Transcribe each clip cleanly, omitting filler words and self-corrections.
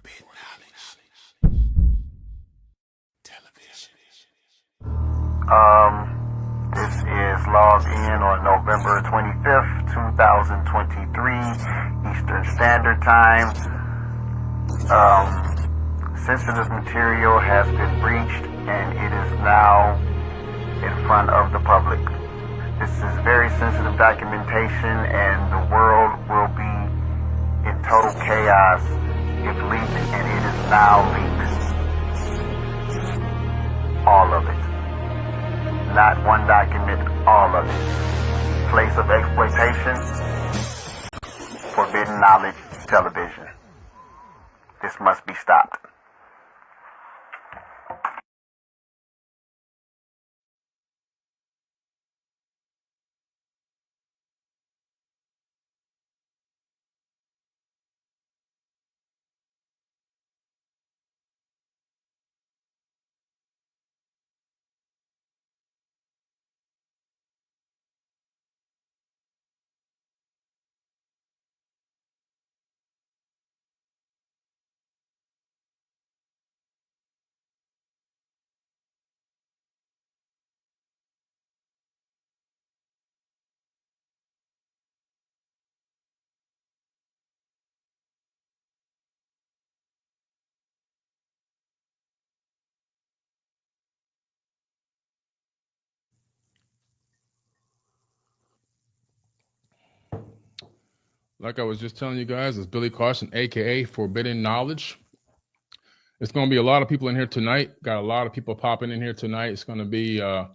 Forbidden Knowledge Television. This is logged in on November 25th, 2023, Eastern Standard Time. Sensitive material has been breached and it is now in front of the public. This is very sensitive documentation and the world will be in total chaos if leaked, and it is now leaked. All of it. Not one document, all of it. Place of exploitation, Forbidden Knowledge Television. This must be stopped. Like I was just telling you guys, it's Billy Carson, aka Forbidden Knowledge. It's going to be a lot of people in here tonight. Got a lot of people popping in here tonight. It's going to be a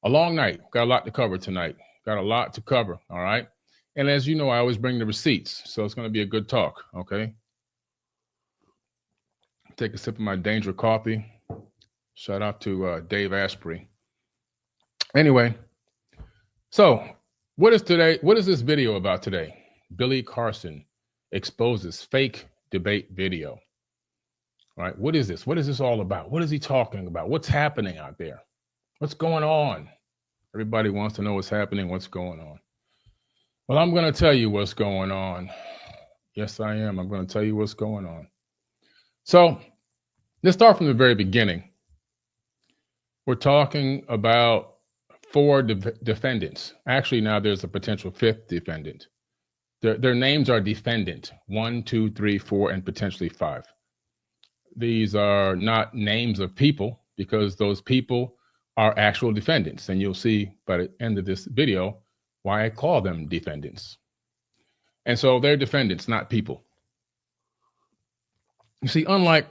long night. Got a lot to cover tonight. Got a lot to cover. All right. And as you know, I always bring the receipts. So it's going to be a good talk. Okay. Take a sip of my Danger coffee. Shout out to Dave Asprey. Anyway, so what is this video about today? Billy Carson exposes fake debate video. All right, what is this? What is this all about? What is he talking about? What's happening out there? What's going on? Everybody wants to know what's happening, what's going on. Well, I'm going to tell you what's going on. Yes, I am. I'm going to tell you what's going on. So let's start from the very beginning. We're talking about four defendants. Actually, now there's a potential fifth defendant. Their names are defendant 1, 2, 3, 4, and potentially 5. These are not names of people because those people are actual defendants. And you'll see by the end of this video why I call them defendants. And so they're defendants, not people. You see, unlike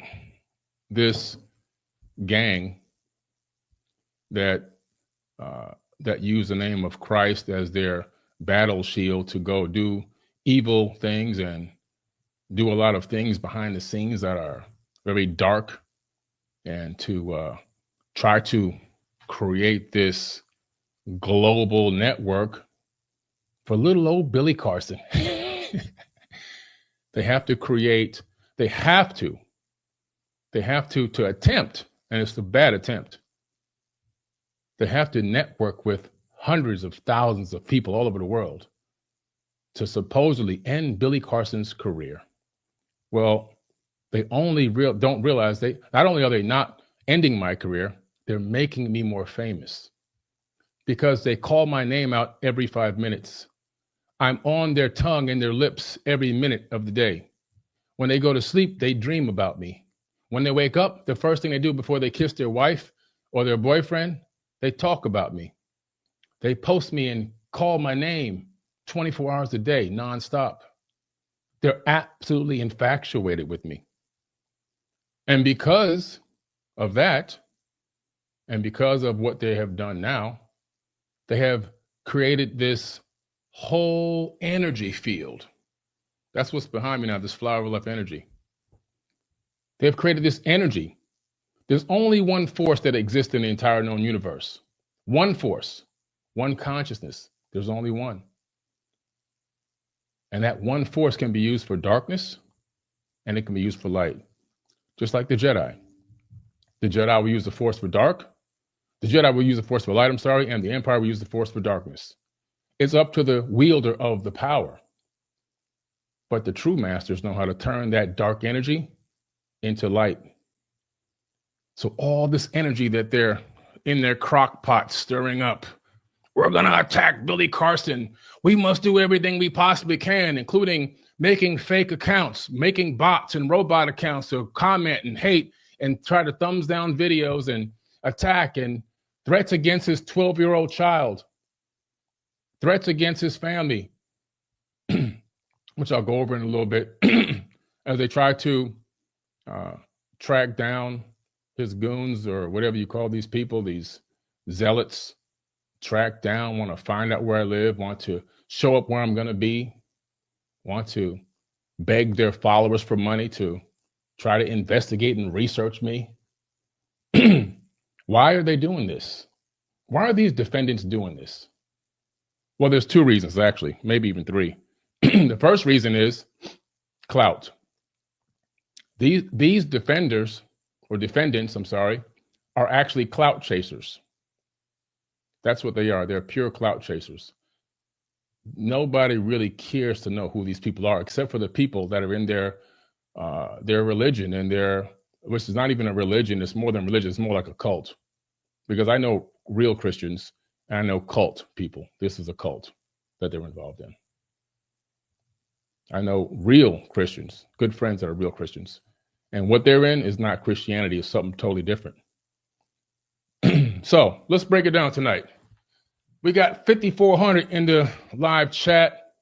this gang that use the name of Christ as their battle shield to go do evil things and do a lot of things behind the scenes that are very dark, and to try to create this global network for little old Billy Carson. They have to attempt, and it's a bad attempt. They have to network with hundreds of thousands of people all over the world to supposedly end Billy Carson's career. Well, they don't realize not only are they not ending my career, they're making me more famous because they call my name out every 5 minutes. I'm on their tongue and their lips every minute of the day. When they go to sleep, they dream about me. When they wake up, the first thing they do before they kiss their wife or their boyfriend, they talk about me. They post me and call my name 24 hours a day, nonstop. They're absolutely infatuated with me. And because of that, and because of what they have done now, they have created this whole energy field. That's what's behind me now, this flower of life energy. They've created this energy. There's only one force that exists in the entire known universe. One force, one consciousness. There's only one. And that one force can be used for darkness and it can be used for light. Just like the Jedi. The Jedi will use the force for dark. The Jedi will use the force for light, and the Empire will use the force for darkness. It's up to the wielder of the power. But the true masters know how to turn that dark energy into light. So all this energy that they're in their crock pot stirring up, we're going to attack Billy Carson. We must do everything we possibly can, including making fake accounts, making bots and robot accounts to comment and hate and try to thumbs down videos and attack, and threats against his 12-year-old child, threats against his family, which I'll go over in a little bit, as they try to track down his goons, or whatever you call these people, these zealots. Track down, want to find out where I live, want to show up where I'm going to be, want to beg their followers for money to try to investigate and research me. Why are they doing this? Why are these defendants doing this? Well, there's two reasons, actually, maybe even three. The first reason is clout. These defendants, are actually clout chasers. That's what they are. They're pure clout chasers. Nobody really cares to know who these people are, except for the people that are in their religion, and which is not even a religion. It's more than religion. It's more like a cult. Because I know real Christians and I know cult people. This is a cult that they're involved in. I know real Christians, good friends that are real Christians. And what they're in is not Christianity. It's something totally different. So let's break it down tonight. We got 5,400 in the live chat.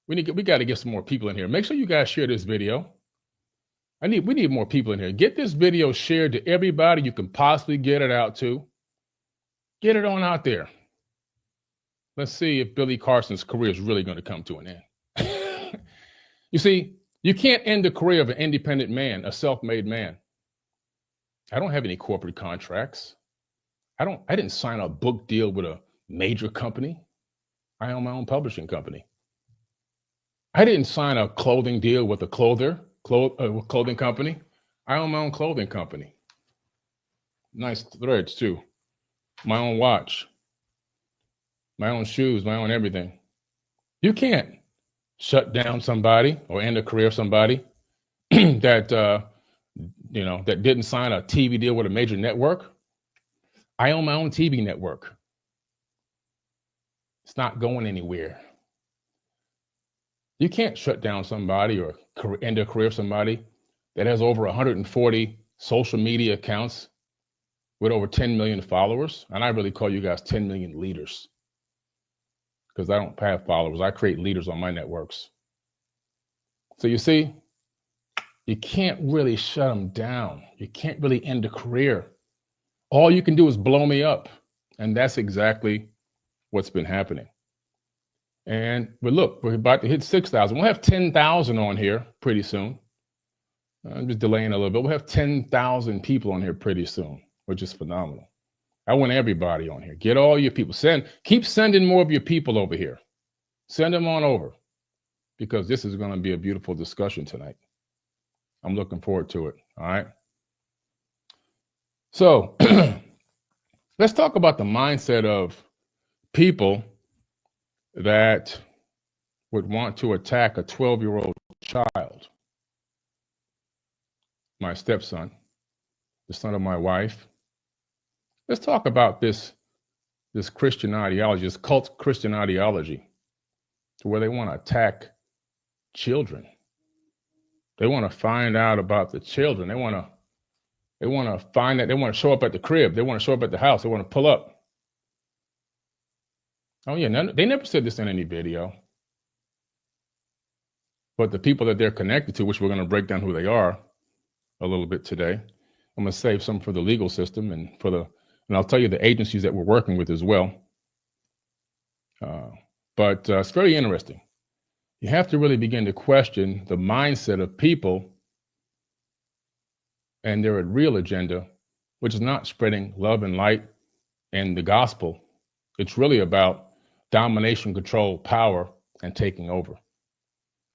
We got to get some more people in here. Make sure you guys share this video. We need more people in here. Get this video shared to everybody you can possibly get it out to. Get it on out there. Let's see if Billy Carson's career is really going to come to an end. You see, you can't end the career of an independent man, a self-made man. I don't have any corporate contracts. I didn't sign a book deal with a major company. I own my own publishing company. I didn't sign a clothing deal with a clothing company. I own my own clothing company. Nice threads too. My own watch, my own shoes, my own everything. You can't shut down somebody or end a career of somebody that that didn't sign a TV deal with a major network. I own my own TV network. It's not going anywhere. You can't shut down somebody or end a career of somebody that has over 140 social media accounts with over 10 million followers. And I really call you guys 10 million leaders, because I don't have followers. I create leaders on my networks. So you see, you can't really shut them down. You can't really end a career. All you can do is blow me up. And that's exactly what's been happening. But look, we're about to hit 6,000. We'll have 10,000 on here pretty soon. I'm just delaying a little bit. We'll have 10,000 people on here pretty soon, which is phenomenal. I want everybody on here. Get all your people. Keep sending more of your people over here. Send them on over, because this is going to be a beautiful discussion tonight. I'm looking forward to it. All right. So let's talk about the mindset of people that would want to attack a 12-year-old child. My stepson, the son of my wife. Let's talk about this Christian ideology, this cult Christian ideology, to where they want to attack children. They want to find out about the children. They want to find that. They want to show up at the crib. They want to show up at the house. They want to pull up. Oh yeah, they never said this in any video. But the people that they're connected to, which we're going to break down who they are a little bit today, I'm going to save some for the legal system and I'll tell you the agencies that we're working with as well. But it's very interesting. You have to really begin to question the mindset of people and their real agenda, which is not spreading love and light and the gospel. It's really about domination, control, power, and taking over.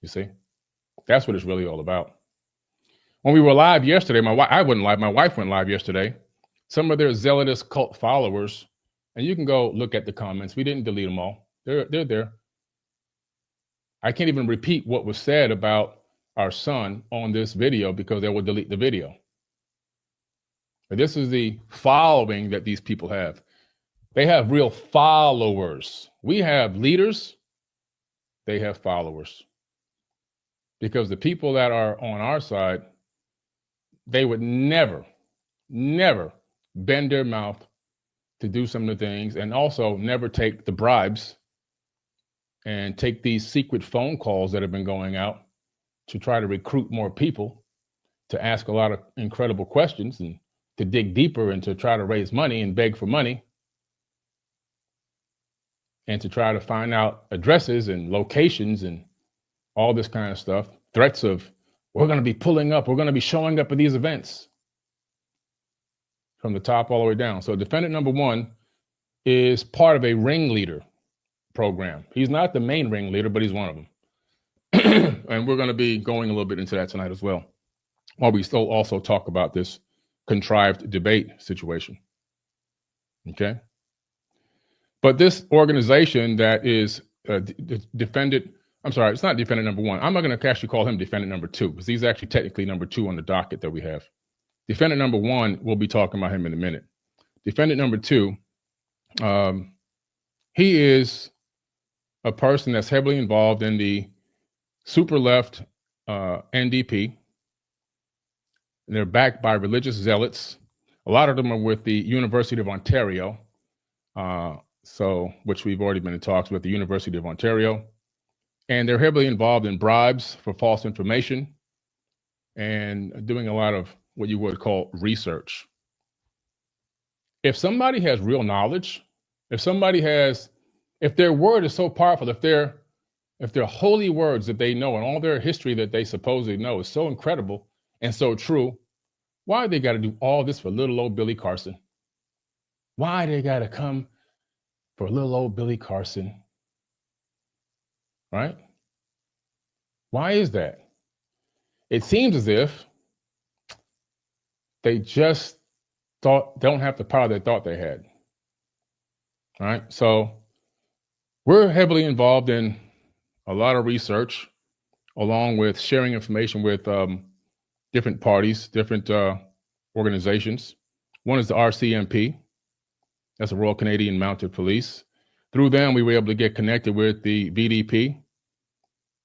You see? That's what it's really all about. When we were live yesterday, my wife went live yesterday. Some of their zealotous cult followers, and you can go look at the comments. We didn't delete them all. They're there. I can't even repeat what was said about our son on this video because they will delete the video. But this is the following that these people have. They have real followers. We have leaders, they have followers. Because the people that are on our side, they would never bend their mouth to do some of the things, and also never take the bribes and take these secret phone calls that have been going out to try to recruit more people, to ask a lot of incredible questions and to dig deeper and to try to raise money and beg for money and to try to find out addresses and locations and all this kind of stuff. Threats of, we're going to be pulling up, we're going to be showing up at these events, from the top all the way down. So defendant number one is part of a ringleader program. He's not the main ringleader, but he's one of them. And we're going to be going a little bit into that tonight as well, while we still also talk about this contrived debate situation. Okay? But this organization that is defendant, I'm sorry, it's not defendant number one. I'm not going to actually call him defendant number two, because he's actually technically number two on the docket that we have. Defendant number one, we'll be talking about him in a minute. Defendant number two, he is a person that's heavily involved in the super left NDP. They're backed by religious zealots. A lot of them are with the University of Ontario, which we've already been in talks with the University of Ontario. And they're heavily involved in bribes for false information and doing a lot of what you would call research. If somebody has real knowledge, if their word is so powerful, if their holy words that they know and all their history that they supposedly know is so incredible and so true, why they got to do all this for little old Billy Carson? Why they got to come for little old Billy Carson? Right? Why is that? It seems as if they just don't have the power they thought they had. All right. So we're heavily involved in a lot of research, along with sharing information with different parties, different organizations. One is the RCMP. That's the Royal Canadian Mounted Police. Through them, we were able to get connected with the VDP,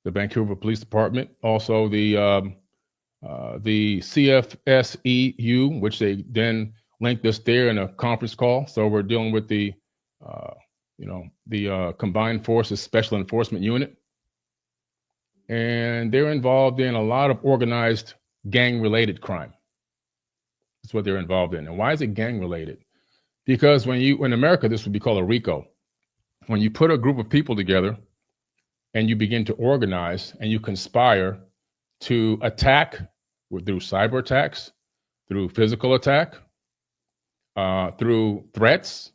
the Vancouver Police Department, also the CFSEU, which they then linked us there in a conference call. So we're dealing with the Combined Forces Special Enforcement Unit. And they're involved in a lot of organized gang-related crime. That's what they're involved in. And why is it gang-related? Because in America, this would be called a RICO. When you put a group of people together and you begin to organize and you conspire to attack through cyber attacks, through physical attack, through threats,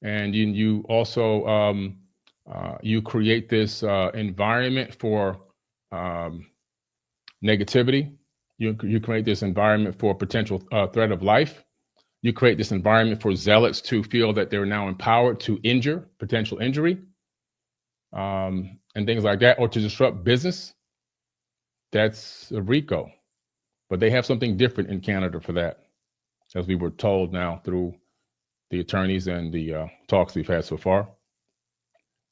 and you also you create this environment for negativity. You create this environment for potential threat of life. You create this environment for zealots to feel that they're now empowered to injure, potential injury, and things like that, or to disrupt business. That's a RICO. But they have something different in Canada for that, as we were told now through the attorneys and the talks we've had so far.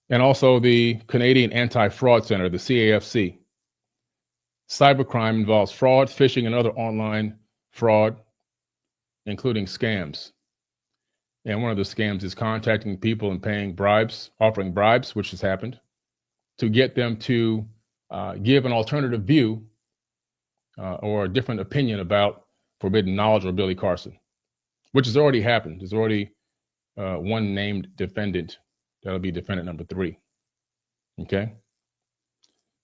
And also the Canadian Anti-Fraud Center, the CAFC. Cybercrime involves fraud, phishing, and other online fraud, including scams. And one of the scams is contacting people and paying bribes, offering bribes, which has happened, to get them to give an alternative view or a different opinion about forbidden knowledge or Billy Carson, which has already happened. There's already one named defendant. That'll be defendant number 3. Okay?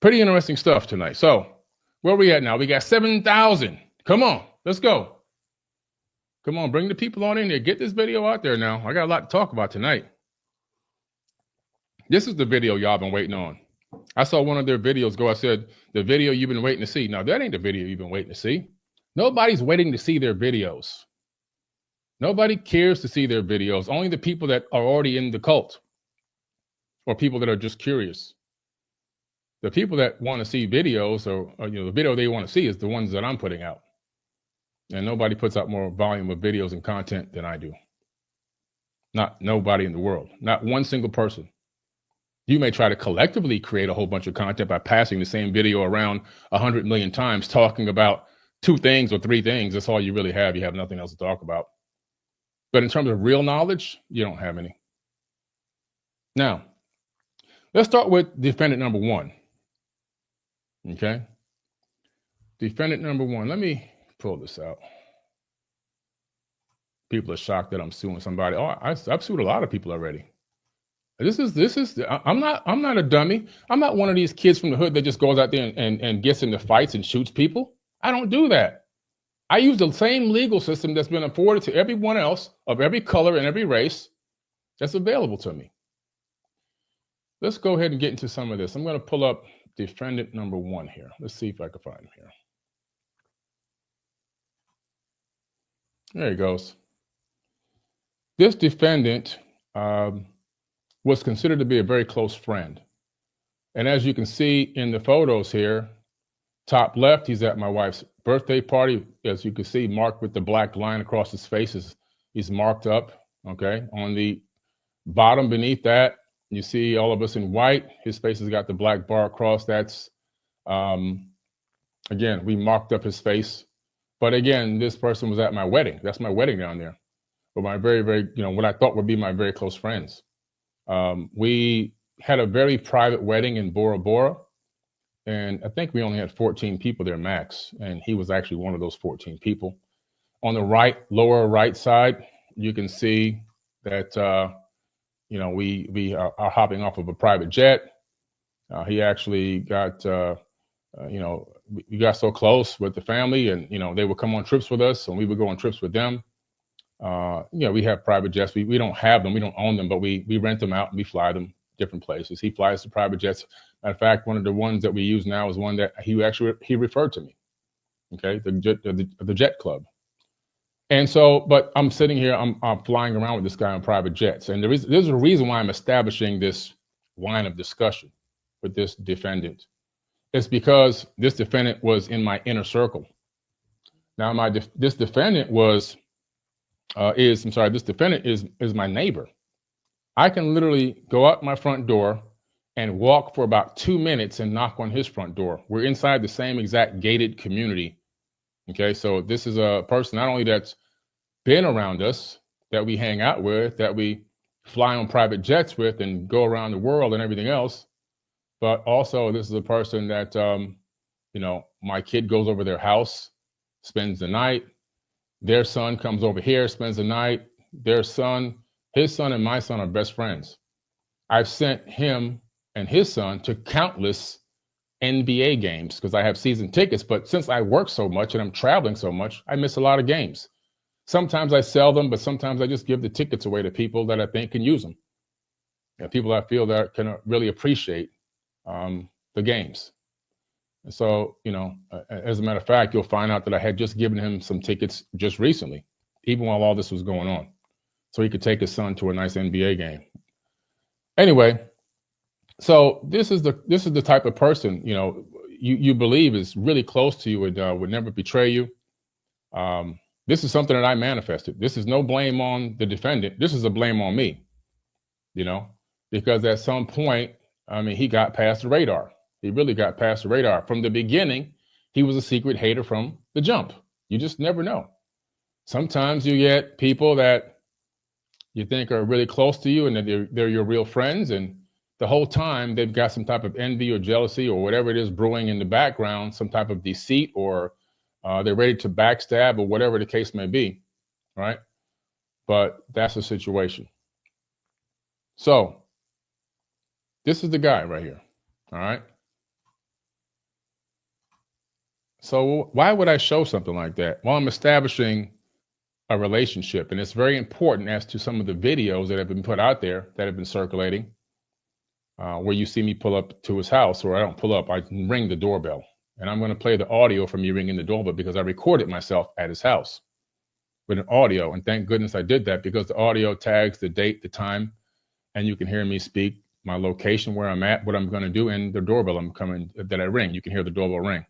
Pretty interesting stuff tonight. So where are we at now? We got 7,000. Come on, let's go. Come on, bring the people on in there. Get this video out there now. I got a lot to talk about tonight. This is the video y'all been waiting on. I saw one of their videos go. I said, the video you've been waiting to see. Now, that ain't the video you've been waiting to see. Nobody's waiting to see their videos. Nobody cares to see their videos. Only the people that are already in the cult or people that are just curious. The people that want to see videos or the video they want to see is the ones that I'm putting out. And nobody puts out more volume of videos and content than I do. Not nobody in the world. Not one single person. You may try to collectively create a whole bunch of content by passing the same video around 100 million times, talking about 2 things or 3 things. That's all you really have. You have nothing else to talk about. But in terms of real knowledge, you don't have any. Now, let's start with defendant number 1. Okay? Defendant number 1. Let me pull this out. People are shocked that I'm suing somebody. Oh, I've sued a lot of people already. This is. I'm not a dummy. I'm not one of these kids from the hood that just goes out there and gets into fights and shoots people. I don't do that. I use the same legal system that's been afforded to everyone else of every color and every race that's available to me. Let's go ahead and get into some of this. I'm going to pull up defendant number 1 here. Let's see if I can find him here. There he goes. This defendant was considered to be a very close friend. And as you can see in the photos here, top left, he's at my wife's birthday party. As you can see, marked with the black line across his face. He's marked up, okay? On the bottom beneath that, you see all of us in white. His face has got the black bar across. That's, again, we marked up his face. But again, this person was at my wedding. That's my wedding down there. But my very, very, what I thought would be my very close friends. We had a very private wedding in Bora Bora. And I think we only had 14 people there max. And he was actually one of those 14 people. On the right, lower right side, you can see that, we are hopping off of a private jet. He actually got, we got so close with the family and, they would come on trips with us and we would go on trips with them. We have private jets. We don't have them. We don't own them, but we rent them out and we fly them different places. He flies the private jets. Matter of fact, one of the ones that we use now is one that he referred to me. Okay. The Jet Club. And so, but I'm sitting here, I'm flying around with this guy on private jets. And there's a reason why I'm establishing this line of discussion with this defendant. It's because this defendant was in my inner circle. Now, this defendant is my neighbor. I can literally go out my front door and walk for about 2 minutes and knock on his front door. We're inside the same exact gated community. Okay, so this is a person not only that's been around us, that we hang out with, that we fly on private jets with and go around the world and everything else, but also this is a person that, my kid goes over their house, spends the night. Their son comes over here, spends the night. His son and my son are best friends. I've sent him and his son to countless NBA games because I have season tickets. But since I work so much and I'm traveling so much, I miss a lot of games. Sometimes I sell them, but sometimes I just give the tickets away to people that I think can use them. People I feel that can really appreciate the games. And so, as a matter of fact, you'll find out that I had just given him some tickets just recently, even while all this was going on, so he could take his son to a nice NBA game. Anyway, so this is the type of person, you believe is really close to you and would never betray you. This is something that I manifested. This is no blame on the defendant. This is a blame on me, because at some point, he got past the radar. He really got past the radar. From the beginning, he was a secret hater from the jump. You just never know. Sometimes you get people that you think are really close to you and that they're your real friends. And the whole time they've got some type of envy or jealousy or whatever it is brewing in the background, some type of deceit, or they're ready to backstab or whatever the case may be, right? But that's the situation. So this is the guy right here, all right? So why would I show something like that? Well, I'm establishing a relationship, and it's very important as to some of the videos that have been put out there that have been circulating, where you see me pull up to his house, or I don't pull up, I ring the doorbell. And I'm going to play the audio from me ringing the doorbell because I recorded myself at his house with an audio. And thank goodness I did that, because the audio tags the date, the time, and you can hear me speak my location, where I'm at, what I'm going to do, and the doorbell that I ring. You can hear the doorbell ring.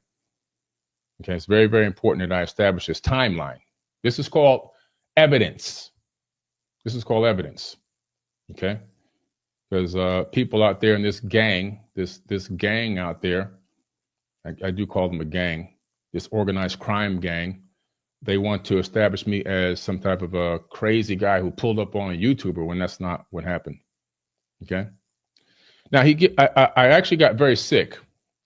Okay, it's very, very important that I establish this timeline. This is called evidence. This is called evidence. Okay, because people out there in this gang, this gang out there, I do call them a gang, this organized crime gang. They want to establish me as some type of a crazy guy who pulled up on a YouTuber when that's not what happened. Okay. Now I actually got very sick.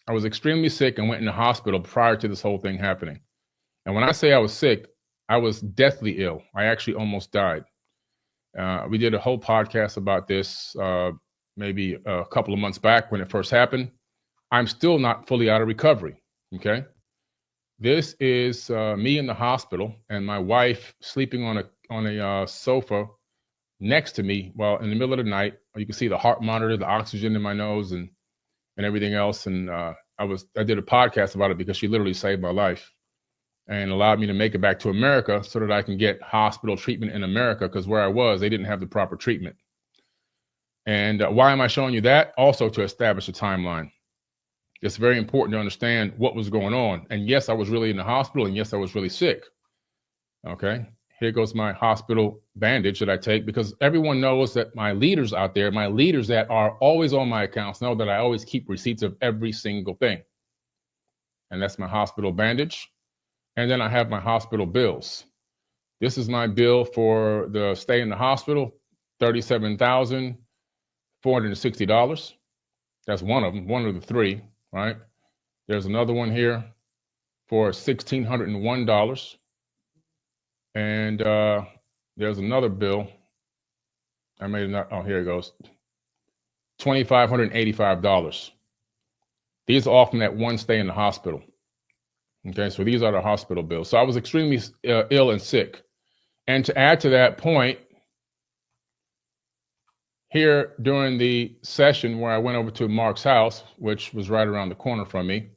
I was extremely sick and went in the hospital prior to this whole thing happening. And when I say I was sick, I was deathly ill. I actually almost died. We did a whole podcast about this maybe a couple of months back when it first happened. I'm still not fully out of recovery. Okay. This is me in the hospital and my wife sleeping on a sofa next to me while in the middle of the night. You can see the heart monitor, the oxygen in my nose and everything else. And I did a podcast about it because she literally saved my life and allowed me to make it back to America so that I can get hospital treatment in America, because where I was, they didn't have the proper treatment. And why am I showing you that? Also to establish a timeline. It's very important to understand what was going on. And yes, I was really in the hospital, and yes, I was really sick. Okay, here goes my hospital bandage that I take, because everyone knows that my leaders out there, my leaders that are always on my accounts, know that I always keep receipts of every single thing. And that's my hospital bandage. And then I have my hospital bills. This is my bill for the stay in the hospital, $37,460. That's one of them, one of the three. Right? There's another one here for $1,601. And there's another bill. I made it. Oh, here it goes. $2,585. These are all from that one stay in the hospital. Okay, so these are the hospital bills. So I was extremely ill and sick. And to add to that point, here during the session where I went over to Mark's house, which was right around the corner from me,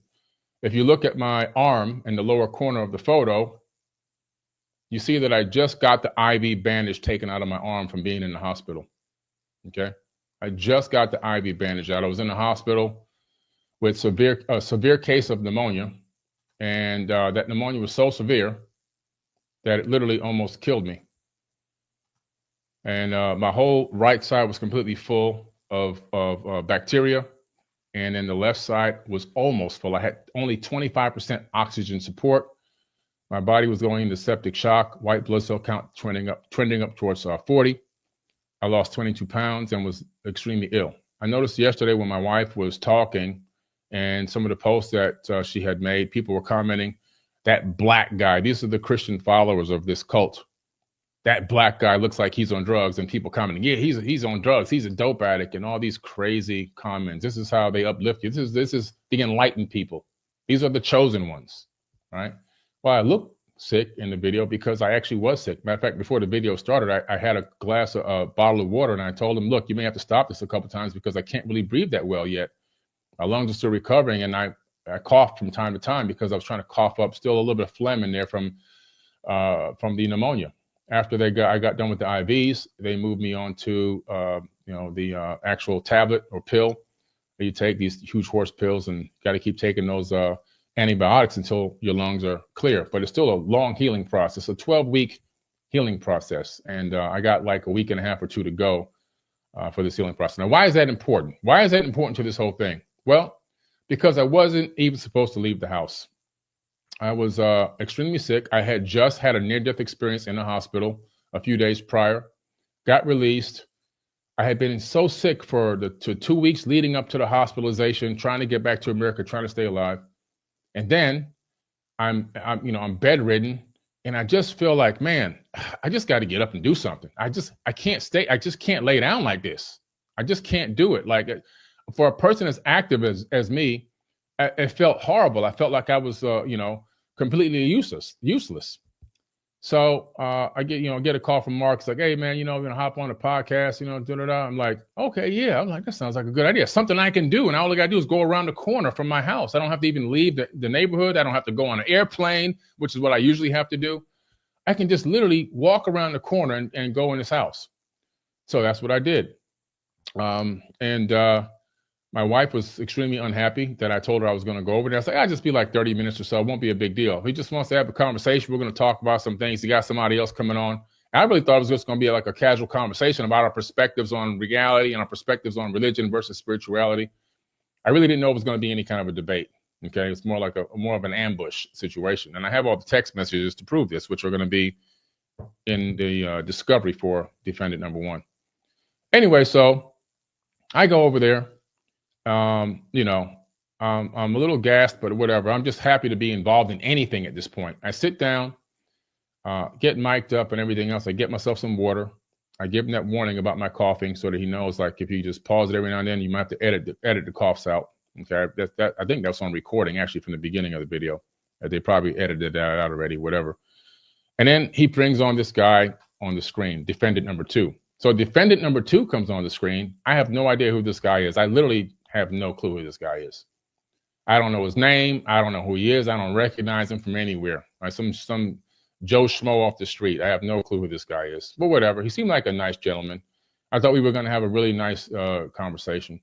if you look at my arm in the lower corner of the photo, you see that I just got the IV bandage taken out of my arm from being in the hospital. Okay, I just got the IV bandage out. I was in the hospital with a severe case of pneumonia, and that pneumonia was so severe that it literally almost killed me. And my whole right side was completely full of bacteria. And then the left side was almost full. I had only 25% oxygen support. My body was going into septic shock, white blood cell count trending up towards 40. I lost 22 pounds and was extremely ill. I noticed yesterday when my wife was talking and some of the posts that she had made, people were commenting, that black guy, these are the Christian followers of this cult. That black guy looks like he's on drugs, and people commenting, yeah, he's on drugs. He's a dope addict, and all these crazy comments. This is how they uplift you. This is the enlightened people. These are the chosen ones, right? Well, I look sick in the video because I actually was sick. Matter of fact, before the video started, I had a bottle of water, and I told him, look, you may have to stop this a couple of times because I can't really breathe that well yet. My lungs are still recovering, and I coughed from time to time because I was trying to cough up still a little bit of phlegm in there from the pneumonia. After I got done with the IVs, they moved me on to the actual tablet or pill that you take, these huge horse pills, and got to keep taking those antibiotics until your lungs are clear. But it's still a long healing process, a 12-week healing process. And I got like a week and a half or two to go for this healing process. Now, why is that important? Why is that important to this whole thing? Well, because I wasn't even supposed to leave the house. I was extremely sick. I had just had a near-death experience in the hospital a few days prior, got released. I had been so sick for the 2 weeks leading up to the hospitalization, trying to get back to America, trying to stay alive. And then I'm bedridden, and I just feel like, man, I just got to get up and do something. I just can't lay down like this. I just can't do it. Like, for a person as active as me, it felt horrible. I felt like I was, completely useless. So I get a call from Mark. It's like, hey man, we're gonna hop on the podcast, I'm like, okay, yeah. I'm like, that sounds like a good idea. Something I can do. And all I gotta do is go around the corner from my house. I don't have to even leave the neighborhood. I don't have to go on an airplane, which is what I usually have to do. I can just literally walk around the corner and go in this house. So that's what I did. And my wife was extremely unhappy that I told her I was going to go over there. I said, I'll just be like 30 minutes or so. It won't be a big deal. He just wants to have a conversation. We're going to talk about some things. He got somebody else coming on. And I really thought it was just going to be like a casual conversation about our perspectives on reality and our perspectives on religion versus spirituality. I really didn't know it was going to be any kind of a debate. Okay, it's more like more of an ambush situation. And I have all the text messages to prove this, which are going to be in the discovery for defendant number 1. Anyway, so I go over there. You know, I'm a little gassed, but whatever. I'm just happy to be involved in anything at this point. I sit down, get mic'd up and everything else. I get myself some water. I give him that warning about my coughing so that he knows, like, if you just pause it every now and then, you might have to edit the coughs out. Okay, I think that's on recording actually from the beginning of the video. They probably edited that out already, whatever. And then he brings on this guy on the screen, defendant number 2. So defendant number 2 comes on the screen. I have no idea who this guy is. I literally have no clue who this guy is. I don't know his name. I don't know who he is. I don't recognize him from anywhere. Right? Some Joe Schmo off the street. I have no clue who this guy is. But whatever. He seemed like a nice gentleman. I thought we were going to have a really nice conversation.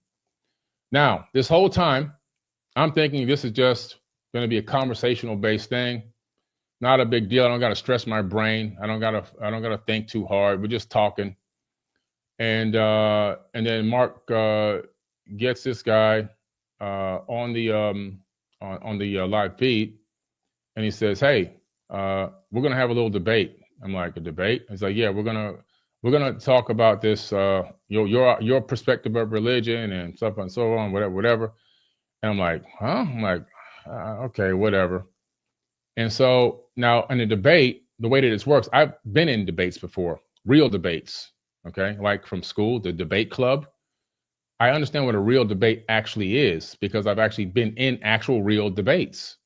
Now, this whole time, I'm thinking this is just going to be a conversational-based thing. Not a big deal. I don't got to stress my brain. I don't got to think too hard. We're just talking. And then Mark gets this guy on the live feed, and he says, "Hey, we're gonna have a little debate." I'm like, "A debate?" He's like, "Yeah, we're gonna talk about this your perspective of religion and stuff and so on, whatever." And I'm like, "Huh?" I'm like, "Okay, whatever." And so now in the debate, the way that this works, I've been in debates before, real debates. Okay, like from school, the debate club. I understand what a real debate actually is because I've actually been in actual real debates.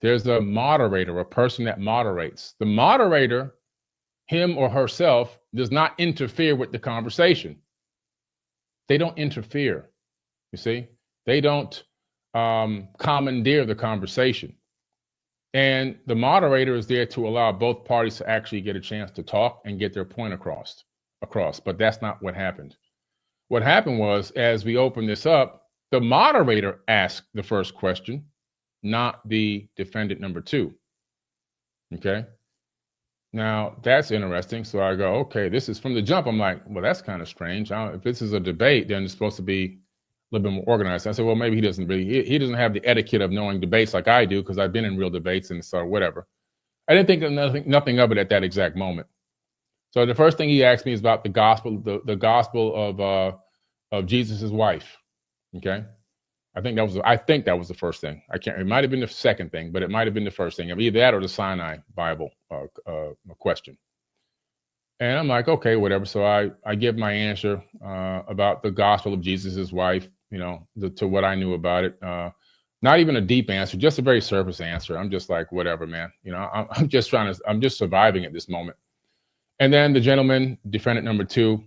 There's a moderator, a person that moderates. The moderator, him or herself, does not interfere with the conversation. They don't interfere, you see? They don't commandeer the conversation. And the moderator is there to allow both parties to actually get a chance to talk and get their point across. But that's not what happened. What happened was, as we opened this up, the moderator asked the first question, not the defendant number 2. Okay. Now that's interesting. So I go, okay, this is from the jump. I'm like, well, that's kind of strange. If this is a debate, then it's supposed to be a little bit more organized. I said, well, maybe he doesn't have the etiquette of knowing debates like I do, because I've been in real debates and so whatever. I didn't think nothing of it at that exact moment. So the first thing he asked me is about the gospel, the gospel of Jesus's wife. Okay, I think that was the first thing. It might have been the second thing, but it might have been the first thing. Either that or the Sinai Bible question. And I'm like, okay, whatever. So I give my answer about the gospel of Jesus's wife. You know, to what I knew about it. Not even a deep answer, just a very surface answer. I'm just like, whatever, man. You know, I'm just surviving at this moment. And then the gentleman, defendant number 2,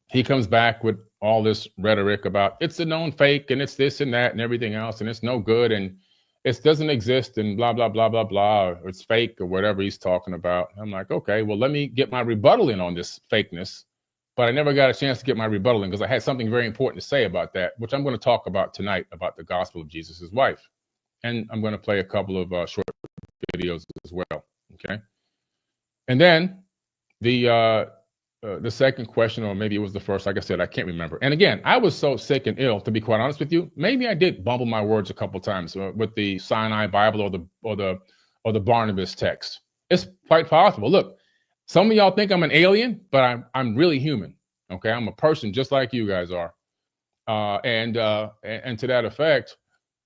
he comes back with all this rhetoric about it's a known fake and it's this and that and everything else and it's no good and it doesn't exist and blah, blah, blah, blah, blah, or it's fake or whatever he's talking about. I'm like, okay, well, let me get my rebuttal in on this fakeness. But I never got a chance to get my rebuttal in because I had something very important to say about that, which I'm going to talk about tonight about the gospel of Jesus's wife. And I'm going to play a couple of short videos as well. Okay. And then the second question, or maybe it was the first, like I said, I can't remember. And again, I was so sick and ill, to be quite honest with you. Maybe I did bumble my words a couple times with the Sinai Bible or the Barnabas text. It's quite possible. Look, some of y'all think I'm an alien, but I'm really human. Okay, I'm a person just like you guys are. And to that effect,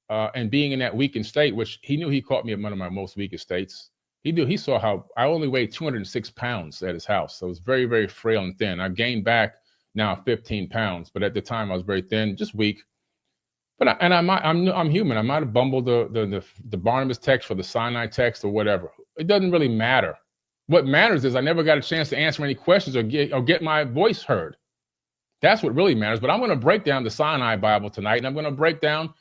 and being in that weakened state, which he knew he caught me at one of my most weakest states. He saw how I only weighed 206 pounds at his house. So I was very, very frail and thin. I've gained back now 15 pounds, but at the time I was very thin, just weak. But I'm human. I might have bumbled the Barnabas text for the Sinai text or whatever. It doesn't really matter. What matters is I never got a chance to answer any questions or get my voice heard. That's what really matters. But I'm going to break down the Sinai Bible tonight, and I'm going to break down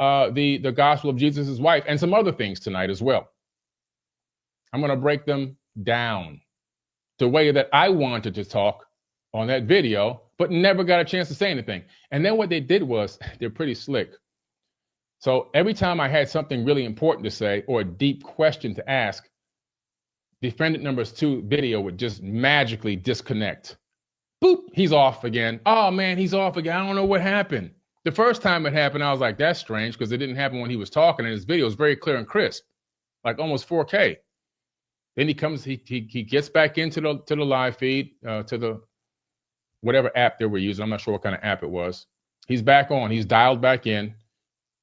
the gospel of Jesus' wife and some other things tonight as well. I'm going to break them down the way that I wanted to talk on that video, but never got a chance to say anything. And then what they did was, they're pretty slick. So every time I had something really important to say or a deep question to ask, defendant number 2 video would just magically disconnect. Boop, he's off again. Oh man, he's off again. I don't know what happened. The first time it happened, I was like, that's strange, because it didn't happen when he was talking, and his video is very clear and crisp, like almost 4K. Then he comes, he gets back into the live feed, to the whatever app they were using. I'm not sure what kind of app it was. He's back on. He's dialed back in.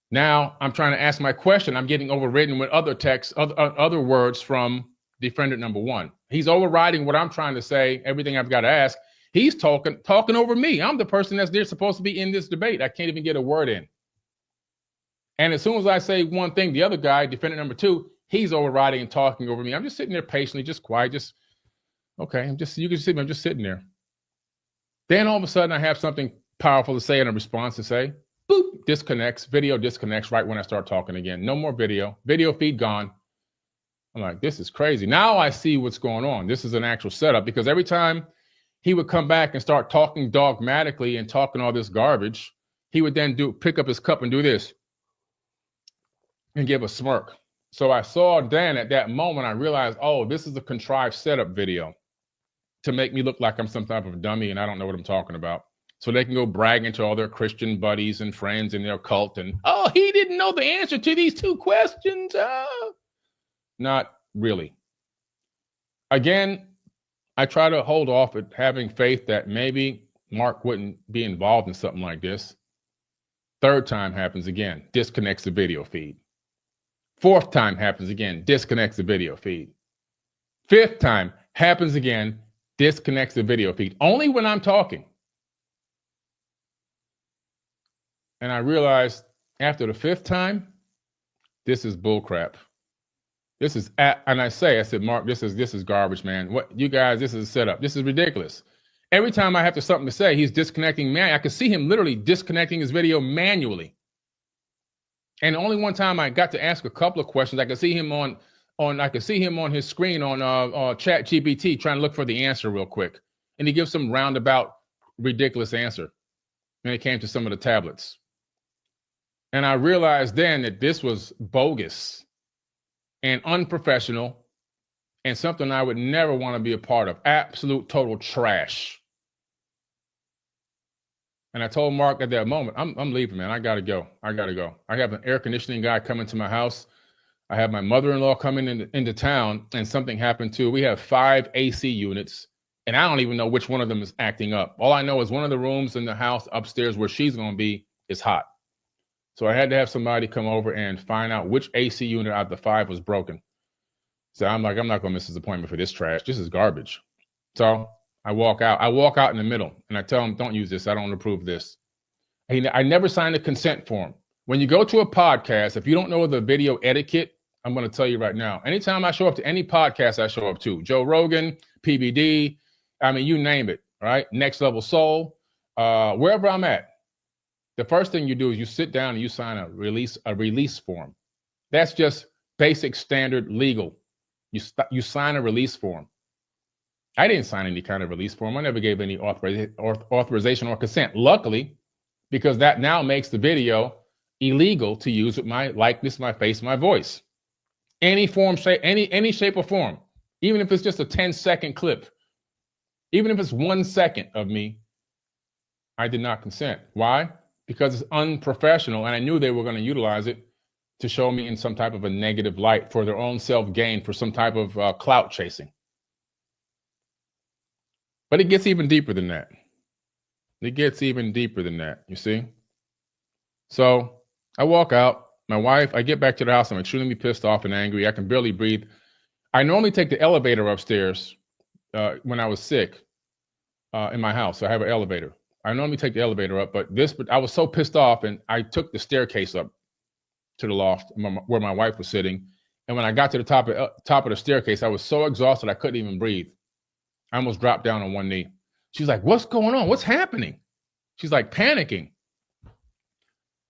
Now I'm trying to ask my question. I'm getting overridden with other texts, other words from defendant number 1. He's overriding what I'm trying to say, everything I've got to ask. He's talking over me. I'm the person that's there supposed to be in this debate. I can't even get a word in. And as soon as I say one thing, the other guy, defendant number 2, he's overriding and talking over me. I'm just sitting there patiently, just quiet, okay. You can see me, I'm just sitting there. Then all of a sudden I have something powerful to say in a response to say, boop, disconnects, video disconnects right when I start talking again. No more video feed gone. I'm like, this is crazy. Now I see what's going on. This is an actual setup, because every time he would come back and start talking dogmatically and talking all this garbage, he would then pick up his cup and do this and give a smirk. So I saw then at that moment, I realized, oh, this is a contrived setup video to make me look like I'm some type of dummy and I don't know what I'm talking about. So they can go bragging to all their Christian buddies and friends in their cult and, oh, he didn't know the answer to these 2 questions. Not really. Again, I try to hold off at having faith that maybe Mark wouldn't be involved in something like this. 3rd time happens again, disconnects the video feed. 4th time happens again, disconnects the video feed. 5th time happens again, disconnects the video feed. Only when I'm talking. And I realized after the 5th time, this is bullcrap. And I said, Mark, this is garbage, man. What you guys, this is a setup. This is ridiculous. Every time I have something to say, he's disconnecting me. I could see him literally disconnecting his video manually. And only one time I got to ask a couple of questions. I could see him on his screen on Chat GPT trying to look for the answer real quick. And he gives some roundabout, ridiculous answer when it came to some of the tablets. And I realized then that this was bogus and unprofessional and something I would never want to be a part of. Absolute total trash. And I told Mark at that moment, I'm leaving, man. I got to go. I have an air conditioning guy coming to my house. I have my mother-in-law coming into town, and something happened too. We have 5 AC units, and I don't even know which one of them is acting up. All I know is one of the rooms in the house upstairs where she's going to be is hot. So I had to have somebody come over and find out which AC unit out of the 5 was broken. So I'm like, I'm not going to miss this appointment for this trash. This is garbage. So I walk out. I walk out in the middle, and I tell him, don't use this. I don't approve this. I never signed a consent form. When you go to a podcast, if you don't know the video etiquette, I'm going to tell you right now. Anytime I show up to any podcast I show up to, Joe Rogan, PBD, I mean, you name it, right? Next Level Soul, wherever I'm at. The first thing you do is you sit down and you sign a release form. That's just basic standard legal. You sign a release form. I didn't sign any kind of release form. I never gave any authorization or consent. Luckily, because that now makes the video illegal to use with my likeness, my face, my voice. Any form, any shape or form, even if it's just a 10-second clip, even if it's 1 second of me, I did not consent. Why? Because it's unprofessional, and I knew they were going to utilize it to show me in some type of a negative light for their own self-gain, for some type of clout chasing. But it gets even deeper than that. It gets even deeper than that, you see? So I walk out. My wife, I get back to the house. I'm extremely pissed off and angry. I can barely breathe. I normally take the elevator upstairs when I was sick in my house. I have an elevator. I normally take the elevator up, but I was so pissed off, and I took the staircase up to the loft where my wife was sitting. And when I got to the top of the staircase, I was so exhausted I couldn't even breathe. I almost dropped down on one knee. She's like, what's going on? What's happening? She's like panicking.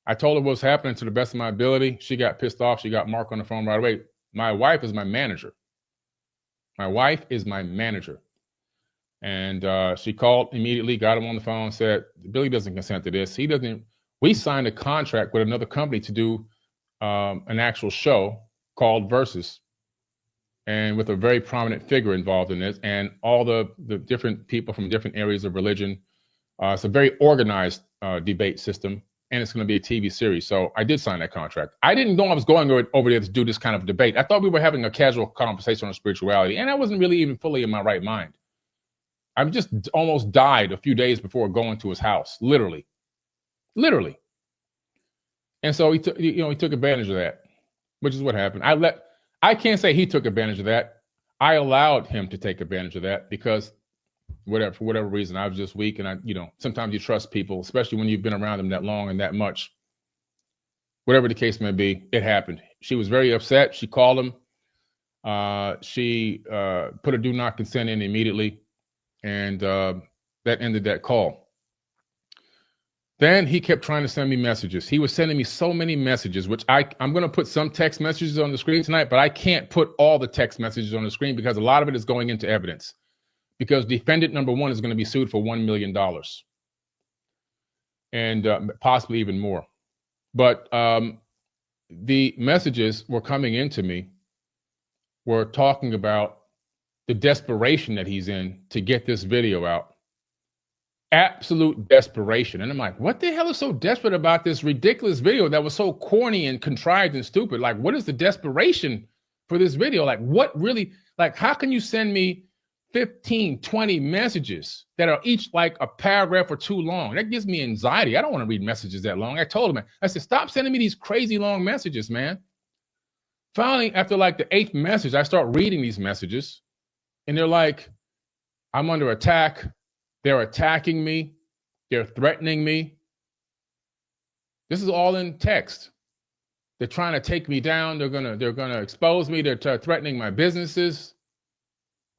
I told her what's happening to the best of my ability. She got pissed off. She got Mark on the phone right away. My wife is my manager. My wife is my manager. And she called immediately, got him on the phone, said, Billy doesn't consent to this. He doesn't. We signed a contract with another company to do an actual show called Versus, and with a very prominent figure involved in this, and all the different people from different areas of religion. It's a very organized debate system, and it's going to be a TV series. So I did sign that contract. I didn't know I was going over there to do this kind of debate. I thought we were having a casual conversation on spirituality, and I wasn't really even fully in my right mind. I just almost died a few days before going to his house, literally. And so he took advantage of that, which is what happened. I can't say he took advantage of that. I allowed him to take advantage of that because for whatever reason, I was just weak. And sometimes you trust people, especially when you've been around them that long and that much. Whatever the case may be, it happened. She was very upset. She called him. She put a do not consent in immediately. And that ended that call. Then he kept trying to send me messages. He was sending me so many messages, which I'm going to put some text messages on the screen tonight, but I can't put all the text messages on the screen because a lot of it is going into evidence. Because defendant number one is going to be sued for $1 million and possibly even more. But the messages were coming into me, were talking about the desperation that he's in to get this video out. Absolute desperation. And I'm like, what the hell is so desperate about this ridiculous video that was so corny and contrived and stupid? Like, what is the desperation for this video? Like, what really, like, how can you send me 15, 20 messages that are each like a paragraph or too long? That gives me anxiety. I don't want to read messages that long. I told him, I said, stop sending me these crazy long messages, man. Finally, after like the 8th message, I start reading these messages and they're like, I'm under attack. They're attacking me. They're threatening me. This is all in text. They're trying to take me down. They're gonna expose me. They're threatening my businesses.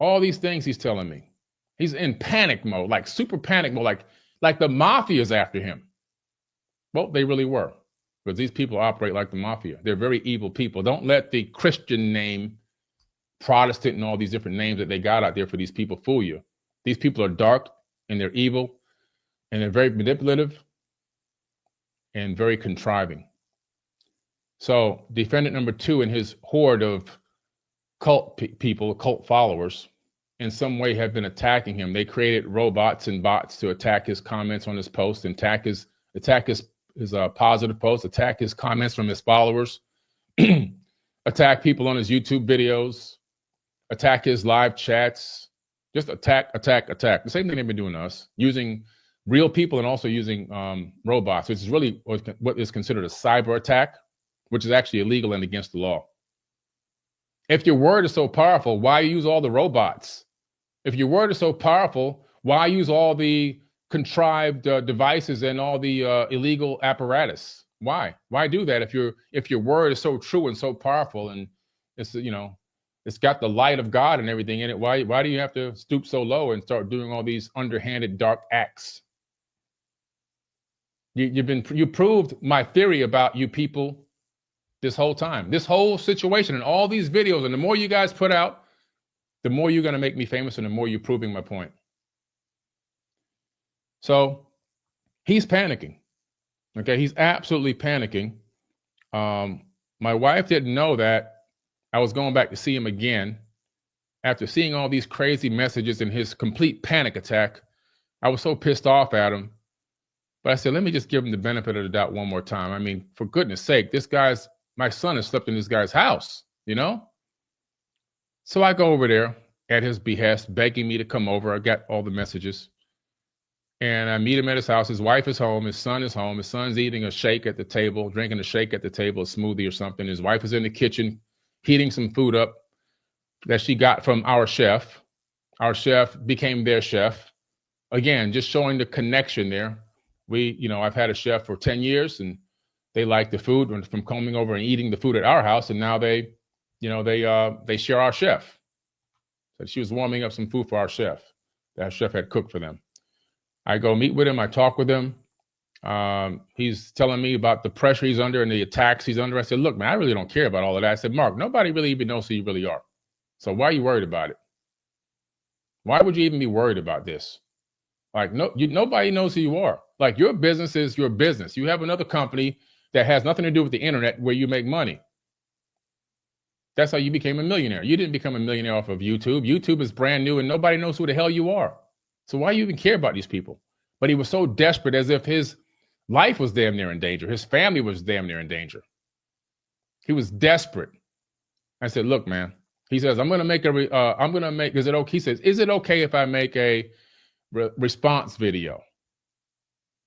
All these things he's telling me. He's in panic mode, like super panic mode, like the mafia is after him. Well, they really were, because these people operate like the mafia. They're very evil people. Don't let the Christian name, Protestant, and all these different names that they got out there for these people fool you. These people are dark and they're evil and they're very manipulative and very contriving. So defendant number 2 and his horde of cult people, cult followers, in some way have been attacking him. They created robots and bots to attack his comments on his post, and attack his positive posts, attack his comments from his followers, attack people on his YouTube videos, attack his live chats, just attack. The same thing they've been doing to us, using real people and also using robots, which is really what is considered a cyber attack, which is actually illegal and against the law. If your word is so powerful, why use all the robots? If your word is so powerful, why use all the contrived devices and all the illegal apparatus? Why do that if your word is so true and so powerful and it's got the light of God and everything in it? Why do you have to stoop so low and start doing all these underhanded dark acts? You proved my theory about you people this whole time, this whole situation, and all these videos. And the more you guys put out, the more you're going to make me famous and the more you're proving my point. So he's panicking. Okay, he's absolutely panicking. My wife didn't know that I was going back to see him again after seeing all these crazy messages and his complete panic attack. I was so pissed off at him. But I said, let me just give him the benefit of the doubt one more time. I mean, for goodness sake, my son has slept in this guy's house, So I go over there at his behest, begging me to come over. I got all the messages. And I meet him at his house. His wife is home. His son is home. His son's eating a shake at the table, drinking a shake at the table, a smoothie or something. His wife is in the kitchen, heating some food up that she got from our chef. Our chef became their chef. Again, just showing the connection there. I've had a chef for 10 years and they like the food from coming over and eating the food at our house. And now they share our chef. So she was warming up some food for our chef that our chef had cooked for them. I go meet with him. I talk with him. He's telling me about the pressure he's under and the attacks he's under. I said, look, man, I really don't care about all of that. I said, Mark, nobody really even knows who you really are. So why are you worried about it? Why would you even be worried about this? Like, nobody knows who you are. Like, your business is your business. You have another company that has nothing to do with the internet where you make money. That's how you became a millionaire. You didn't become a millionaire off of YouTube. YouTube is brand new and nobody knows who the hell you are. So why do you even care about these people? But he was so desperate, as if his life was damn near in danger. His family was damn near in danger. He was desperate. I said, look, man. He says, is it okay? He says, is it okay if I make a response video?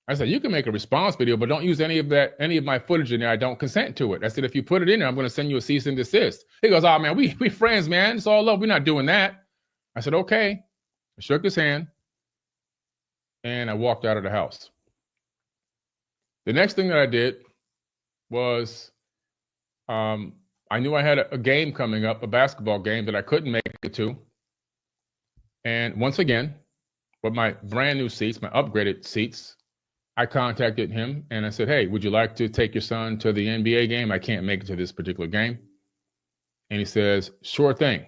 I said, you can make a response video, but don't use any of my footage in there. I don't consent to it. I said, if you put it in there, I'm going to send you a cease and desist. He goes, oh man, we friends, man. It's all love. We're not doing that. I said, okay. I shook his hand and I walked out of the house. The next thing that I did was, I knew I had a game coming up, a basketball game that I couldn't make it to. And once again, with my brand new seats, my upgraded seats, I contacted him and I said, hey, would you like to take your son to the NBA game? I can't make it to this particular game. And he says, sure thing.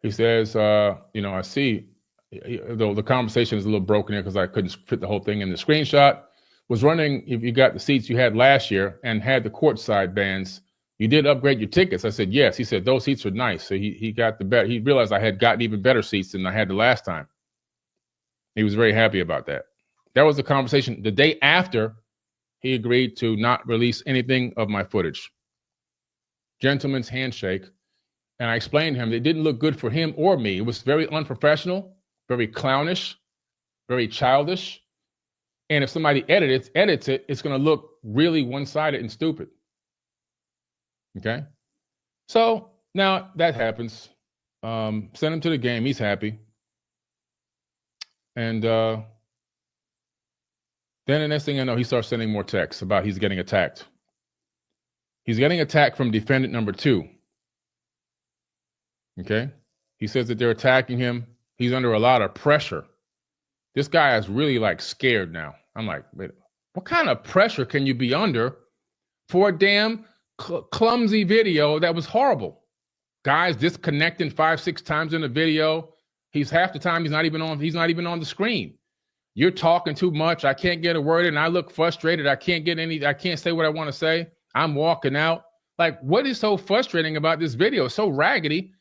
He says, I see, though the conversation is a little broken here because I couldn't fit the whole thing in the screenshot, was running, if you got the seats you had last year and had the courtside bands, you did upgrade your tickets. I said, yes. He said, those seats are nice. So he got the better. He realized I had gotten even better seats than I had the last time. He was very happy about that. That was the conversation. The day after, he agreed to not release anything of my footage. Gentleman's handshake. And I explained to him that it didn't look good for him or me. It was very unprofessional, very clownish, very childish. And if somebody edits it, it's going to look really one-sided and stupid. Okay? So now that happens. Send him to the game. He's happy. And then the next thing I know, he starts sending more texts about he's getting attacked. He's getting attacked from defendant number 2. Okay? He says that they're attacking him. He's under a lot of pressure. This guy is really like scared now. I'm like, wait, what kind of pressure can you be under for a damn clumsy video that was horrible? Guys disconnecting 5-6 times in the video. He's half the time he's not even on the screen. You're talking too much. I can't get a word in. I look frustrated. I can't say what I want to say. I'm walking out. Like, what is so frustrating about this video? It's so raggedy.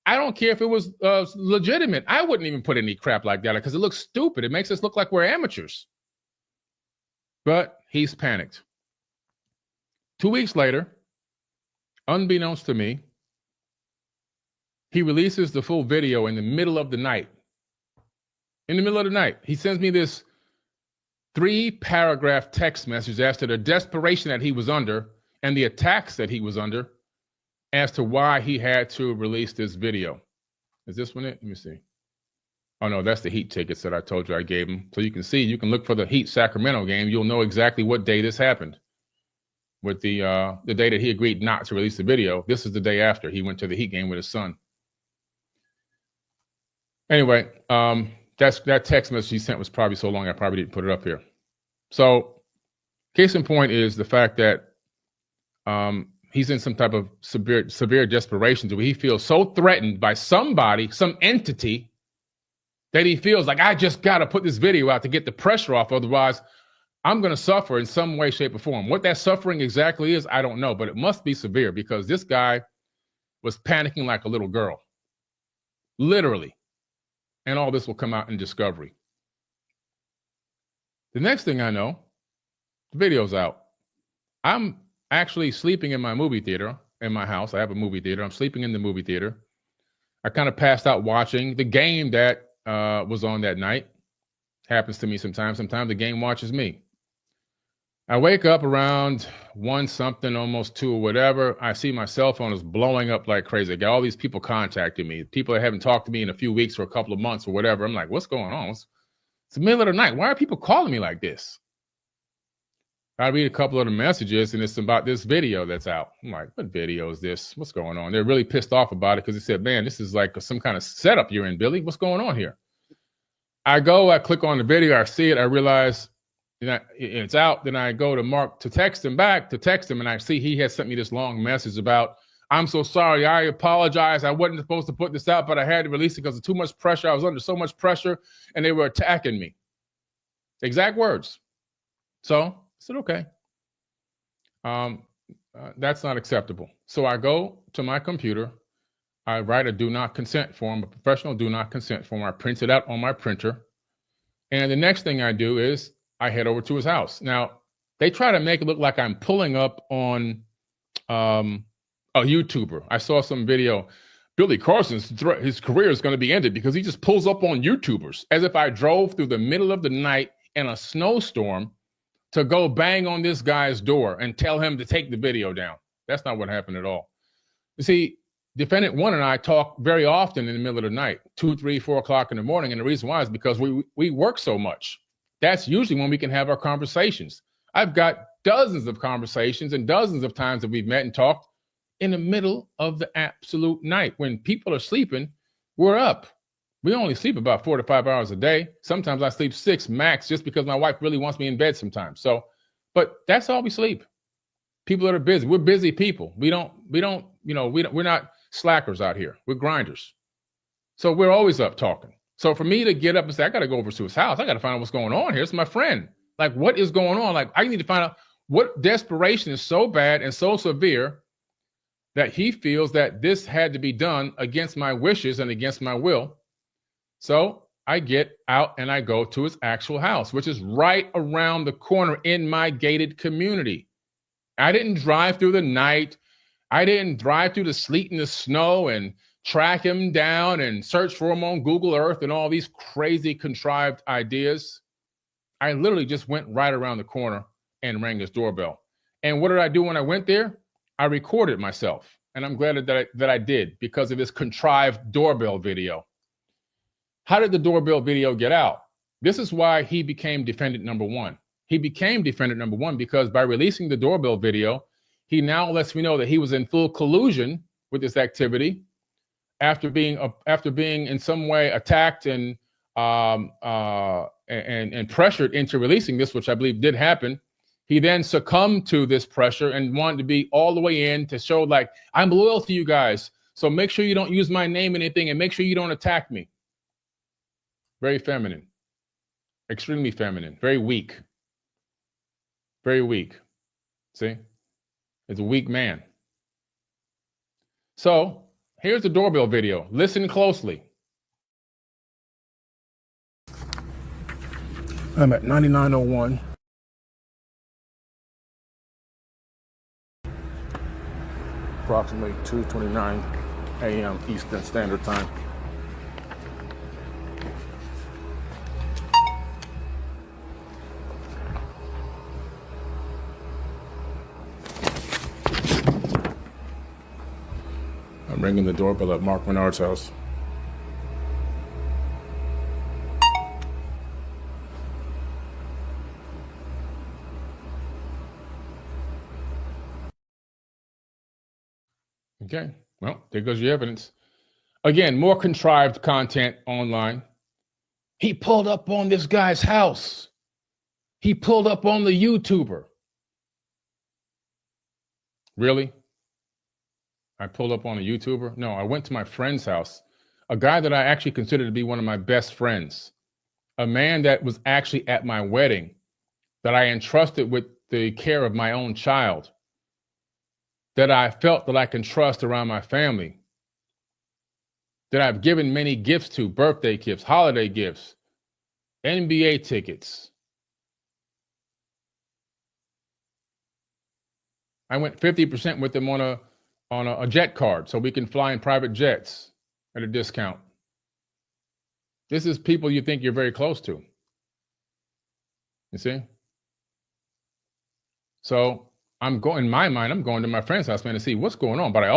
I don't care if it was legitimate. I wouldn't even put any crap like that because it looks stupid. It makes us look like we're amateurs. But he's panicked. 2 weeks later, unbeknownst to me, he releases the full video in the middle of the night. In the middle of the night, he sends me this 3-paragraph text message as to the desperation that he was under and the attacks that he was under as to why he had to release this video. Is this one it? Let me see. Oh, no, that's the Heat tickets that I told you I gave him. So you can see, you can look for the Heat Sacramento game. You'll know exactly what day this happened. With the day that he agreed not to release the video. This is the day after he went to the Heat game with his son. Anyway, that text message he sent was probably so long I probably didn't put it up here. So, case in point is the fact that he's in some type of severe desperation to where he feels so threatened by somebody, some entity, that he feels like, I just got to put this video out to get the pressure off. Otherwise, I'm going to suffer in some way, shape, or form. What that suffering exactly is, I don't know, but it must be severe because this guy was panicking like a little girl. Literally. And all this will come out in discovery. The next thing I know, the video's out. I'm actually sleeping in my movie theater in my house. I have a movie theater. I'm sleeping in the movie theater. I kind of passed out watching the game that was on that night. Happens to me sometimes. Sometimes the game watches me. I wake up around 1 something, almost 2 or whatever. I see my cell phone is blowing up like crazy. I got all these people contacting me. People that haven't talked to me in a few weeks or a couple of months or whatever. I'm like, what's going on? It's the middle of the night. Why are people calling me like this? I read a couple of the messages and it's about this video that's out. I'm like, what video is this? What's going on? They're really pissed off about it because they said, man, this is like some kind of setup you're in, Billy. What's going on here? I click on the video, I see it, I realize it's out. Then I go to Mark to text him back, and I see he has sent me this long message about I'm so sorry. I apologize. I wasn't supposed to put this out, but I had to release it because of too much pressure. I was under so much pressure and they were attacking me. Exact words. So I said, okay. That's not acceptable. So I go to my computer. I write a do not consent form, a professional do not consent form. I print it out on my printer. And the next thing I do is I head over to his house. Now, they try to make it look like I'm pulling up on a YouTuber. I saw some video. Billy Carson's his career is going to be ended because he just pulls up on YouTubers, as if I drove through the middle of the night in a snowstorm to go bang on this guy's door and tell him to take the video down. That's not what happened at all. You see, Defendant 1 and I talk very often in the middle of the night, 2, 3, 4 o'clock in the morning. And the reason why is because we work so much. That's usually when we can have our conversations. I've got dozens of conversations and dozens of times that we've met and talked in the middle of the absolute night. When people are sleeping, we're up. We only sleep about 4 to 5 hours a day. Sometimes I sleep 6 max just because my wife really wants me in bed sometimes. So, but that's all we sleep. People that are busy, we're busy people. We're not slackers out here. We're grinders. So we're always up talking. So for me to get up and say, I got to go over to his house. I got to find out what's going on here. It's my friend. Like, what is going on? Like, I need to find out what desperation is so bad and so severe that he feels that this had to be done against my wishes and against my will. So I get out and I go to his actual house, which is right around the corner in my gated community. I didn't drive through the night. I didn't drive through the sleet and the snow and track him down and search for him on Google Earth and all these crazy contrived ideas. I literally just went right around the corner and rang his doorbell. And what did I do when I went there? I recorded myself. And I'm glad that I did because of this contrived doorbell video. How did the doorbell video get out? This is why he became defendant number 1. He became defendant number 1 because by releasing the doorbell video, he now lets me know that he was in full collusion with this activity after being in some way attacked and pressured into releasing this, which I believe did happen. He then succumbed to this pressure and wanted to be all the way in to show, like, I'm loyal to you guys. So make sure you don't use my name in anything and make sure you don't attack me. Very feminine, extremely feminine, very weak, very weak. See, it's a weak man. So here's the doorbell video. Listen closely. I'm at 9901. Approximately 2:29 a.m. Eastern Standard Time. I'm ringing the doorbell at Mark Menard's house. Okay, well, there goes your evidence. Again, more contrived content online. He pulled up on this guy's house. He pulled up on the YouTuber. Really? I pulled up on a YouTuber? No, I went to my friend's house, a guy that I actually consider to be one of my best friends, a man that was actually at my wedding, that I entrusted with the care of my own child, that I felt that I can trust around my family, that I've given many gifts to, birthday gifts, holiday gifts, NBA tickets. I went 50% with them on a jet card so we can fly in private jets at a discount. This is people you think you're very close to. You see? So in my mind, I'm going to my friend's house, man, to see what's going on. But I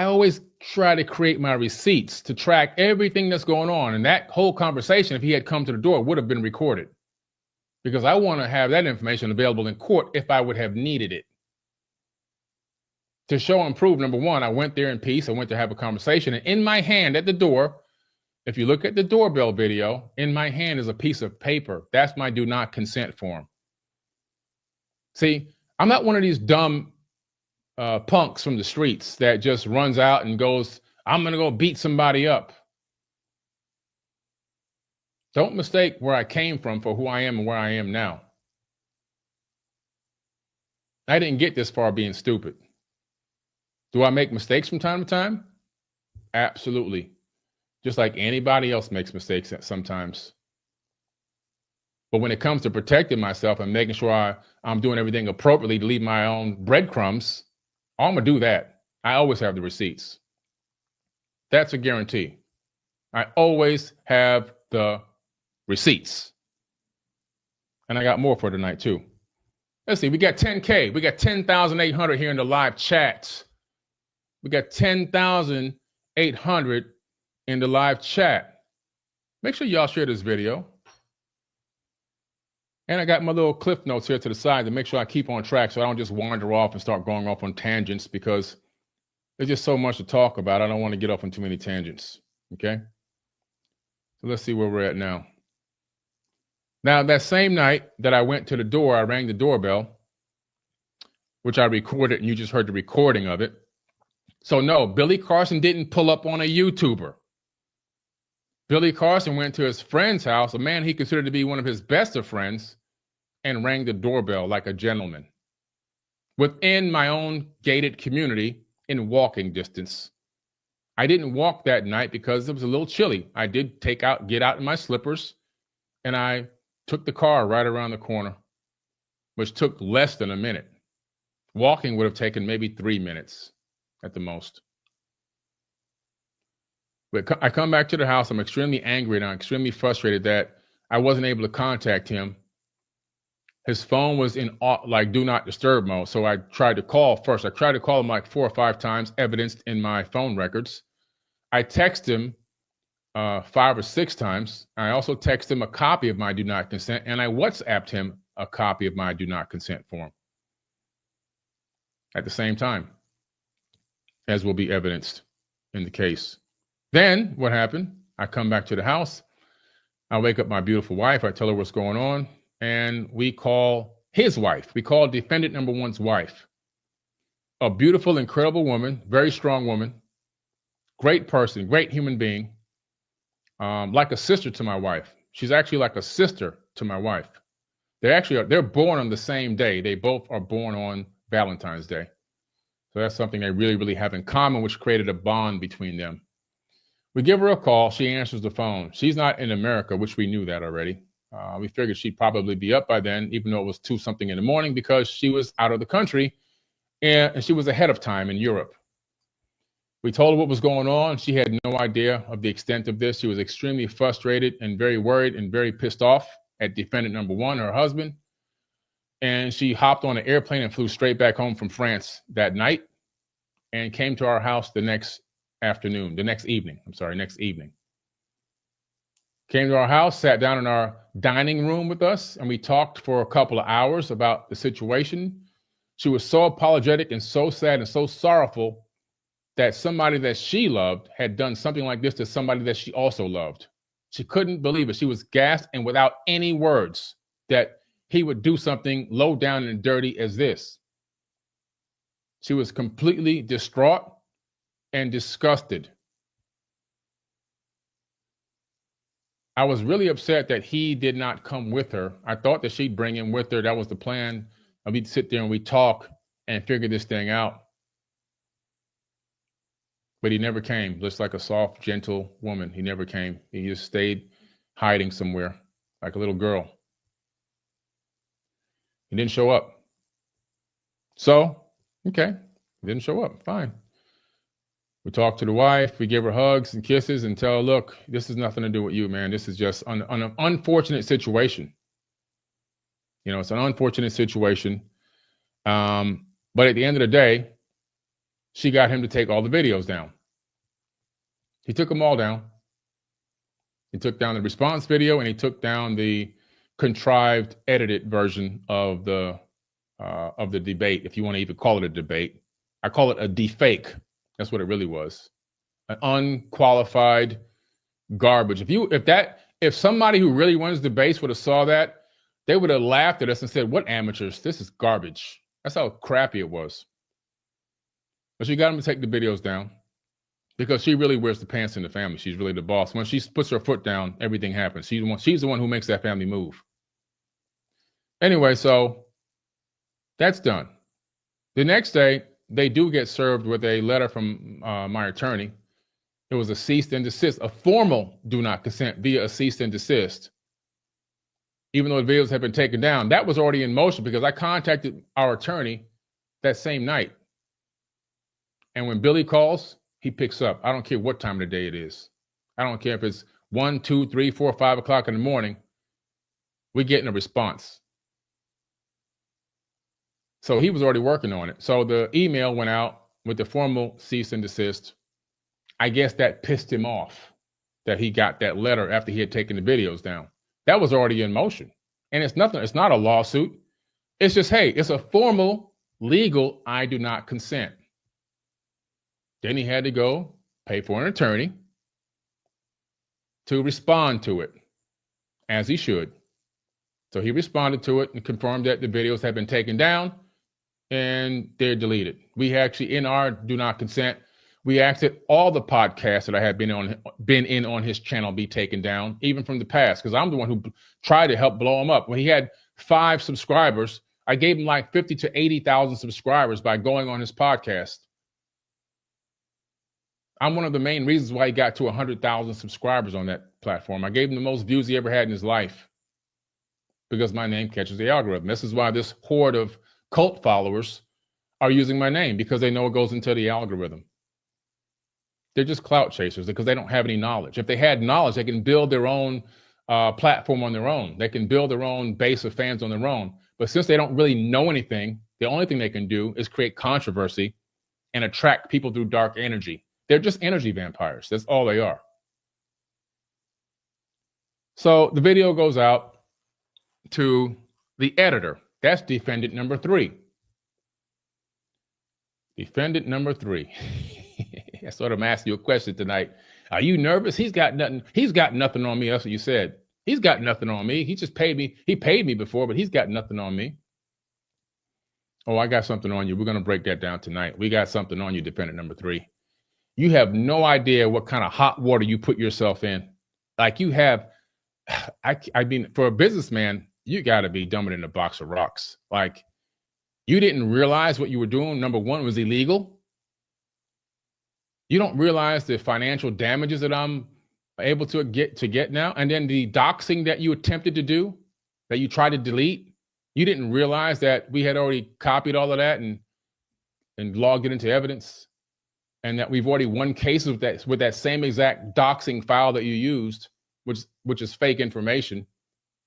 always try to create my receipts to track everything that's going on. And that whole conversation, if he had come to the door, would have been recorded. Because I want to have that information available in court if I would have needed it. To show and prove, number 1, I went there in peace. I went to have a conversation. And in my hand at the door, if you look at the doorbell video, in my hand is a piece of paper. That's my do not consent form. See, I'm not one of these dumb punks from the streets that just runs out and goes, I'm going to go beat somebody up. Don't mistake where I came from for who I am and where I am now. I didn't get this far being stupid. Do I make mistakes from time to time? Absolutely. Just like anybody else makes mistakes sometimes. But when it comes to protecting myself and making sure I'm doing everything appropriately to leave my own breadcrumbs, I'm going to do that. I always have the receipts. That's a guarantee. I always have the receipts. And I got more for tonight, too. Let's see. We got 10K. We got 10,800 here in the live chat. We got 10,800 in the live chat. Make sure y'all share this video. And I got my little cliff notes here to the side to make sure I keep on track so I don't just wander off and start going off on tangents because there's just so much to talk about. I don't want to get off on too many tangents. Okay? So let's see where we're at now. Now, that same night that I went to the door, I rang the doorbell, which I recorded, and you just heard the recording of it. So no, Billy Carson didn't pull up on a YouTuber. Billy Carson went to his friend's house, a man he considered to be one of his best of friends, and rang the doorbell like a gentleman within my own gated community in walking distance. I didn't walk that night because it was a little chilly. I did get out in my slippers, and I took the car right around the corner, which took less than a minute. Walking would have taken maybe 3 minutes at the most. But I come back to the house. I'm extremely angry and I'm extremely frustrated that I wasn't able to contact him. His phone was in like do not disturb mode. So I tried to call first. I tried to call him like 4 or 5 times, evidenced in my phone records. I texted him 5 or 6 times. I also texted him a copy of my do not consent, and I WhatsApped him a copy of my do not consent form at the same time, as will be evidenced in the case. Then what happened? I come back to the house. I wake up my beautiful wife. I tell her what's going on. And we call his wife. We call defendant number 1's wife. A beautiful, incredible woman, very strong woman, great person, great human being, like a sister to my wife. She's actually like a sister to my wife. They're born on the same day. They both are born on Valentine's Day. So that's something they really, really have in common, which created a bond between them. We give her a call. She answers the phone. She's not in America, which we knew that already. We figured she'd probably be up by then, even though it was 2-something in the morning, because she was out of the country and she was ahead of time in Europe. We told her what was going on. She had no idea of the extent of this. She was extremely frustrated and very worried and very pissed off at defendant number 1, her husband. And she hopped on an airplane and flew straight back home from France that night and came to our house next evening. Came to our house, sat down in our dining room with us, and we talked for a couple of hours about the situation. She was so apologetic and so sad and so sorrowful that somebody that she loved had done something like this to somebody that she also loved. She couldn't believe it. She was gasped and without any words that he would do something low down and dirty as this. She was completely distraught and disgusted. I was really upset that he did not come with her. I thought that she'd bring him with her. That was the plan. And we'd sit there and we'd talk and figure this thing out. But he never came, just like a soft, gentle woman. He never came. He just stayed hiding somewhere like a little girl. He didn't show up. So, okay, he didn't show up. Fine. We talked to the wife. We give her hugs and kisses and tell her, look, this has nothing to do with you, man. This is just an unfortunate situation. You know, it's an unfortunate situation. But at the end of the day, she got him to take all the videos down. He took them all down. He took down the response video and he took down the contrived, edited version of the debate, if you want to even call it a debate. I call it a defake. That's what it really was. An unqualified garbage. If somebody who really runs debates would have saw that, they would have laughed at us and said, what amateurs? This is garbage. That's how crappy it was. But she got him to take the videos down because she really wears the pants in the family. She's really the boss. When she puts her foot down, everything happens. She's the one who makes that family move. Anyway, so that's done. The next day, they do get served with a letter from my attorney. It was a cease and desist, a formal do not consent via a cease and desist. Even though the videos had been taken down, that was already in motion because I contacted our attorney that same night. And when Billy calls, he picks up. I don't care what time of the day it is. I don't care if it's 1, 2, 3, 4, 5 o'clock in the morning. We're getting a response. So he was already working on it. So the email went out with the formal cease and desist. I guess that pissed him off that he got that letter after he had taken the videos down. That was already in motion. And it's nothing. It's not a lawsuit. It's just, hey, it's a formal, legal, I do not consent. Then he had to go pay for an attorney to respond to it, as he should. So he responded to it and confirmed that the videos had been taken down and they're deleted. We actually, in our do not consent, we asked that all the podcasts that I had been in on his channel be taken down, even from the past, because I'm the one who tried to help blow him up. When he had 5 subscribers, I gave him like 50 to 80,000 subscribers by going on his podcast. I'm one of the main reasons why he got to 100,000 subscribers on that platform. I gave him the most views he ever had in his life because my name catches the algorithm. This is why this horde of cult followers are using my name, because they know it goes into the algorithm. They're just clout chasers because they don't have any knowledge. If they had knowledge, they can build their own platform on their own. They can build their own base of fans on their own. But since they don't really know anything, the only thing they can do is create controversy and attract people through dark energy. They're just energy vampires. That's all they are. So the video goes out to the editor. That's defendant number 3. Defendant number 3. I sort of asked you a question tonight. Are you nervous? He's got nothing. He's got nothing on me. That's what you said. He's got nothing on me. He just paid me. He paid me before, but he's got nothing on me. Oh, I got something on you. We're going to break that down tonight. We got something on you, defendant number 3. You have no idea what kind of hot water you put yourself in. Like you have, I mean, for a businessman, you got to be dumber than a box of rocks. Like you didn't realize what you were doing, number 1, was illegal. You don't realize the financial damages that I'm able to get now. And then the doxing that you attempted to do, that you tried to delete. You didn't realize that we had already copied all of that and logged it into evidence. And that we've already won cases with that same exact doxing file that you used, which is fake information,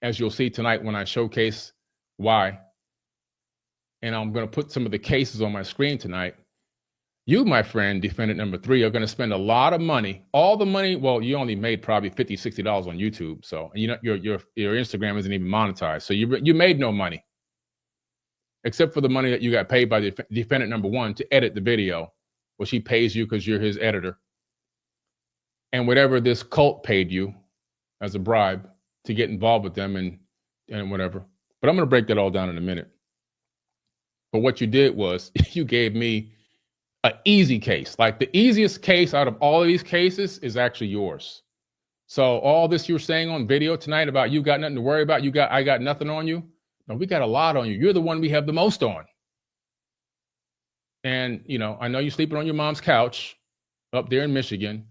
as you'll see tonight when I showcase why. And I'm going to put some of the cases on my screen tonight. You, my friend, defendant number 3, are going to spend a lot of money. All the money, well, you only made probably $50, $60 on YouTube. So you know your Instagram isn't even monetized. So you made no money, except for the money that you got paid by the defendant number 1 to edit the video. Well, she pays you because you're his editor. And whatever this cult paid you as a bribe to get involved with them and whatever. But I'm going to break that all down in a minute. But what you did was you gave me an easy case. Like the easiest case out of all of these cases is actually yours. So all this you're saying on video tonight about you got nothing to worry about, I got nothing on you. No, we got a lot on you. You're the one we have the most on. And, you know, I know you're sleeping on your mom's couch up there in Michigan,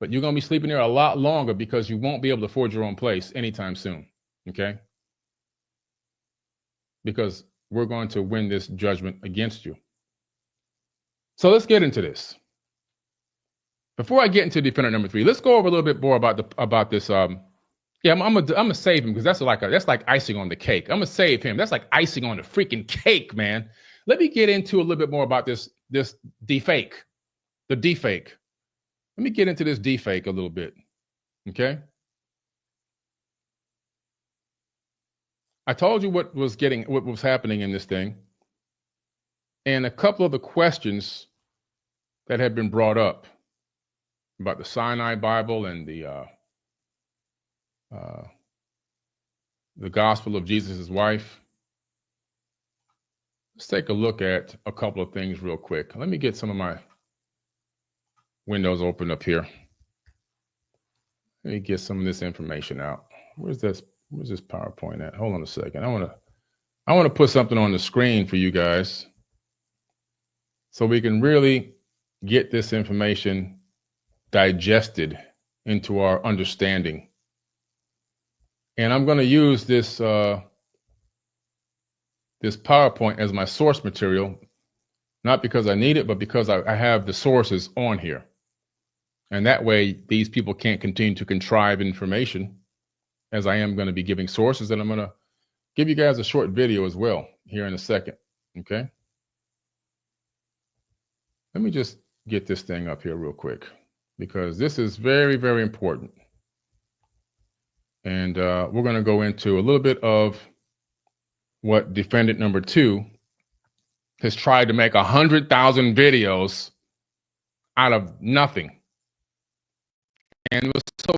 but you're going to be sleeping there a lot longer because you won't be able to afford your own place anytime soon. Okay? Because we're going to win this judgment against you. So let's get into this. Before I get into defendant number 3, let's go over a little bit more about this. I'm gonna save him because that's like icing on the cake. I'm gonna save him. That's like icing on the freaking cake, man. Let me get into a little bit more about this defake, the defake. Let me get into this defake a little bit, okay? I told you what was happening in this thing, and a couple of the questions that had been brought up about the Sinai Bible and the gospel of Jesus' wife. Let's take a look at a couple of things real quick. Let me get some of my windows open up here. Let me get some of this information out. Where's this PowerPoint at? Hold on a second. I want to put something on the screen for you guys so we can really get this information digested into our understanding. And I'm going to use this this PowerPoint as my source material, not because I need it, but because I have the sources on here. And that way, these people can't continue to contrive information, as I am going to be giving sources. And I'm going to give you guys a short video as well here in a second. Okay. Let me just get this thing up here real quick, because this is very, very important. And we're going to go into a little bit of what defendant number 2 has tried to make 100,000 videos out of nothing. And what's so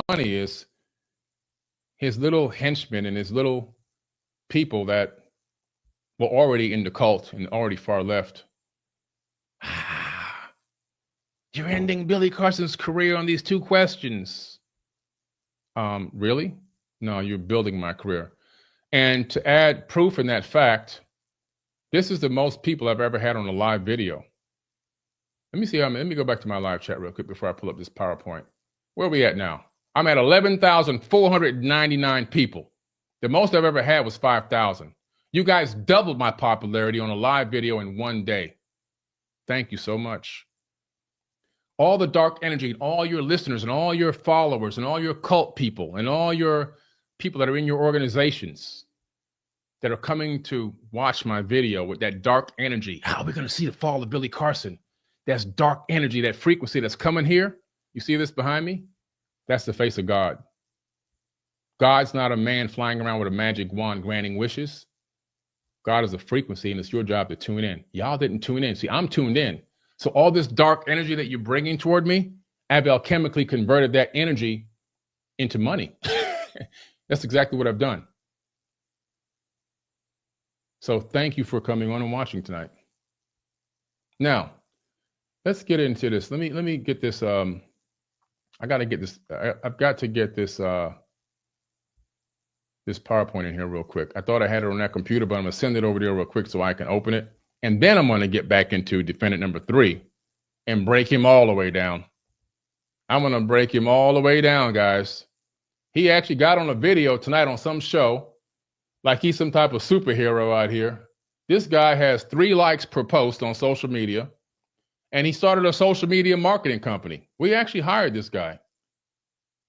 funny is his little henchmen and his little people that were already in the cult and already far left. You're ending Billy Carson's career on these 2 questions. Really? No, you're building my career. And to add proof in that fact, this is the most people I've ever had on a live video. Let me see. Let me go back to my live chat real quick before I pull up this PowerPoint. Where are we at now? I'm at 11,499 people. The most I've ever had was 5,000. You guys doubled my popularity on a live video in one day. Thank you so much. All the dark energy, all your listeners and all your followers and all your cult people and all your people that are in your organizations that are coming to watch my video with that dark energy. How are we going to see the fall of Billy Carson? That's dark energy, that frequency that's coming here. You see this behind me? That's the face of God. God's not a man flying around with a magic wand granting wishes. God is a frequency, and it's your job to tune in. Y'all didn't tune in. See, I'm tuned in. So all this dark energy that you're bringing toward me, I've alchemically converted that energy into money. That's exactly what I've done. So thank you for coming on and watching tonight. Now, let's get into this. Let me get this. I got to get this. I've got to get this this PowerPoint in here real quick. I thought I had it on that computer, but I'm gonna send it over there real quick so I can open it. And then I'm gonna get back into defendant number 3 and break him all the way down. I'm gonna break him all the way down, guys. He actually got on a video tonight on some show, like he's some type of superhero out here. This guy has 3 likes per post on social media, and he started a social media marketing company. We actually hired this guy.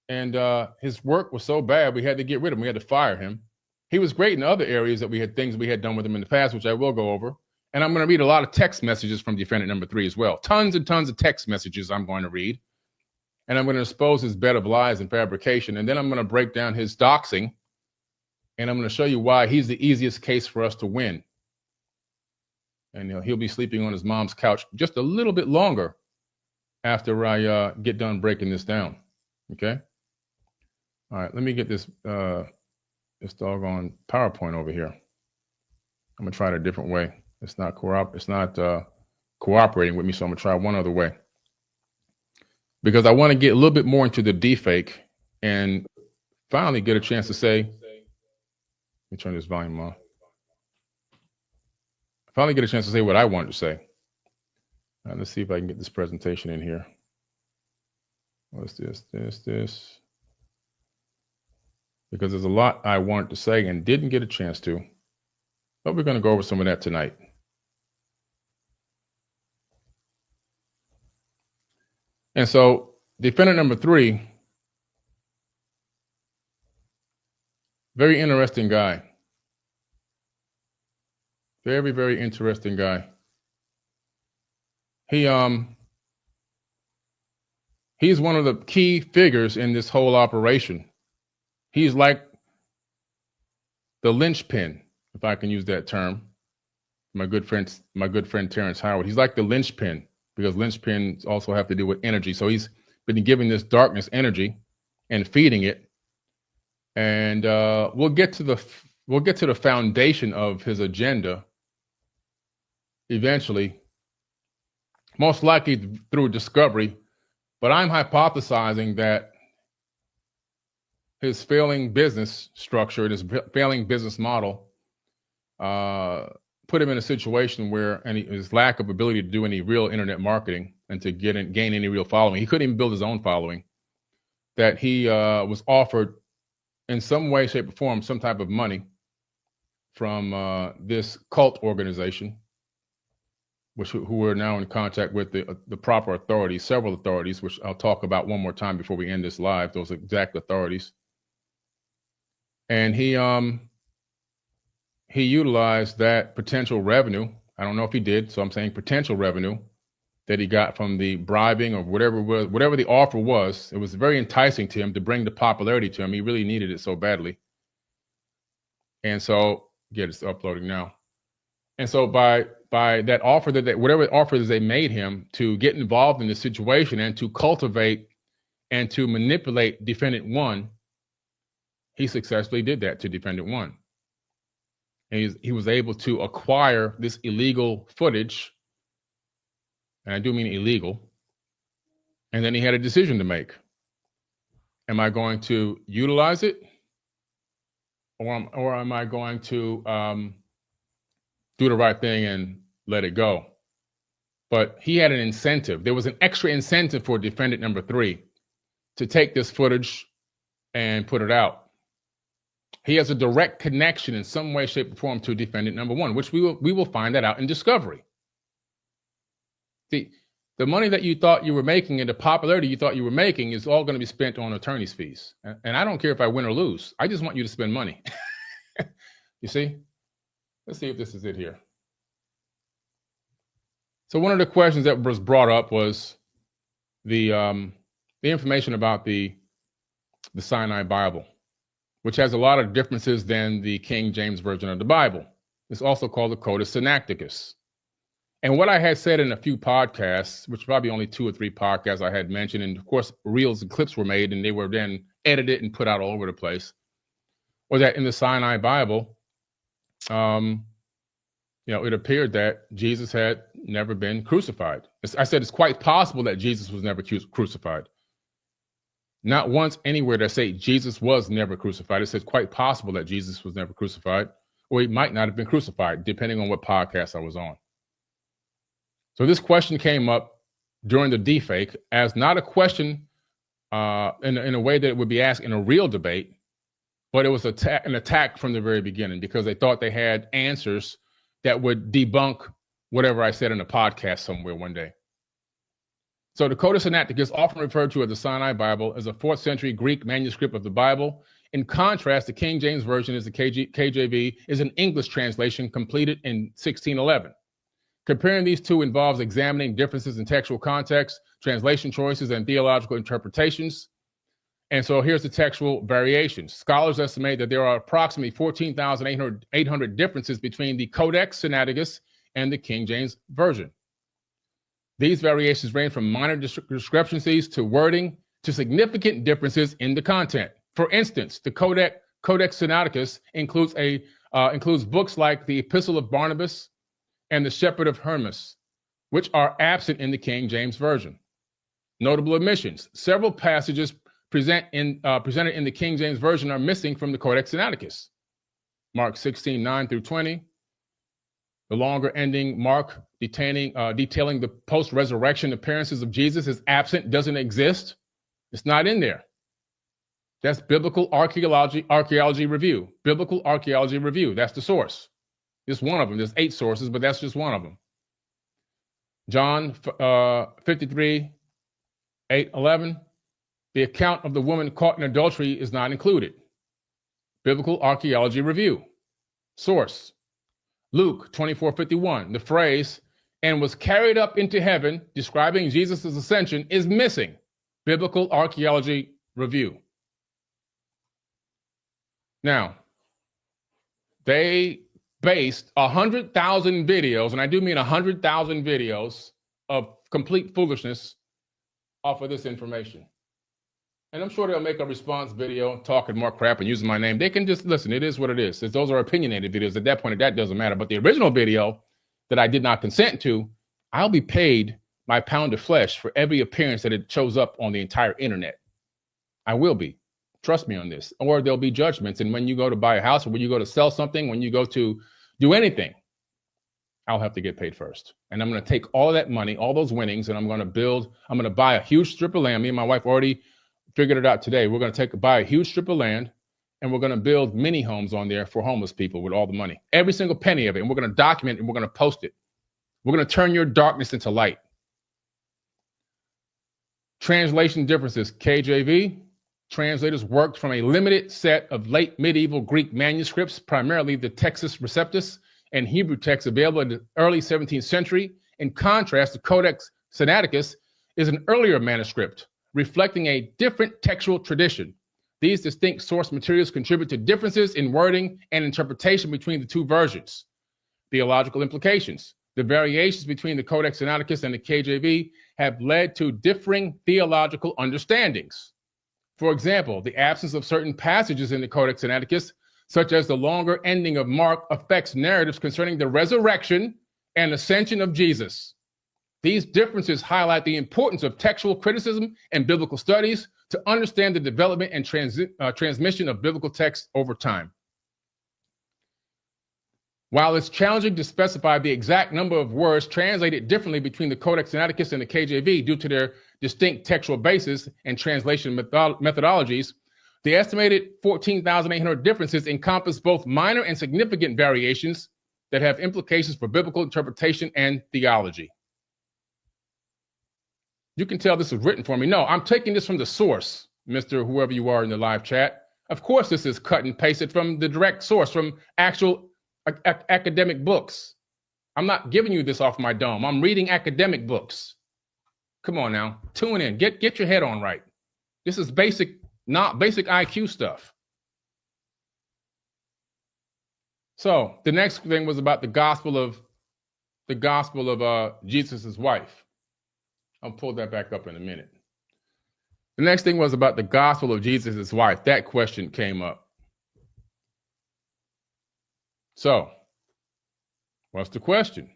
And his work was so bad, we had to get rid of him. We had to fire him. He was great in other areas that we had things we had done with him in the past, which I will go over. And I'm going to read a lot of text messages from defendant number 3 as well. Tons and tons of text messages I'm going to read. And I'm going to expose his bed of lies and fabrication. And then I'm going to break down his doxing. And I'm going to show you why he's the easiest case for us to win. And he'll be sleeping on his mom's couch just a little bit longer after I get done breaking this down. Okay? All right, let me get this this doggone PowerPoint over here. I'm gonna try it a different way. It's not cooperating with me, so I'm gonna try one other way. Because I want to get a little bit more into the deepfake and finally get a chance to say, let me turn this volume on. Finally get a chance to say what I wanted to say. Let's see if I can get this presentation in here. What's this? Because there's a lot I wanted to say and didn't get a chance to. But we're going to go over some of that tonight. And so, defendant number 3, very interesting guy. Very, very interesting guy. He's one of the key figures in this whole operation. He's like the linchpin, if I can use that term. My good friend Terrence Howard. He's like the linchpin, because linchpins also have to do with energy. So he's been giving this darkness energy and feeding it. And we'll get to the foundation of his agenda eventually, most likely through discovery, but I'm hypothesizing that his failing business structure and his failing business model put him in a situation where, and his lack of ability to do any real internet marketing and to gain any real following, he couldn't even build his own following, that he was offered in some way, shape, or form some type of money from this cult organization, who are now in contact with the proper authorities, several authorities, which I'll talk about one more time before we end this live, those exact authorities. And he utilized that potential revenue. I don't know if he did, so I'm saying potential revenue that he got from the bribing or whatever the offer was. It was very enticing to him to bring the popularity to him. He really needed it so badly. And so, it's uploading now. And so by that offer, whatever offers they made him to get involved in the situation and to cultivate and to manipulate Defendant One, he successfully did that to Defendant One. And he was able to acquire this illegal footage, and I do mean illegal, and then he had a decision to make. Am I going to utilize it, or am I going to do the right thing and let it go? But he had an incentive. There was an extra incentive for Defendant Number 3 to take this footage and put it out. He has a direct connection in some way, shape, or form to Defendant Number 1, which we will find that out in discovery. See, the money that you thought you were making and the popularity you thought you were making is all going to be spent on attorney's fees. And I don't care if I win or lose. I just want you to spend money. You see? Let's see if this is it here. So one of the questions that was brought up was the information about the Sinai Bible, which has a lot of differences than the King James Version of the Bible. It's also called the Codex Sinaiticus. And what I had said in a few podcasts, which probably only 2 or 3 podcasts I had mentioned, and of course reels and clips were made and they were then edited and put out all over the place, was that in the Sinai Bible, it appeared that Jesus had never been crucified. I said it's quite possible that Jesus was never crucified. Not once anywhere does say Jesus was never crucified. It says quite possible that Jesus was never crucified, or he might not have been crucified, depending on what podcast I was on. So this question came up during the defake as not a question in a way that it would be asked in a real debate, but it was an attack from the very beginning because they thought they had answers that would debunk whatever I said in a podcast somewhere one day. So the Codex Sinaiticus, often referred to as the Sinai Bible, is a 4th century Greek manuscript of the Bible. In contrast, the King James Version, is the KJV, is an English translation completed in 1611. Comparing these two involves examining differences in textual context, translation choices, and theological interpretations. And so here's the textual variations. Scholars estimate that there are approximately 14,800 differences between the Codex Sinaiticus and the King James Version. These variations range from minor discrepancies to wording to significant differences in the content. For instance, the Codex Sinaiticus includes books like the Epistle of Barnabas and the Shepherd of Hermas, which are absent in the King James Version. Notable omissions. Several passages presented in the King James Version are missing from the Codex Sinaiticus. Mark 16:9 through 20. The longer ending Mark detailing the post-resurrection appearances of Jesus is absent, doesn't exist. It's not in there. That's Biblical Archaeology Review. Biblical Archaeology Review. That's the source. It's one of them. There's 8 sources, but that's just one of them. John 53, 8, 11. The account of the woman caught in adultery is not included. Biblical Archaeology Review. Source. Luke 24:51. The phrase, and was carried up into heaven, describing Jesus' ascension, is missing. Biblical Archaeology Review. Now, they based 100,000 videos, and I do mean 100,000 videos of complete foolishness off of this information. And I'm sure they'll make a response video talking more crap and using my name. They can just listen. It is what it is. Those are opinionated videos. At that point, that doesn't matter. But the original video that I did not consent to, I'll be paid my pound of flesh for every appearance that it shows up on the entire internet. I will be. Trust me on this. Or there'll be judgments. And when you go to buy a house, or when you go to sell something, when you go to do anything, I'll have to get paid first. And I'm going to take all of that money, all those winnings, and I'm going to buy a huge strip of land. Me and my wife already figured it out today. We're going to buy a huge strip of land, and we're going to build mini homes on there for homeless people with all the money, every single penny of it. And we're going to document it, and we're going to post it. We're going to turn your darkness into light. Translation differences. KJV, translators worked from a limited set of late medieval Greek manuscripts, primarily the Textus Receptus and Hebrew texts available in the early 17th century. In contrast, the Codex Sinaiticus is an earlier manuscript reflecting a different textual tradition. These distinct source materials contribute to differences in wording and interpretation between the two versions. Theological implications. The variations between the Codex Sinaiticus and the KJV have led to differing theological understandings. For example, the absence of certain passages in the Codex Sinaiticus, such as the longer ending of Mark, affects narratives concerning the resurrection and ascension of Jesus. These differences highlight the importance of textual criticism and biblical studies to understand the development and transmission of biblical texts over time. While it's challenging to specify the exact number of words translated differently between the Codex Sinaiticus and the KJV due to their distinct textual basis and translation methodologies, the estimated 14,800 differences encompass both minor and significant variations that have implications for biblical interpretation and theology. You can tell this was written for me. No, I'm taking this from the source, Mr. Whoever you are in the live chat. Of course, this is cut and pasted from the direct source, from actual academic books. I'm not giving you this off my dome. I'm reading academic books. Come on now, tune in. Get your head on right. This is basic IQ stuff. So the next thing was about the gospel of Jesus' wife. I'll pull that back up in a minute. The next thing was about the gospel of Jesus' wife. That question came up. So, what's the question?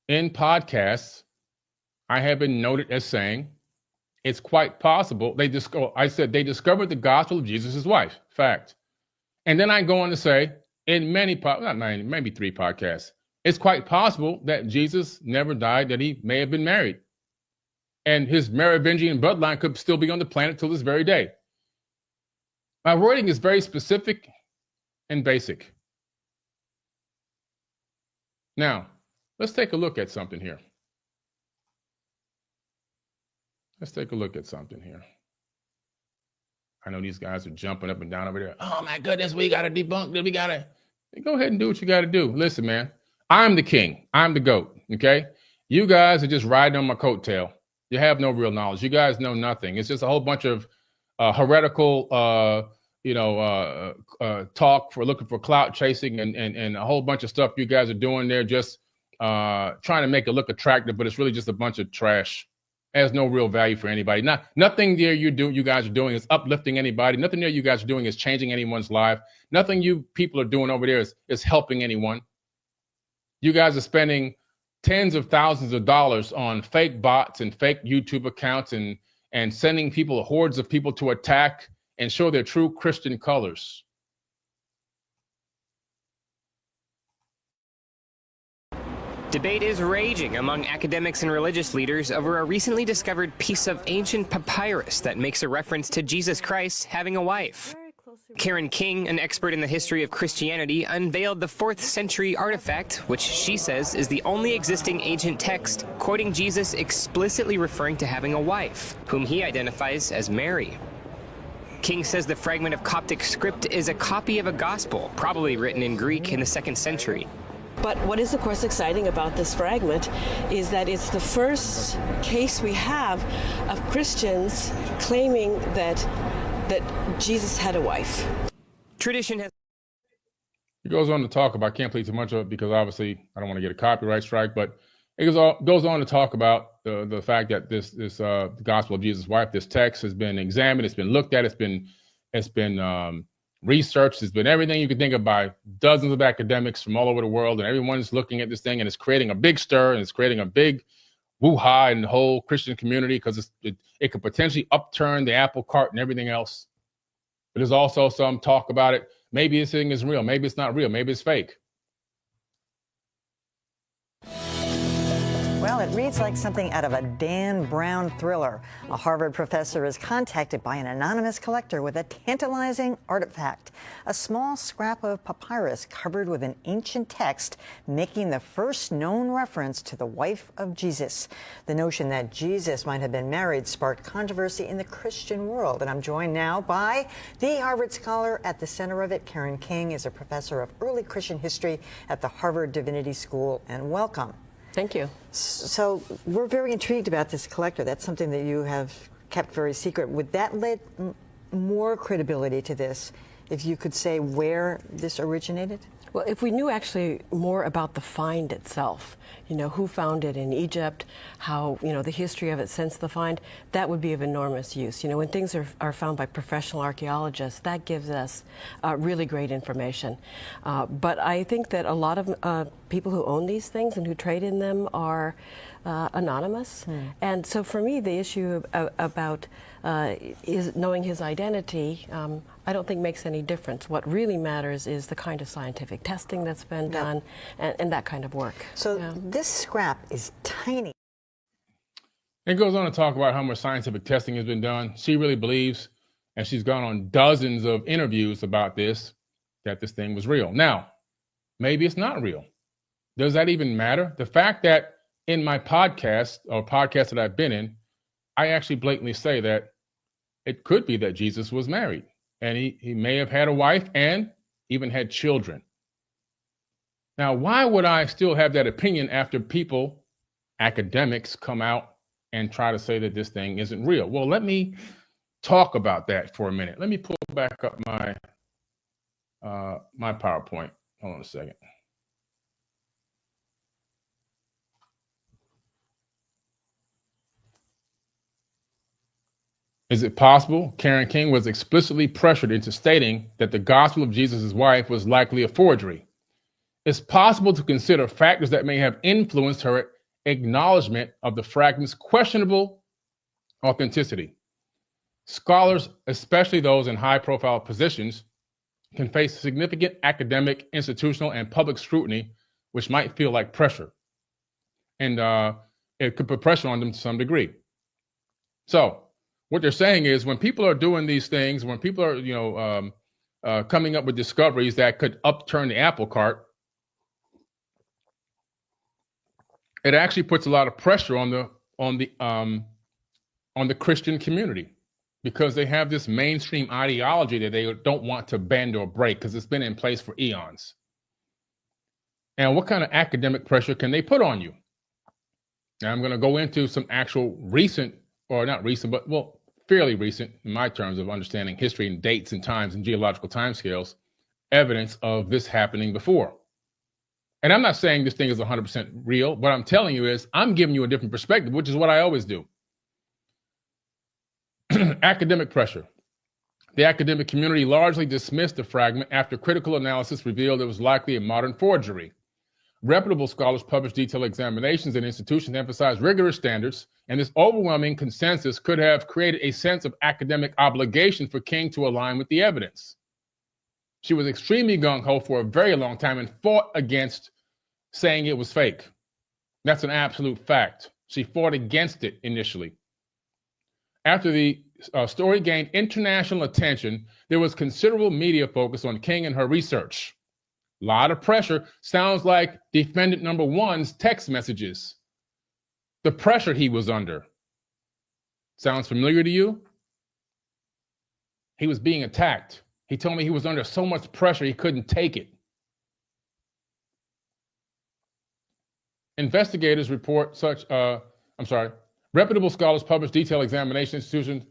In podcasts, I have been noted as saying it's quite possible they discovered the gospel of Jesus' wife. Fact. And then I go on to say in maybe 3 podcasts, it's quite possible that Jesus never died, that he may have been married. And his Merovingian bloodline could still be on the planet till this very day. My wording is very specific and basic. Now, let's take a look at something here. I know these guys are jumping up and down over there. Oh my goodness, we got to debunk it. Go ahead and do what you got to do. Listen, man, I'm the king. I'm the GOAT, okay? You guys are just riding on my coattail. You have no real knowledge. You guys know nothing. It's just a whole bunch of heretical, talk for looking for clout chasing and a whole bunch of stuff you guys are doing there, just trying to make it look attractive, but it's really just a bunch of trash. It has no real value for anybody. Nothing there you guys are doing is uplifting anybody. Nothing there you guys are doing is changing anyone's life. Nothing you people are doing over there is helping anyone. You guys are spending tens of thousands of dollars on fake bots and fake YouTube accounts and sending hordes of people to attack and show their true Christian colors. Debate is raging among academics and religious leaders over a recently discovered piece of ancient papyrus that makes a reference to Jesus Christ having a wife. Karen King, an expert in the history of Christianity, unveiled the 4th century artifact, which she says is the only existing ancient text quoting Jesus explicitly referring to having a wife, whom he identifies as Mary. King says the fragment of Coptic script is a copy of a gospel, probably written in Greek in the 2nd century. But what is, of course, exciting about this fragment is that it's the first case we have of Christians claiming that Jesus had a wife. Tradition has... He goes on to talk about, I can't play too much of it because obviously I don't want to get a copyright strike, but it goes on to talk about the fact that this the gospel of Jesus' wife, this text has been examined, it's been looked at, it's been research. There's been everything you could think of by dozens of academics from all over the world, and everyone's looking at this thing, and it's creating a big stir, and it's creating a big woo-ha in the whole Christian community because it could potentially upturn the apple cart and everything else. But there's also some talk about it. Maybe this thing is real. Maybe it's not real. Maybe it's fake. Well, it reads like something out of a Dan Brown thriller. A Harvard professor is contacted by an anonymous collector with a tantalizing artifact, a small scrap of papyrus covered with an ancient text, making the first known reference to the wife of Jesus. The notion that Jesus might have been married sparked controversy in the Christian world. And I'm joined now by the Harvard scholar at the center of it. Karen King is a professor of early Christian history at the Harvard Divinity School. And welcome. Thank you. So we're very intrigued about this collector. That's something that you have kept very secret. Would that lend more credibility to this if you could say where this originated? Well, if we knew actually more about the find itself, who found it in Egypt, how, the history of it since the find, that would be of enormous use. When things are found by professional archaeologists, that gives us really great information. But I think that a lot of people who own these things and who trade in them are anonymous. And so for me, the issue about is knowing his identity, I don't think makes any difference. What really matters is the kind of scientific testing that's been done and that kind of work. So this scrap is tiny. It goes on to talk about how much scientific testing has been done. She really believes, and she's gone on dozens of interviews about this, that this thing was real. Now, maybe it's not real. Does that even matter? The fact that in my podcast or podcasts that I've been in, I actually blatantly say that it could be that Jesus was married and he may have had a wife and even had children. Now, why would I still have that opinion after people, academics, come out and try to say that this thing isn't real? Well, let me talk about that for a minute. Let me pull back up my my PowerPoint. Hold on a second. Is it possible Karen King was explicitly pressured into stating that the gospel of Jesus' wife was likely a forgery? It's possible to consider factors that may have influenced her acknowledgement of the fragment's questionable authenticity. Scholars, especially those in high-profile positions, can face significant academic, institutional, and public scrutiny, which might feel like pressure. And it could put pressure on them to some degree. So, what they're saying is when people are doing these things, when people are, coming up with discoveries that could upturn the apple cart, it actually puts a lot of pressure on the Christian community because they have this mainstream ideology that they don't want to bend or break because it's been in place for eons. And what kind of academic pressure can they put on you? Now, I'm going to go into some actual recent, or not recent, but fairly recent in my terms of understanding history and dates and times and geological timescales, evidence of this happening before. And I'm not saying this thing is 100% real. What I'm telling you is I'm giving you a different perspective, which is what I always do. Academic pressure. The academic community largely dismissed the fragment after critical analysis revealed it was likely a modern forgery. Reputable scholars published detailed examinations and institutions emphasized rigorous standards, and this overwhelming consensus could have created a sense of academic obligation for King to align with the evidence. She was extremely gung-ho for a very long time and fought against saying it was fake. That's an absolute fact. She fought against it initially. After the story gained international attention, there was considerable media focus on King and her research. A lot of pressure. Sounds like defendant number one's text messages. The pressure he was under. Sounds familiar to you? He was being attacked. He told me he was under so much pressure he couldn't take it. Investigators report reputable scholars publish detailed examination institutions,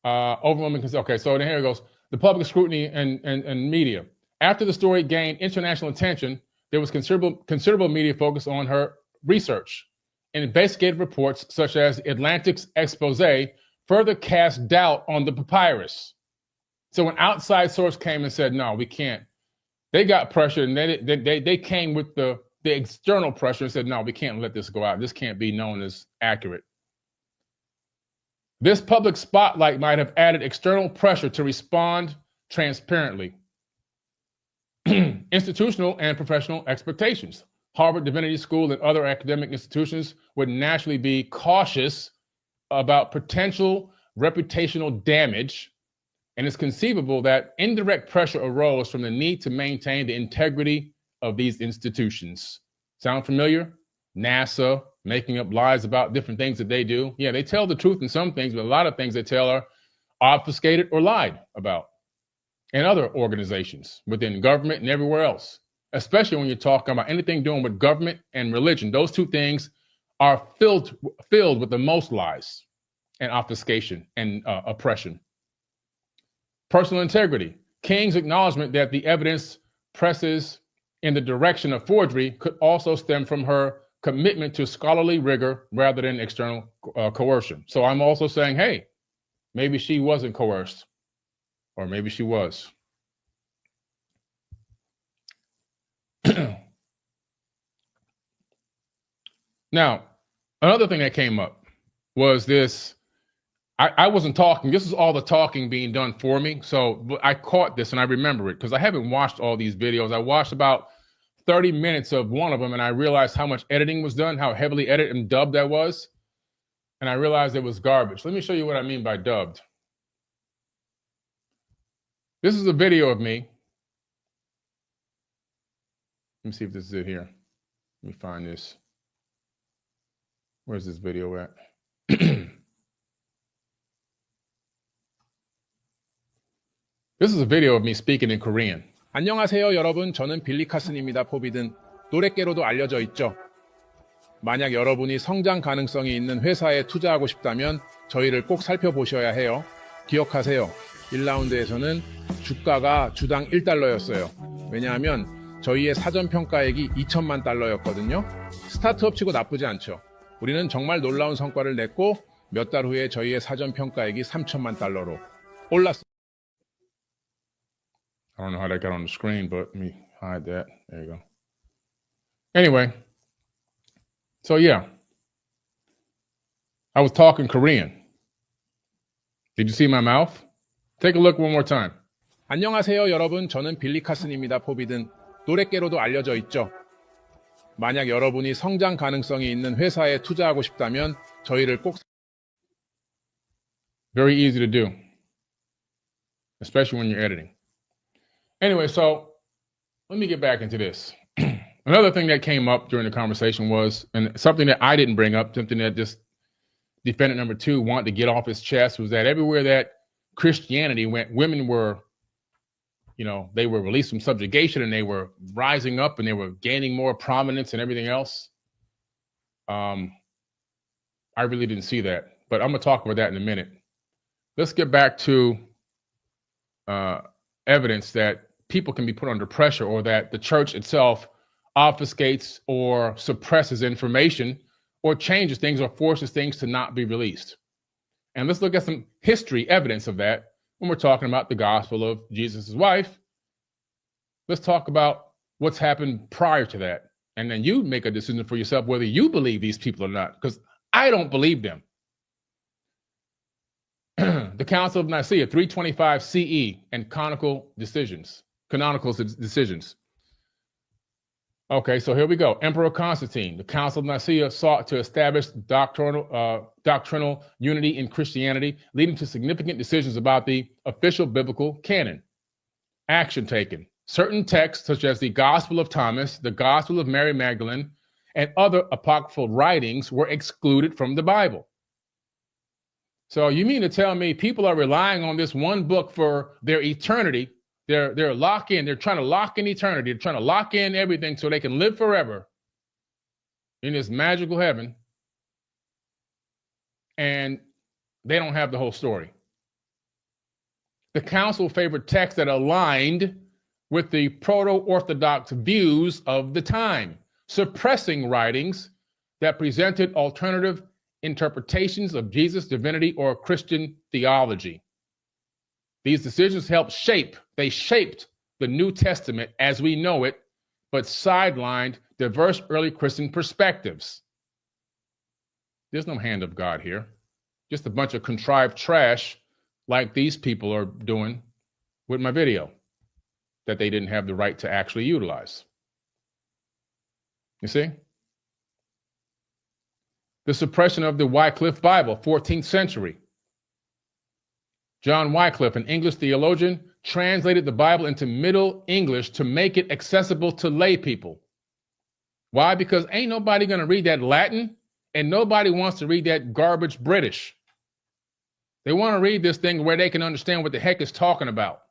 overwhelming consent. Okay, so then here it goes. The public scrutiny and media. After the story gained international attention, there was considerable media focus on her research. And investigative reports such as Atlantic's expose further cast doubt on the papyrus. So an outside source came and said, no, we can't. They got pressure, and they came with the external pressure and said, no, we can't let this go out. This can't be known as accurate. This public spotlight might have added external pressure to respond transparently. Institutional and professional expectations. Harvard Divinity School and other academic institutions would naturally be cautious about potential reputational damage, and it's conceivable that indirect pressure arose from the need to maintain the integrity of these institutions. Sound familiar? NASA making up lies about different things that they do. Yeah, they tell the truth in some things, but a lot of things they tell are obfuscated or lied about. And other organizations within government and everywhere else, especially when you're talking about anything doing with government and religion. Those two things are filled with the most lies and obfuscation and oppression. Personal integrity. King's acknowledgement that the evidence presses in the direction of forgery could also stem from her commitment to scholarly rigor rather than external coercion. So I'm also saying, hey, maybe she wasn't coerced, or maybe she was. Now, another thing that came up was this. I wasn't talking. This is all the talking being done for me. So I caught this and I remember it because I haven't watched all these videos. I watched about 30 minutes of one of them and I realized how much editing was done, how heavily edited and dubbed that was. And I realized it was garbage. Let me show you what I mean by dubbed. This is a video of me. Let me see if this is it here. Let me find this. Where's this video at? This is a video of me speaking in Korean. 안녕하세요 여러분, 저는 빌리 카슨입니다. 포비든 노랫개로도 알려져 있죠. 만약 여러분이 성장 가능성이 있는 회사에 투자하고 싶다면 저희를 꼭 살펴보셔야 해요. 기억하세요. 1라운드에서는 주가가 주당 1달러였어요. 왜냐하면 저희의 사전평가액이 2천만 달러였거든요. 스타트업 치고 나쁘지 않죠. 우리는 정말 놀라운 성과를 냈고 몇 달 후에 저희의 사전평가액이 3천만 달러로 올랐습니다. I don't know how that got on the screen, but let me hide that. There you go. Anyway, so yeah, I was talking Korean. Did you see my mouth? Take a look one more time. 안녕하세요 여러분, 저는 빌리 카슨입니다. 포비든 노랫개로도 알려져 있죠. 만약 여러분이 성장 가능성이 있는 회사에 투자하고 싶다면 저희를 꼭 Very easy to do, especially when you're editing. Anyway, so let me get back into this. Another thing that came up during the conversation was, and something that I didn't bring up, something that just defendant number 2 wanted to get off his chest, was that everywhere that Christianity went, women were, they were released from subjugation and they were rising up and they were gaining more prominence and everything else. I really didn't see that, but I'm going to talk about that in a minute. Let's get back to evidence that people can be put under pressure, or that the church itself obfuscates or suppresses information or changes things or forces things to not be released. And let's look at some history evidence of that when we're talking about the gospel of Jesus' wife. Let's talk about what's happened prior to that. And then you make a decision for yourself whether you believe these people or not, because I don't believe them. The Council of Nicaea, 325 CE, and canonical decisions. Okay, so here we go. Emperor Constantine, the Council of Nicaea sought to establish doctrinal unity in Christianity, leading to significant decisions about the official biblical canon. Action taken. Certain texts, such as the Gospel of Thomas, the Gospel of Mary Magdalene, and other apocryphal writings, were excluded from the Bible. So you mean to tell me people are relying on this one book for their eternity? They're trying to lock in eternity. They're trying to lock in everything so they can live forever in this magical heaven. And they don't have the whole story. The council favored texts that aligned with the proto-Orthodox views of the time, suppressing writings that presented alternative interpretations of Jesus' divinity or Christian theology. These decisions they shaped the New Testament as we know it, but sidelined diverse early Christian perspectives. There's no hand of God here. Just a bunch of contrived trash like these people are doing with my video that they didn't have the right to actually utilize. You see? The suppression of the Wycliffe Bible, 14th century. John Wycliffe, an English theologian, translated the Bible into Middle English to make it accessible to lay people. Why? Because ain't nobody going to read that Latin, and nobody wants to read that garbage British. They want to read this thing where they can understand what the heck it's talking about.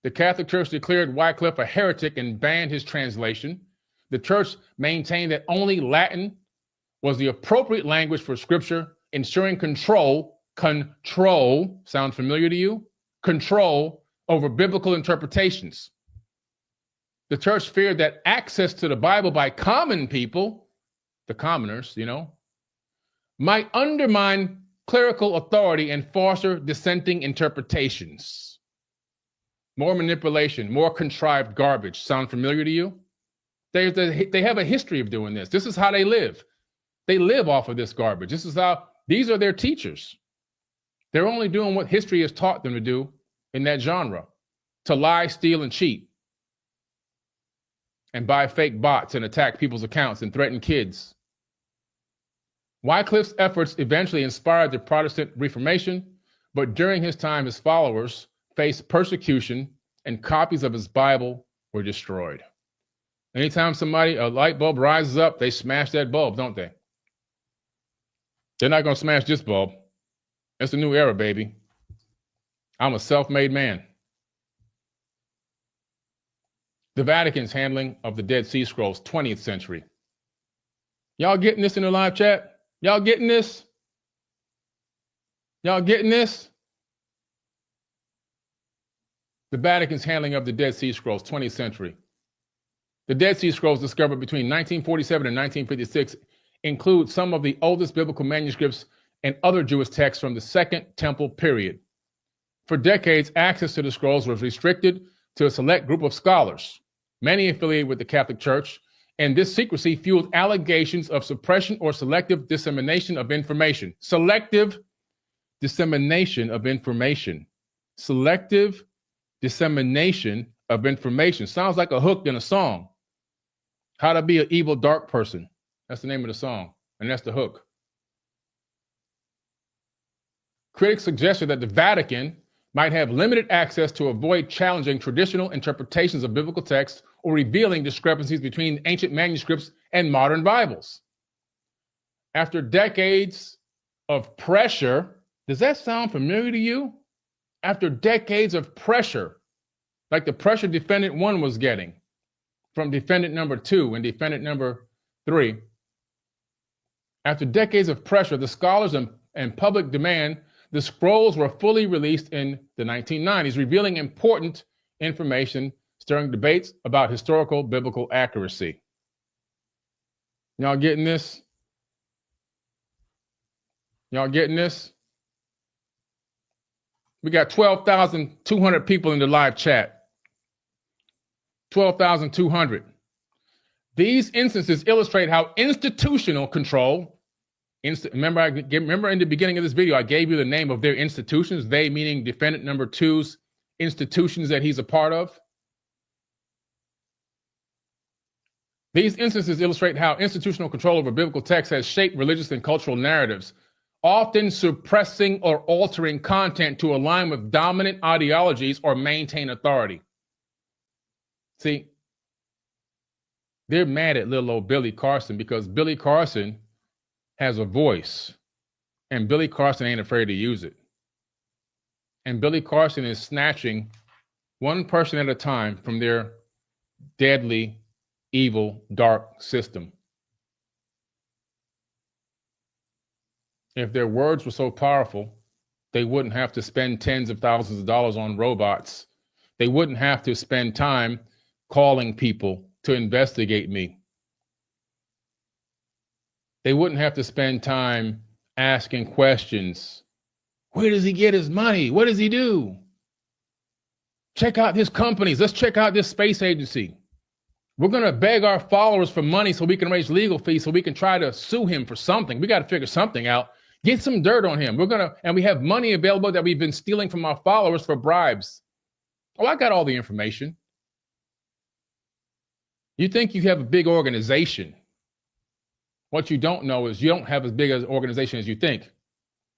The Catholic Church declared Wycliffe a heretic and banned his translation. The church maintained that only Latin was the appropriate language for scripture, ensuring control, sound familiar to you? Control over biblical interpretations. The church feared that access to the Bible by common people, the commoners, might undermine clerical authority and foster dissenting interpretations. More manipulation, more contrived garbage. Sound familiar to you? They have a history of doing this. This is how they live. They live off of this garbage. These are their teachers. They're only doing what history has taught them to do in that genre, to lie, steal, and cheat, and buy fake bots and attack people's accounts and threaten kids. Wycliffe's efforts eventually inspired the Protestant Reformation, but during his time, his followers faced persecution and copies of his Bible were destroyed. Anytime a light bulb rises up, they smash that bulb, don't they? They're not going to smash this bulb. It's a new era, baby. I'm a self-made man. The Vatican's handling of the Dead Sea Scrolls, 20th century. Y'all getting this in the live chat? Y'all getting this? Y'all getting this? The Vatican's handling of the Dead Sea Scrolls, 20th century. The Dead Sea Scrolls discovered between 1947 and 1956 include some of the oldest biblical manuscripts and other Jewish texts from the Second Temple period. For decades, access to the scrolls was restricted to a select group of scholars, many affiliated with the Catholic Church, and this secrecy fueled allegations of suppression or selective dissemination of information. Selective dissemination of information. Selective dissemination of information. Sounds like a hook in a song. How to Be an Evil Dark Person. That's the name of the song, and that's the hook. Critics suggested that the Vatican might have limited access to avoid challenging traditional interpretations of biblical texts or revealing discrepancies between ancient manuscripts and modern Bibles. After decades of pressure, does that sound familiar to you? After decades of pressure, like the pressure defendant 1 was getting from defendant number 2 and defendant number 3, after decades of pressure, the scholars and public demand, the scrolls were fully released in the 1990s, revealing important information, stirring debates about historical biblical accuracy. Y'all getting this? Y'all getting this? We got 12,200 people in the live chat. 12,200. These instances illustrate how institutional control, remember in the beginning of this video, I gave you the name of their institutions, they meaning defendant number 2's institutions that he's a part of. These instances illustrate how institutional control over biblical texts has shaped religious and cultural narratives, often suppressing or altering content to align with dominant ideologies or maintain authority. See, they're mad at little old Billy Carson because Billy Carson has a voice, and Billy Carson ain't afraid to use it. And Billy Carson is snatching one person at a time from their deadly, evil, dark system. If their words were so powerful, they wouldn't have to spend tens of thousands of dollars on robots. They wouldn't have to spend time calling people to investigate me. They wouldn't have to spend time asking questions Where does he get his money? What does he do? Check out his companies. Let's check out this space agency. We're going to beg our followers for money so we can raise legal fees so we can try to sue him for something. We got to figure something out. Get some dirt on him. And we have money available that we've been stealing from our followers for bribes. Oh, I got all the information. You think you have a big organization. What you don't know is you don't have as big an organization as you think.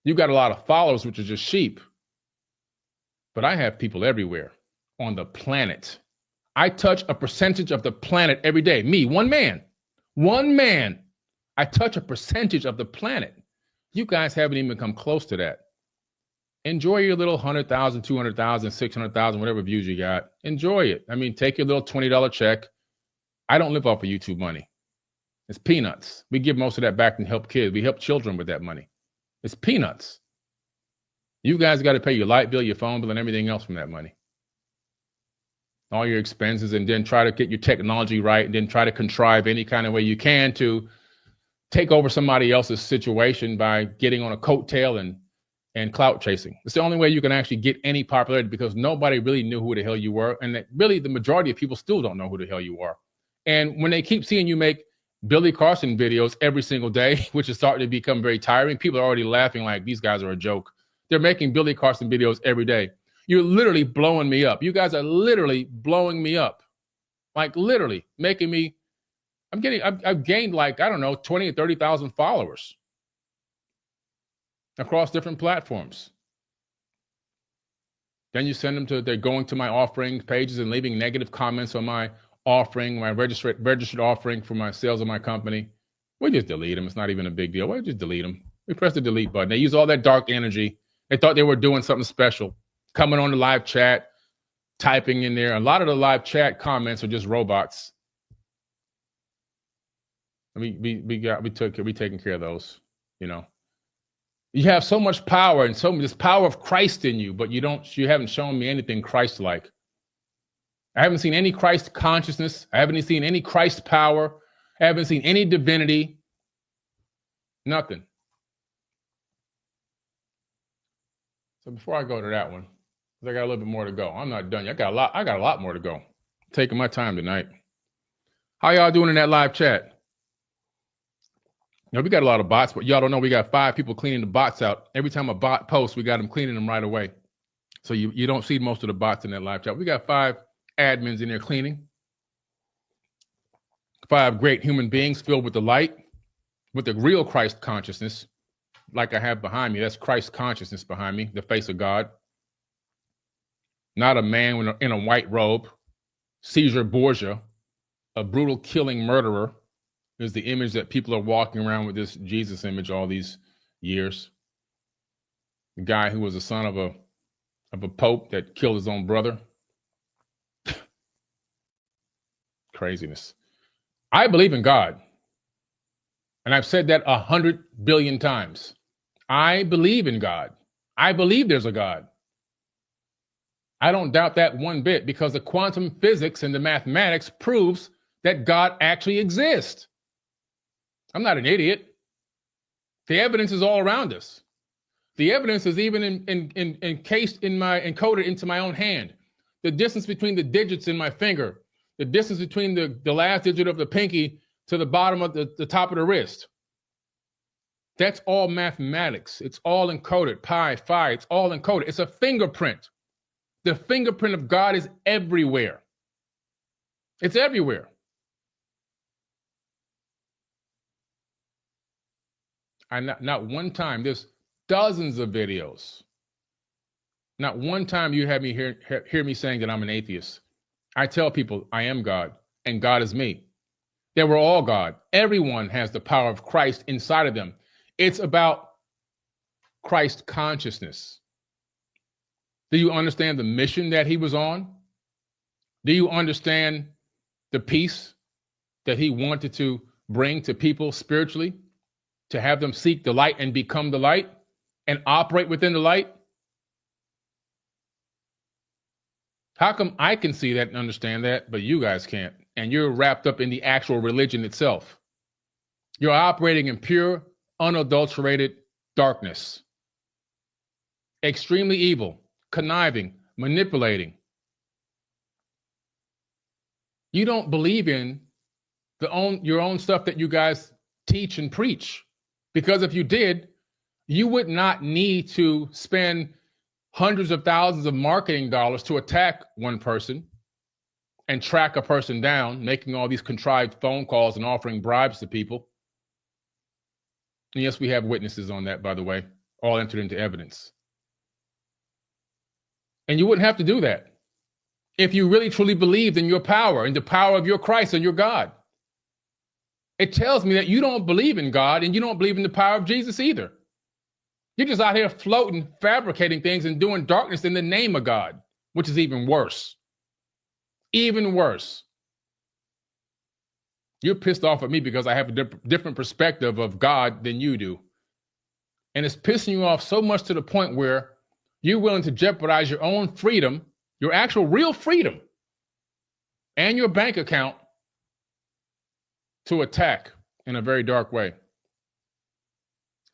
You've got a lot of followers, which are just sheep. But I have people everywhere on the planet. I touch a percentage of the planet every day. Me, one man. I touch a percentage of the planet. You guys haven't even come close to that. Enjoy your little 100,000, 200,000, 600,000, whatever views you got. Enjoy it. I mean, take your little $20 check. I don't live off of YouTube money. It's peanuts. We give most of that back and help kids. We help children with that money. It's peanuts. You guys got to pay your light bill, your phone bill, and everything else from that money. All your expenses, and then try to get your technology right, and then try to contrive any kind of way you can to take over somebody else's situation by getting on a coattail and clout chasing. It's the only way you can actually get any popularity, because nobody really knew who the hell you were. And that really the majority of people still don't know who the hell you are. And when they keep seeing you make Billy Carson videos every single day, which is starting to become very tiring, people are already laughing like these guys are a joke. They're making Billy Carson videos every day. You're literally blowing me up. You guys are literally blowing me up. Like literally making me, I've gained like, I don't know, 20 or 30,000 followers across different platforms. Then you send them they're going to my offering pages and leaving negative comments on my offering, my registered offering for my sales of my company. We just delete them. It's not even a big deal. We just delete them. We press the delete button. They use all that dark energy. They thought they were doing something special. Coming on the live chat, typing in there. A lot of the live chat comments are just robots. We taking care of those, you know. You have so much power and this power of Christ in you, but you haven't shown me anything Christ-like. I haven't seen any Christ consciousness. I haven't seen any Christ power. I haven't seen any divinity. Nothing. So before I go to that one, because I got a little bit more to go. I'm not done yet. I got a lot more to go. I'm taking my time tonight. How y'all doing in that live chat? You know, we got a lot of bots, but y'all don't know we got 5 people cleaning the bots out. Every time a bot posts, we got them cleaning them right away. So you don't see most of the bots in that live chat. We got 5 admins in there cleaning. 5 great human beings filled with the light, with the real Christ consciousness, like I have behind me. That's Christ consciousness behind me, the face of God. Not a man in a white robe. Caesar Borgia, a brutal killing murderer, is the image that people are walking around with, this Jesus image all these years. The guy who was the son of a pope that killed his own brother. Craziness. I believe in God. And I've said that 100 billion times. I believe in God. I believe there's a God. I don't doubt that one bit, because the quantum physics and the mathematics proves that God actually exists. I'm not an idiot. The evidence is all around us. The evidence is even encoded into my own hand. The distance between the digits in my finger, the distance between the last digit of the pinky to the bottom of the top of the wrist. That's all mathematics. It's all encoded. Pi, phi, it's all encoded. It's a fingerprint. The fingerprint of God is everywhere. It's everywhere. Not one time, there's dozens of videos. Not one time you have me hear me saying that I'm an atheist. I tell people I am God and God is me. That we're all God. Everyone has the power of Christ inside of them. It's about Christ consciousness. Do you understand the mission that he was on? Do you understand the peace that he wanted to bring to people spiritually? To have them seek the light and become the light and operate within the light? How come I can see that and understand that, but you guys can't? And you're wrapped up in the actual religion itself. You're operating in pure, unadulterated darkness. extremely evil, conniving, manipulating. You don't believe in your own stuff that you guys teach and preach. Because if you did, you would not need to spend hundreds of thousands of marketing dollars to attack one person and track a person down, making all these contrived phone calls and offering bribes to people. And yes, we have witnesses on that, by the way, all entered into evidence. And you wouldn't have to do that if you really truly believed in your power and the power of your Christ and your God. It tells me that you don't believe in God and you don't believe in the power of Jesus either. You're just out here floating, fabricating things and doing darkness in the name of God, which is even worse. Even worse. You're pissed off at me because I have a different perspective of God than you do. And it's pissing you off so much to the point where you're willing to jeopardize your own freedom, your actual real freedom, and your bank account to attack in a very dark way.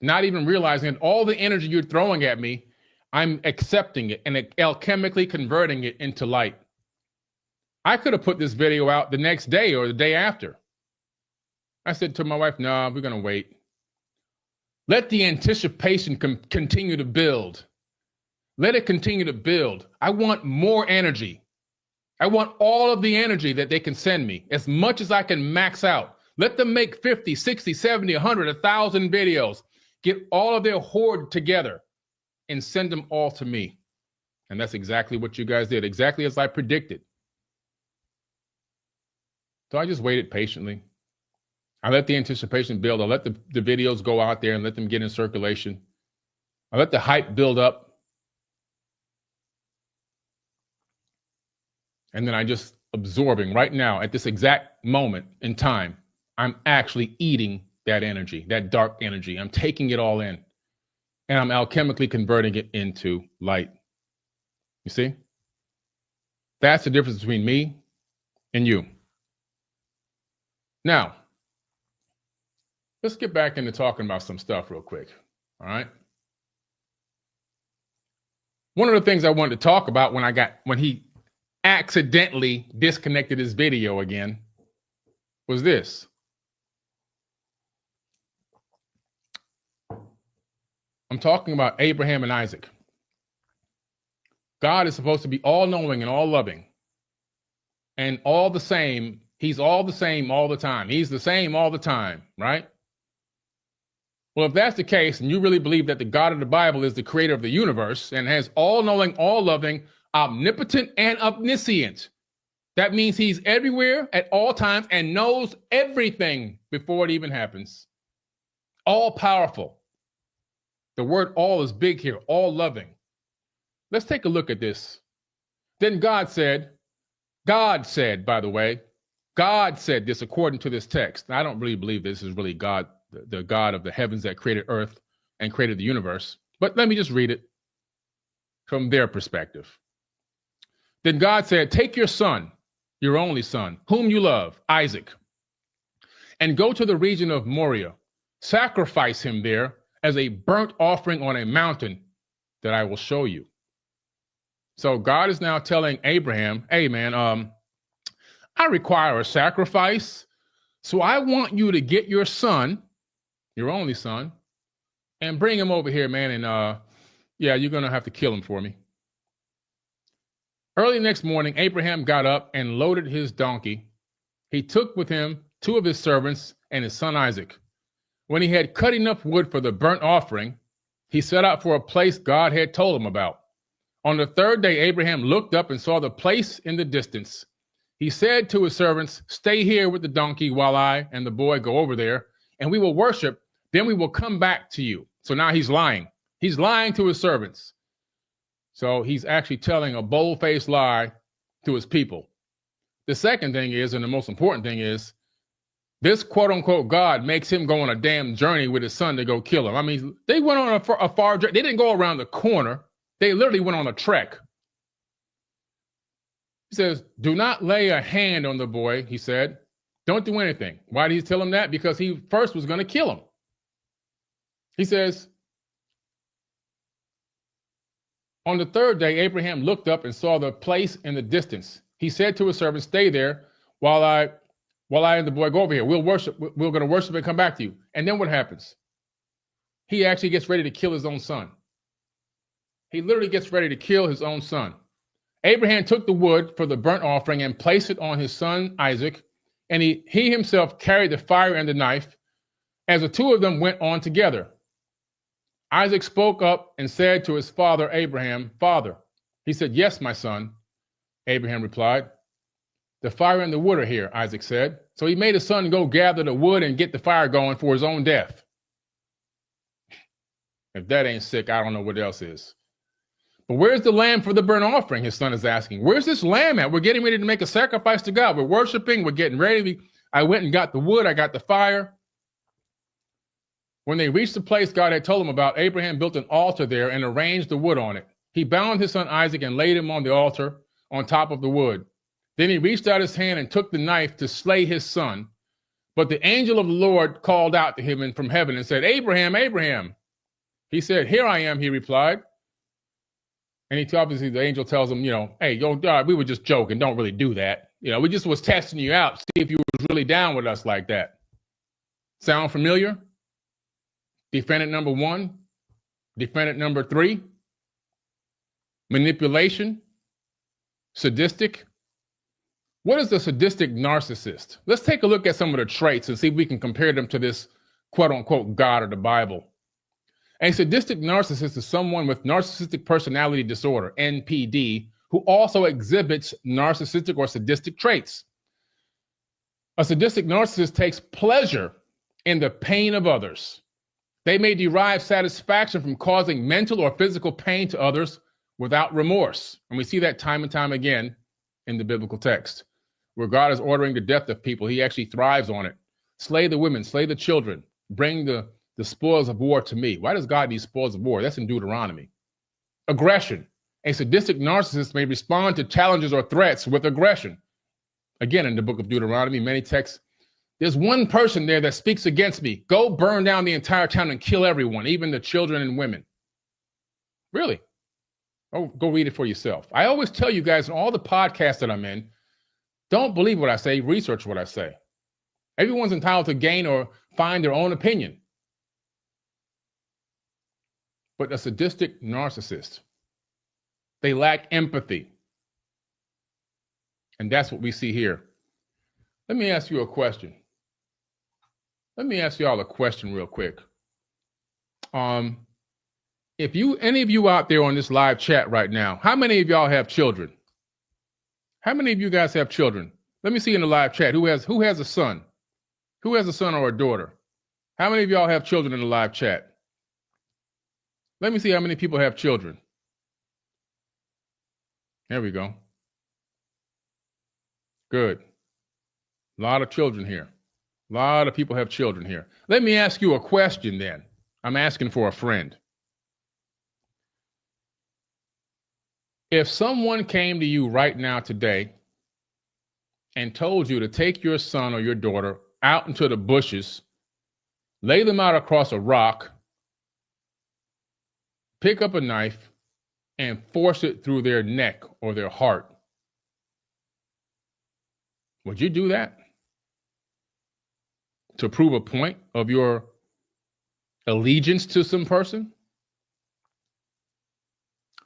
Not even realizing that all the energy you're throwing at me, I'm accepting it and alchemically converting it into light. I could have put this video out the next day or the day after. I said to my wife, no, we're going to wait. Let the anticipation continue to build. Let it continue to build. I want more energy. I want all of the energy that they can send me, as much as I can max out. Let them make 50, 60, 70, 100, 1,000 videos. Get all of their hoard together and send them all to me. And that's exactly what you guys did, exactly as I predicted. So I just waited patiently. I let the anticipation build. I let the videos go out there and let them get in circulation. I let the hype build up. And then I just absorbing right now at this exact moment in time, I'm actually eating that energy, that dark energy. I'm taking it all in and I'm alchemically converting it into light. You see? That's the difference between me and you. Now, let's get back into talking about some stuff real quick. All right. One of the things I wanted to talk about when he accidentally disconnected his video again was this. I'm talking about Abraham and Isaac. God is supposed to be all-knowing and all-loving and all the same. He's all the same all the time. He's the same all the time, right? Well, if that's the case, and you really believe that the God of the Bible is the creator of the universe and has all-knowing, all-loving, omnipotent, and omniscient, that means he's everywhere at all times and knows everything before it even happens. All-powerful. The word all is big here, all-loving. Let's take a look at this. Then God said, by the way, God said this according to this text. Now, I don't really believe this is really God, the God of the heavens that created earth and created the universe. But let me just read it from their perspective. Then God said, take your son, your only son, whom you love, Isaac, and go to the region of Moriah. Sacrifice him there as a burnt offering on a mountain that I will show you. So God is now telling Abraham, hey, man, I require a sacrifice. So I want you to get your son, your only son, and bring him over here, man. And you're going to have to kill him for me. Early next morning, Abraham got up and loaded his donkey. He took with him 2 of his servants and his son Isaac. When he had cut enough wood for the burnt offering, he set out for a place God had told him about. On the 3rd day, Abraham looked up and saw the place in the distance. He said to his servants, stay here with the donkey while I and the boy go over there, and we will worship. Then we will come back to you. So now he's lying. He's lying to his servants. So he's actually telling a bold-faced lie to his people. The second thing is, and the most important thing is, this quote-unquote God makes him go on a damn journey with his son to go kill him. I mean, they went on a far journey. They didn't go around the corner. They literally went on a trek. He says, do not lay a hand on the boy, he said. Don't do anything. Why did he tell him that? Because he first was going to kill him. He says, On the third day, Abraham looked up and saw the place in the distance. He said to his servant, stay there while I and the boy go over here. We're going to worship and come back to you. And then what happens? He actually gets ready to kill his own son. He literally gets ready to kill his own son. Abraham took the wood for the burnt offering and placed it on his son Isaac, and he himself carried the fire and the knife as the two of them went on together. Isaac spoke up and said to his father Abraham, Father. He said, yes, my son. Abraham replied, the fire and the wood are here, Isaac said. So he made his son go gather the wood and get the fire going for his own death. If that ain't sick, I don't know what else is. But where's the lamb for the burnt offering? His son is asking. Where's this lamb at? We're getting ready to make a sacrifice to God. We're worshiping. We're getting ready. I went and got the wood. I got the fire. When they reached the place God had told him about, Abraham built an altar there and arranged the wood on it. He bound his son Isaac and laid him on the altar on top of the wood. Then he reached out his hand and took the knife to slay his son. But the angel of the Lord called out to him from heaven and said, Abraham, Abraham. He said, here I am, he replied. And obviously the angel tells him, hey, we were just joking. Don't really do that. We just was testing you out, see if you was really down with us like that. Sound familiar? Defendant number 1, defendant number 3, manipulation, sadistic. What is the sadistic narcissist? Let's take a look at some of the traits and see if we can compare them to this quote unquote God or the Bible. A sadistic narcissist is someone with narcissistic personality disorder, NPD, who also exhibits narcissistic or sadistic traits. A sadistic narcissist takes pleasure in the pain of others. They may derive satisfaction from causing mental or physical pain to others without remorse. And we see that time and time again in the biblical text. Where God is ordering the death of people, he actually thrives on it. Slay the women, slay the children, bring the spoils of war to me. Why does God need spoils of war? That's in Deuteronomy. Aggression. A sadistic narcissist may respond to challenges or threats with aggression. Again, in the book of Deuteronomy, many texts, there's one person there that speaks against me. Go burn down the entire town and kill everyone, even the children and women. Really? Oh, go read it for yourself. I always tell you guys in all the podcasts that I'm in, don't believe what I say, research what I say. Everyone's entitled to gain or find their own opinion. But a sadistic narcissist, they lack empathy. And that's what we see here. Let me ask you a question. Let me ask y'all a question real quick. If any of you out there on this live chat right now, how many of y'all have children? How many of you guys have children? Let me see in the live chat. Who has a son? Who has a son or a daughter? How many of y'all have children in the live chat? Let me see how many people have children. There we go. Good. A lot of children here. A lot of people have children here. Let me ask you a question then. I'm asking for a friend. If someone came to you right now today and told you to take your son or your daughter out into the bushes, lay them out across a rock, pick up a knife, and force it through their neck or their heart, would you do that? To prove a point of your allegiance to some person?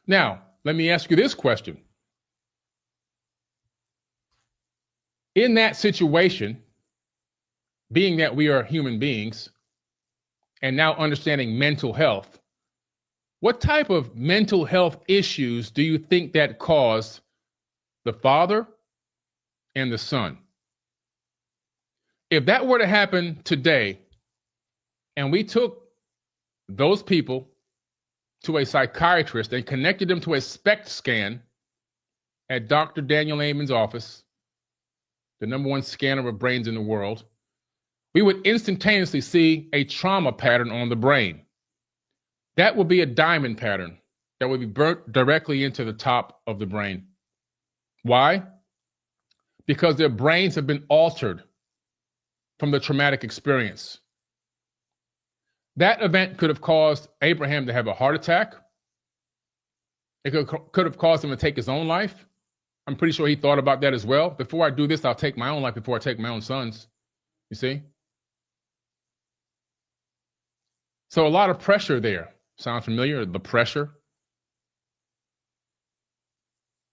Now, let me ask you this question. In that situation, being that we are human beings, and now understanding mental health, what type of mental health issues do you think that caused the father and the son? If that were to happen today, and we took those people to a psychiatrist and connected them to a SPECT scan at Dr. Daniel Amen's office, the #1 scanner of brains in the world, we would instantaneously see a trauma pattern on the brain. That would be a diamond pattern that would be burnt directly into the top of the brain. Why? Because their brains have been altered from the traumatic experience. That event could have caused Abraham to have a heart attack, It could have caused him to take his own life. I'm pretty sure he thought about that as well. Before I do this, I'll take my own life before I take my own son's. You see? So a lot of pressure there. Sound familiar? The pressure.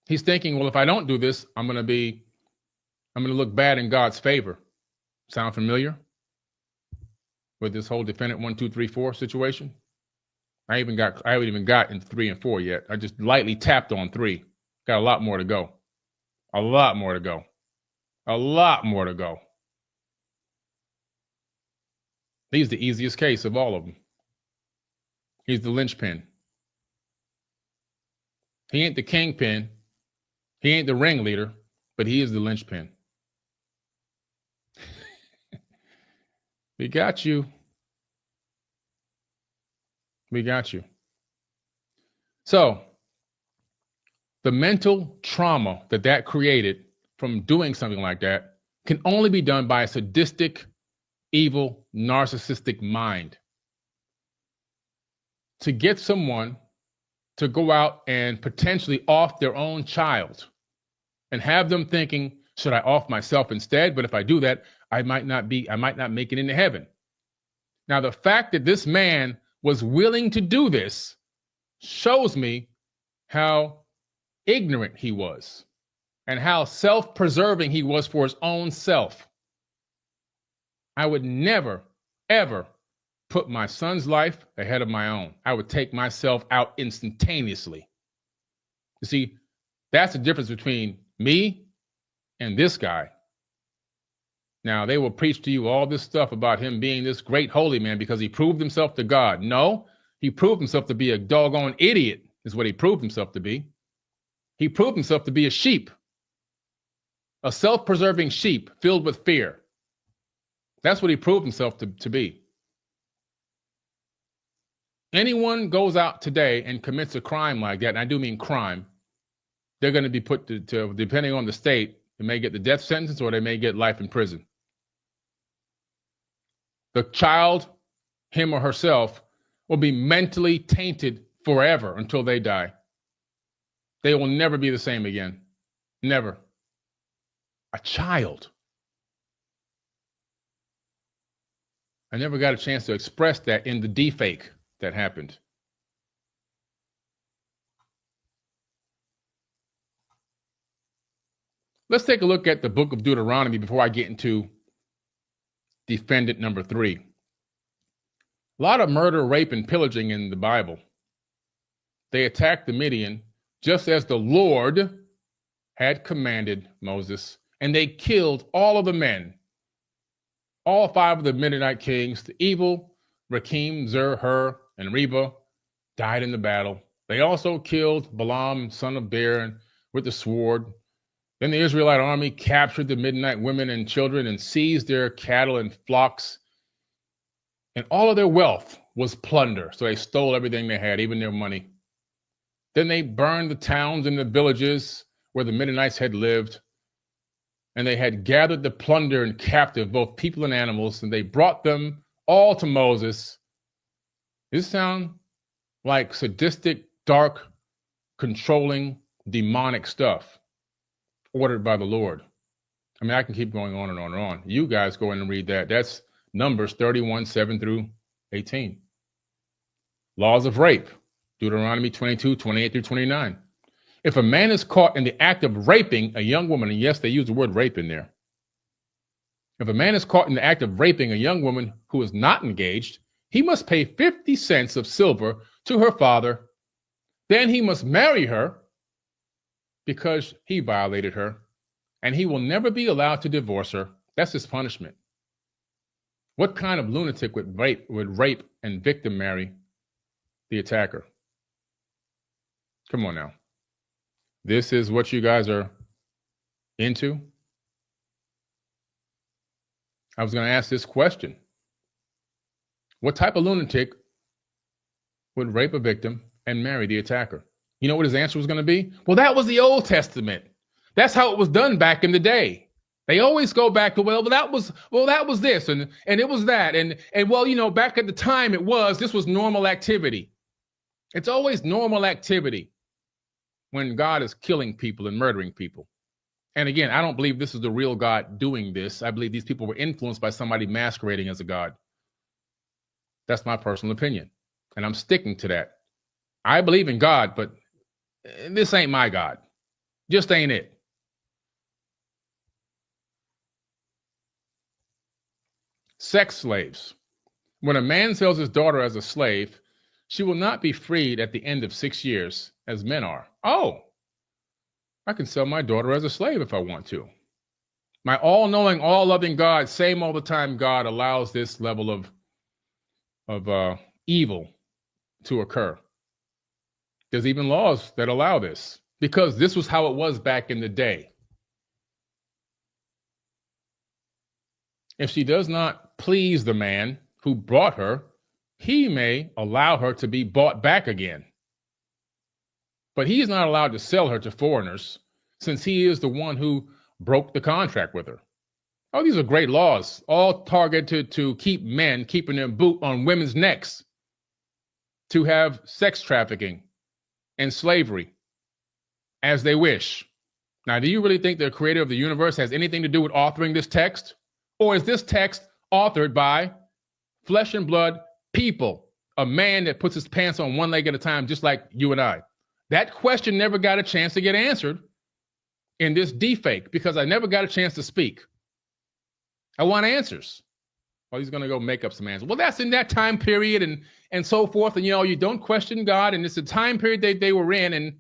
He's thinking, well, if I don't do this, I'm going to look bad in God's favor. Sound familiar? With this whole defendant 1, 2, 3, 4 situation. I haven't even got into 3 and 4 yet. I just lightly tapped on 3. Got a lot more to go. A lot more to go. A lot more to go. He's the easiest case of all of them. He's the linchpin. He ain't the kingpin. He ain't the ringleader, but he is the linchpin. We got you. We got you. So, the mental trauma that created from doing something like that can only be done by a sadistic, evil, narcissistic mind. To get someone to go out and potentially off their own child and have them thinking, should I off myself instead? But if I do that, I might not make it into heaven. Now, the fact that this man was willing to do this shows me how ignorant he was and how self-preserving he was for his own self. I would never, ever put my son's life ahead of my own. I would take myself out instantaneously. You see, that's the difference between me and this guy. Now, they will preach to you all this stuff about him being this great holy man because he proved himself to God. No, he proved himself to be a doggone idiot, is what he proved himself to be. He proved himself to be a sheep, a self-preserving sheep filled with fear. That's what he proved himself to be. Anyone goes out today and commits a crime like that, and I do mean crime, they're going to be put to, depending on the state, they may get the death sentence or they may get life in prison. The child, him or herself, will be mentally tainted forever until they die. They will never be the same again. Never. A child. I never got a chance to express that in the defake that happened. Let's take a look at the book of Deuteronomy before I get into defendant number 3. A lot of murder, rape, and pillaging in the Bible. They attacked the Midian just as the Lord had commanded Moses, and they killed all of the men, all 5 of the Midianite kings, the evil Rakim, Zur, Hur, and Reba, died in the battle. They also killed Balaam, son of Beor, with the sword. Then the Israelite army captured the Midianite women and children and seized their cattle and flocks. And all of their wealth was plunder. So they stole everything they had, even their money. Then they burned the towns and the villages where the Midianites had lived. And they had gathered the plunder and captive, both people and animals, and they brought them all to Moses. Does this sound like sadistic, dark, controlling, demonic stuff ordered by the Lord? I mean, I can keep going on and on and on. You guys go in and read that. That's Numbers 31, 7 through 18. Laws of rape, Deuteronomy 22, 28 through 29. If a man is caught in the act of raping a young woman, and yes, they use the word rape in there. If a man is caught in the act of raping a young woman who is not engaged, he must pay 50 cents of silver to her father. Then he must marry her because he violated her, and he will never be allowed to divorce her. That's his punishment. What kind of lunatic would rape and victim marry the attacker? Come on now. This is what you guys are into? I was going to ask this question. What type of lunatic would rape a victim and marry the attacker? You know what his answer was going to be? Well, that was the Old Testament. That's how it was done back in the day. They always go back to, that was this and it was that. And well, you know, back at the time this was normal activity. It's always normal activity. when God is killing people and murdering people. And again, I don't believe this is the real God doing this. I believe these people were influenced by somebody masquerading as a God. That's my personal opinion. And I'm sticking to that. I believe in God, but this ain't my God. Just ain't it. Sex slaves. When a man sells his daughter as a slave, she will not be freed at the end of 6 years, as men are. Oh, I can sell my daughter as a slave if I want to. My all-knowing, all-loving God, same all the time God allows this level of evil to occur. There's even laws that allow this because this was how it was back in the day. If she does not please the man who brought her, he may allow her to be bought back again. But he is not allowed to sell her to foreigners since he is the one who broke the contract with her. Oh, these are great laws, all targeted to keep men keeping their boot on women's necks, to have sex trafficking and slavery as they wish. Now, do you really think the creator of the universe has anything to do with authoring this text? Or is this text authored by flesh and blood people, a man that puts his pants on one leg at a time, just like you and I? That question never got a chance to get answered in this deepfake because I never got a chance to speak. I want answers. Well, he's going to go make up some answers. Well, that's in that time period and so forth. And, you don't question God. And it's the time period they were in. And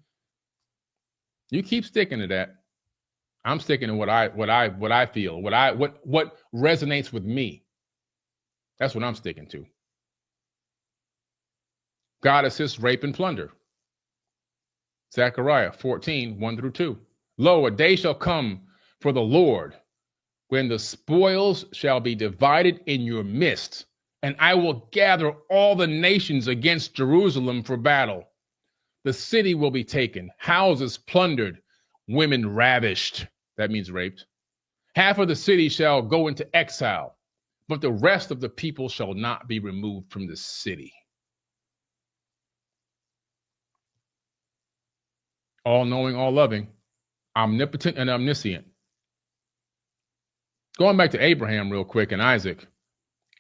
you keep sticking to that. I'm sticking to what I feel, what resonates with me. That's what I'm sticking to. God assists rape and plunder. Zechariah 14, 1 through 2. Lo, a day shall come for the Lord when the spoils shall be divided in your midst, and I will gather all the nations against Jerusalem for battle. The city will be taken, houses plundered, women ravished. That means raped. Half of the city shall go into exile, but the rest of the people shall not be removed from the city. All-knowing, all-loving, omnipotent and omniscient. Going back to Abraham real quick and Isaac,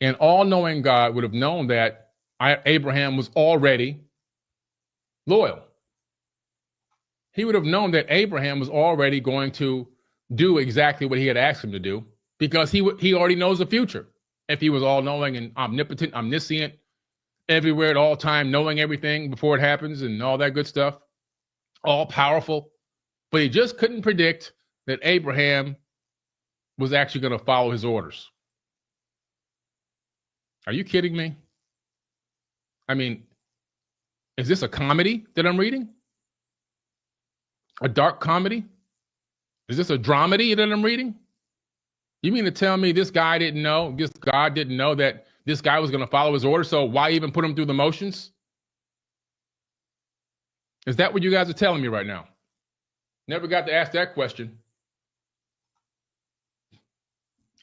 an all-knowing God would have known that Abraham was already loyal. He would have known that Abraham was already going to do exactly what he had asked him to do because he already knows the future. If he was all-knowing and omnipotent, omniscient, everywhere at all time, knowing everything before it happens and all that good stuff, all-powerful. But he just couldn't predict that Abraham was actually going to follow his orders. Are you kidding me? I mean, is this a comedy that I'm reading? A dark comedy? Is this a dramedy that I'm reading? You mean to tell me this guy didn't know, this God didn't know that this guy was going to follow his orders, so why even put him through the motions? Is that what you guys are telling me right now? Never got to ask that question.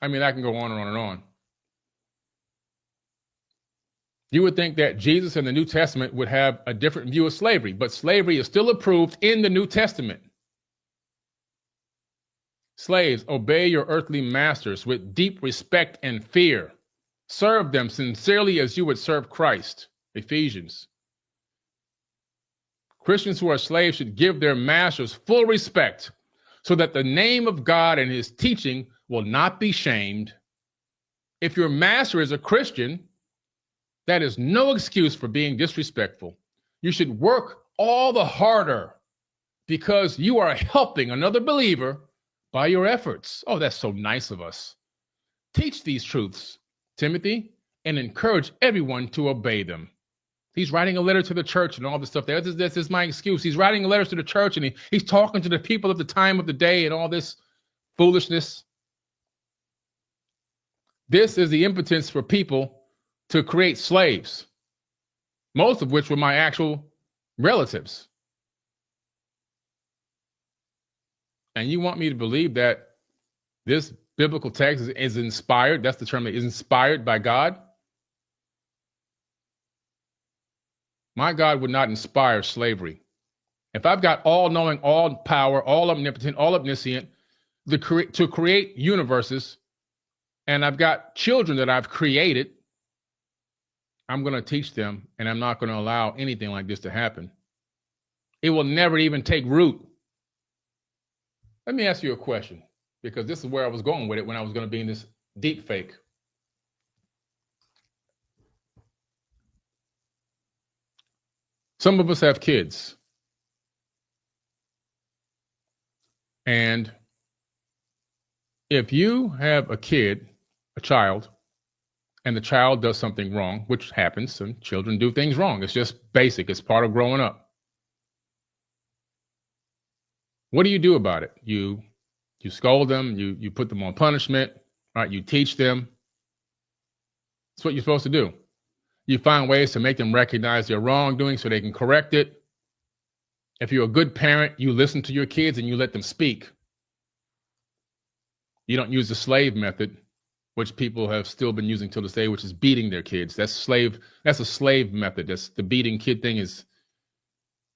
I mean, I can go on and on and on. You would think that Jesus in the New Testament would have a different view of slavery, but slavery is still approved in the New Testament. Slaves, obey your earthly masters with deep respect and fear. Serve them sincerely as you would serve Christ. Ephesians. Christians who are slaves should give their masters full respect so that the name of God and his teaching will not be shamed. If your master is a Christian, that is no excuse for being disrespectful. You should work all the harder because you are helping another believer by your efforts. Oh, that's so nice of us. Teach these truths, Timothy, and encourage everyone to obey them. He's writing a letter to the church and all this stuff. This is my excuse. He's writing letters to the church and he's talking to the people of the time of the day and all this foolishness. This is the impotence for people to create slaves, most of which were my actual relatives. And you want me to believe that this biblical text is inspired? That's the term, that is inspired by God? My God would not inspire slavery. If I've got all knowing, all power, all omnipotent, all omniscient to create universes, and I've got children that I've created, I'm going to teach them, and I'm not going to allow anything like this to happen. It will never even take root. Let me ask you a question, because this is where I was going with it when I was going to be in this deep fake. Some of us have kids. And if you have a kid, a child, and the child does something wrong, which happens, and children do things wrong. It's just basic. It's part of growing up. What do you do about it? You scold them. You put them on punishment, right? You teach them. That's what you're supposed to do. You find ways to make them recognize their wrongdoing so they can correct it. If you're a good parent, you listen to your kids and you let them speak. You don't use the slave method, which people have still been using till this day, which is beating their kids. That's a slave method. That's the beating kid thing is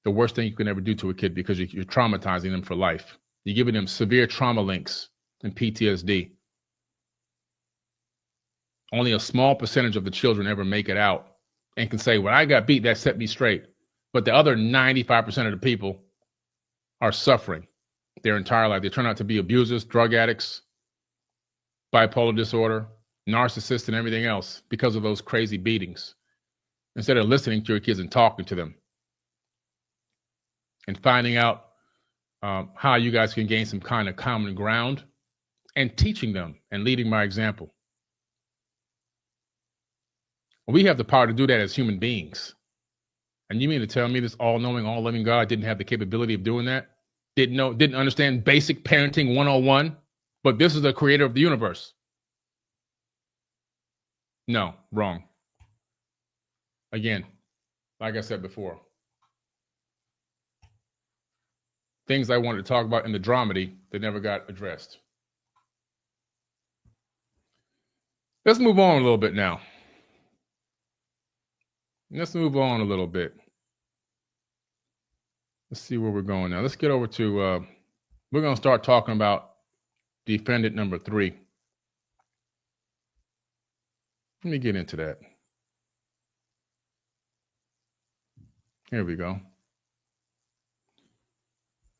the worst thing you can ever do to a kid because you're traumatizing them for life. You're giving them severe trauma links and PTSD. Only a small percentage of the children ever make it out and can say, when I got beat, that set me straight. But the other 95% of the people are suffering their entire life. They turn out to be abusers, drug addicts, bipolar disorder, narcissists, and everything else because of those crazy beatings. Instead of listening to your kids and talking to them and finding out how you guys can gain some kind of common ground and teaching them and leading by example. We have the power to do that as human beings. And you mean to tell me this all-knowing, all-loving God didn't have the capability of doing that? Didn't understand basic parenting 101? But this is the creator of the universe. No, wrong. Again, like I said before, things I wanted to talk about in the dramedy that never got addressed. Let's move on a little bit now. Let's move on a little bit. Let's see where we're going now. Let's get over to, we're going to start talking about defendant number 3. Let me get into that. Here we go. Let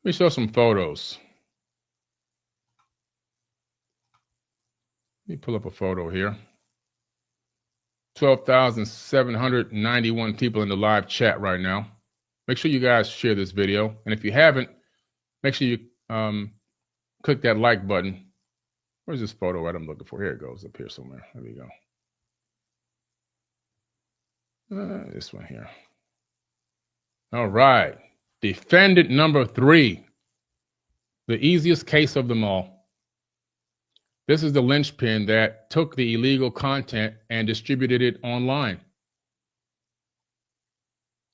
me show some photos. Let me pull up a photo here. 12,791 people in the live chat right now. Make sure you guys share this video. And if you haven't, make sure you click that like button. Where's this photo that I'm looking for? Here it goes, up here somewhere. There we go. This one here. All right. Defendant number 3. The easiest case of them all. This is the linchpin that took the illegal content and distributed it online.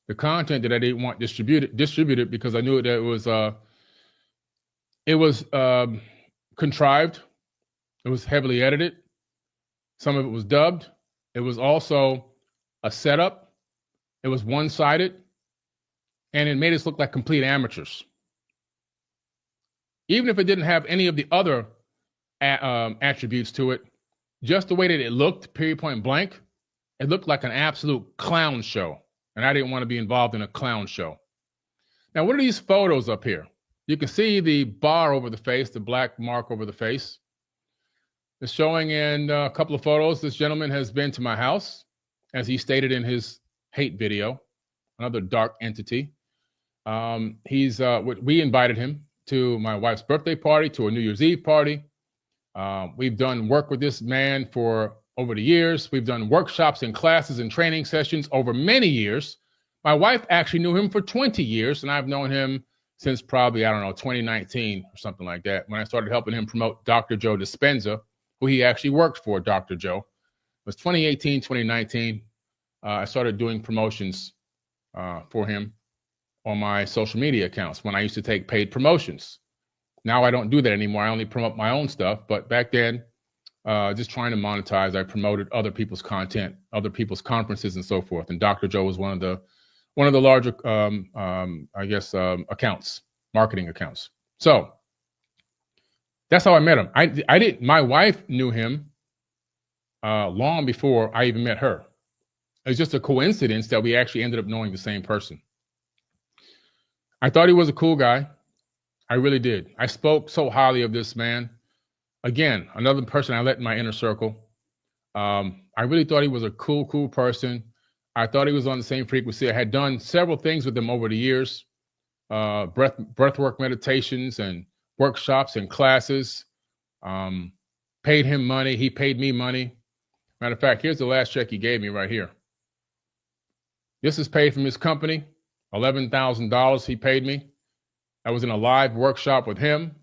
The content that I didn't want distributed because I knew that it was contrived. It was heavily edited. Some of it was dubbed. It was also a setup. It was one-sided. And it made us look like complete amateurs. Even if it didn't have any of the other attributes to it, just the way that it looked, period, point blank, it looked like an absolute clown show. And I didn't want to be involved in a clown show. Now, what are these photos up here? You can see the bar over the face, the black mark over the face. It's showing in a couple of photos. This gentleman has been to my house, as he stated in his hate video, another dark entity. We invited him to my wife's birthday party, to a New Year's Eve party. We've done work with this man for over the years. We've done workshops and classes and training sessions over many years. My wife actually knew him for 20 years, and I've known him since probably, 2019 or something like that, when I started helping him promote Dr. Joe Dispenza, who he actually worked for, Dr. Joe. It was 2018, 2019. I started doing promotions for him on my social media accounts when I used to take paid promotions. Now I don't do that anymore. I only promote my own stuff. But back then, just trying to monetize, I promoted other people's content, other people's conferences and so forth. And Dr. Joe was one of one of the larger, accounts, marketing accounts. So that's how I met him. I didn't. My wife knew him long before I even met her. It was just a coincidence that we actually ended up knowing the same person. I thought he was a cool guy. I really did. I spoke so highly of this man. Again, another person I let in my inner circle. I really thought he was a cool person. I thought he was on the same frequency. I had done several things with him over the years, breathwork meditations and workshops and classes. Paid him money. He paid me money. Matter of fact, here's the last check he gave me right here. This is paid from his company, $11,000 he paid me. I was in a live workshop with him,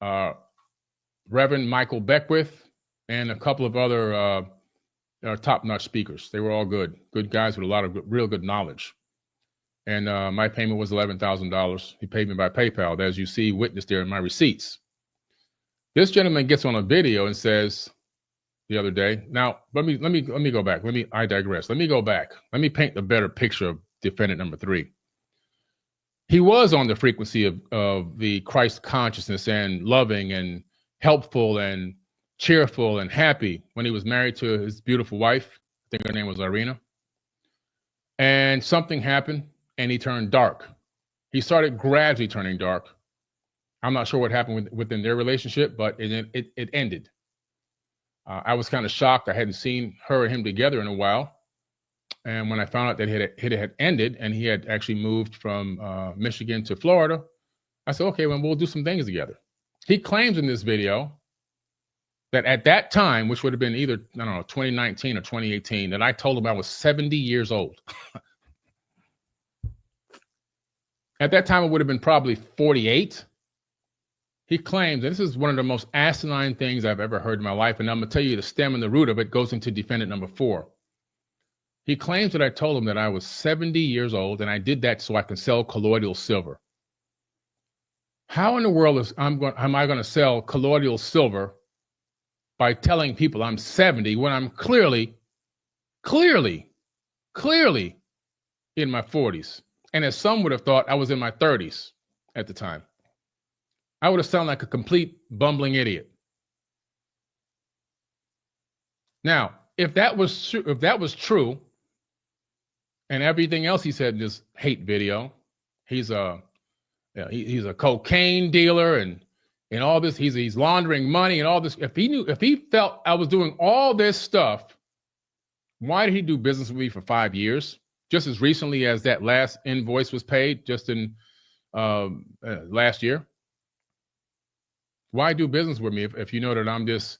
Reverend Michael Beckwith, and a couple of other top-notch speakers. They were all good guys with a lot of real good knowledge. And my payment was $11,000. He paid me by PayPal, as you see witnessed there in my receipts. This gentleman gets on a video and says the other day, now let me go back. I digress. Let me go back. Let me paint a better picture of defendant number 3. He was on the frequency of the Christ consciousness and loving and helpful and cheerful and happy when he was married to his beautiful wife. I think her name was Irina. And something happened and he turned dark. He started gradually turning dark. I'm not sure what happened within their relationship, but it ended. I was kind of shocked. I hadn't seen her and him together in a while. And when I found out that it had ended and he had actually moved from Michigan to Florida, I said, okay, well, we'll do some things together. He claims in this video that at that time, which would have been either, 2019 or 2018, that I told him I was 70 years old. At that time, it would have been probably 48. He claims, and this is one of the most asinine things I've ever heard in my life, and I'm going to tell you the stem and the root of it goes into defendant number 4. He claims that I told him that I was 70 years old, and I did that so I can sell colloidal silver. How in the world am I going to sell colloidal silver by telling people I'm 70 when I'm clearly in my 40s? And as some would have thought, I was in my 30s at the time. I would have sounded like a complete bumbling idiot. Now, if that was true, and everything else he said in this hate video, he's a cocaine dealer and all this, he's laundering money and all this. If he felt I was doing all this stuff, why did he do business with me for 5 years? Just as recently as that last invoice was paid, just in last year. Why do business with me if you know that I'm just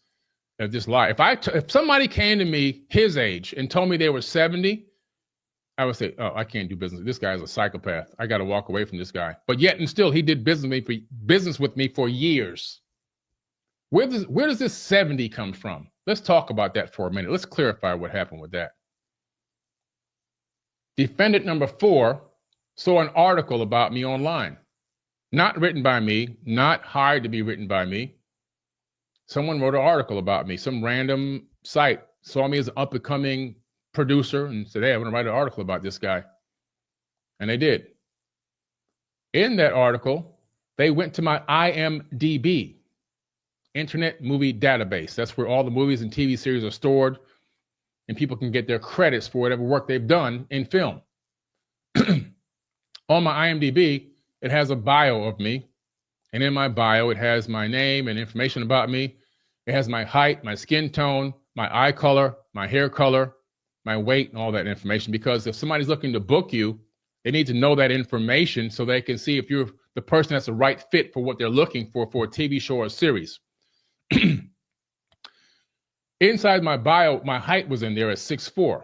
lie? If somebody came to me his age and told me they were 70, I would say, oh, I can't do business. This guy is a psychopath. I got to walk away from this guy. But yet and still, he did business with me for years. Where does this 70 come from? Let's talk about that for a minute. Let's clarify what happened with that. Defendant number 4 saw an article about me online. Not written by me, not hired to be written by me. Someone wrote an article about me. Some random site saw me as an up-and-coming producer and said, hey, I want to write an article about this guy. And they did. In that article, they went to my IMDb, Internet Movie Database. That's where all the movies and TV series are stored, and people can get their credits for whatever work they've done in film. On my IMDb, it has a bio of me. And in my bio, it has my name and information about me. It has my height, my skin tone, my eye color, my hair color, my weight, and all that information. Because if somebody's looking to book you, they need to know that information so they can see if you're the person that's the right fit for what they're looking for a TV show or series. Inside my bio, my height was in there at 6'4".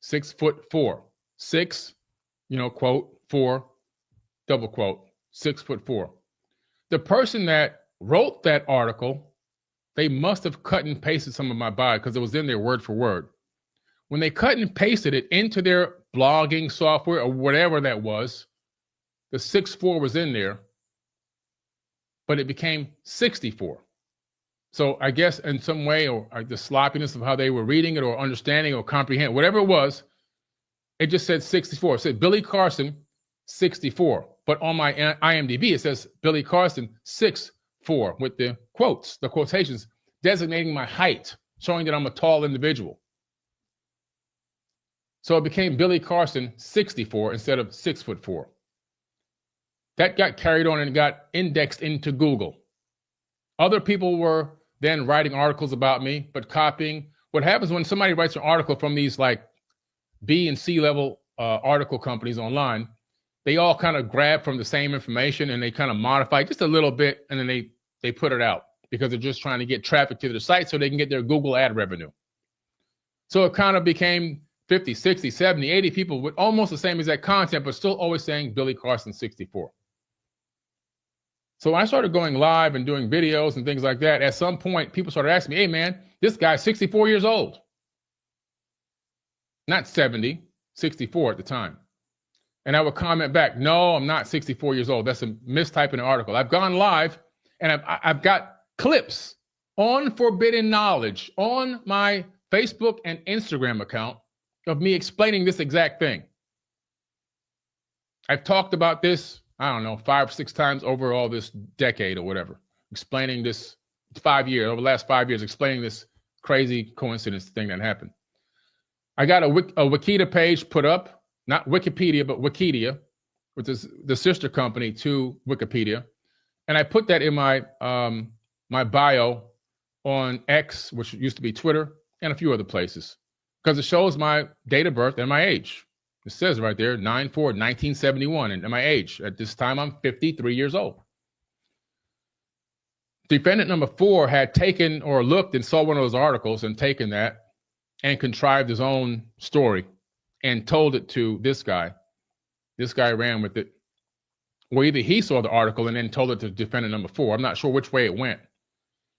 6'4". 6, quote, 4, double quote, 6'4". The person that wrote that article, they must have cut and pasted some of my bio because it was in there word for word. When they cut and pasted it into their blogging software or whatever that was, the 6'4" was in there, but it became 64. So I guess in some way, or the sloppiness of how they were reading it or understanding or comprehend, whatever it was, it just said 64. It said Billy Carson, 64. But on my IMDb, it says Billy Carson, 6'4", with the quotes, the quotations, designating my height, showing that I'm a tall individual. So it became Billy Carson, 64, instead of 6'4". That got carried on and got indexed into Google. Other people were then writing articles about me, but copying. What happens when somebody writes an article from these like B and C level article companies online, they all kind of grab from the same information and they kind of modify just a little bit, and then they put it out because they're just trying to get traffic to their site so they can get their Google ad revenue. So it kind of became 50, 60, 70, 80 people with almost the same exact content, but still always saying Billy Carson 64. So I started going live and doing videos and things like that. At some point, people started asking me, hey man, this guy's 64 years old. Not 70, 64 at the time. And I would comment back, no, I'm not 64 years old. That's a mistype in an article. I've gone live and I've got clips on Forbidden Knowledge on my Facebook and Instagram account of me explaining this exact thing. I've talked about this, I don't know, 5 or 6 times over all this decade or whatever, explaining this over the last 5 years, explaining this crazy coincidence thing that happened. I got a Wikipedia page put up, not Wikipedia, but Wikidia, which is the sister company to Wikipedia. And I put that in my my bio on X, which used to be Twitter, and a few other places, because it shows my date of birth and my age. It says right there, 9/4/1971, and my age. At this time, I'm 53 years old. Defendant number 4 had taken or looked and saw one of those articles and taken that and contrived his own story and told it to this guy. This guy ran with it. Or either he saw the article and then told it to defendant number 4. I'm not sure which way it went.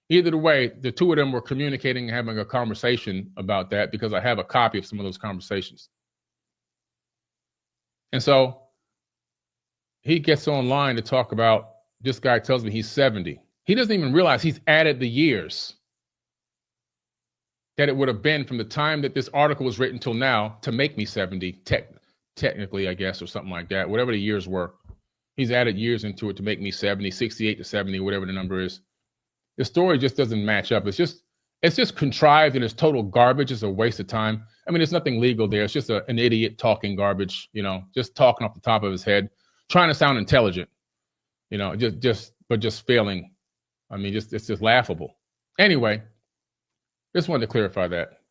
Either way, the two of them were communicating and having a conversation about that, because I have a copy of some of those conversations. And so he gets online to talk about, this guy tells me he's 70. He doesn't even realize he's added the years that it would have been from the time that this article was written till now to make me 70, technically, I guess, or something like that, whatever the years were. He's added years into it to make me 70, 68 to 70, whatever the number is. The story just doesn't match up. It's just contrived, and it's total garbage. It's a waste of time. I mean, there's nothing legal there. It's just an idiot talking garbage, just talking off the top of his head, trying to sound intelligent, but just failing. I mean, it's just laughable. Anyway, just wanted to clarify that.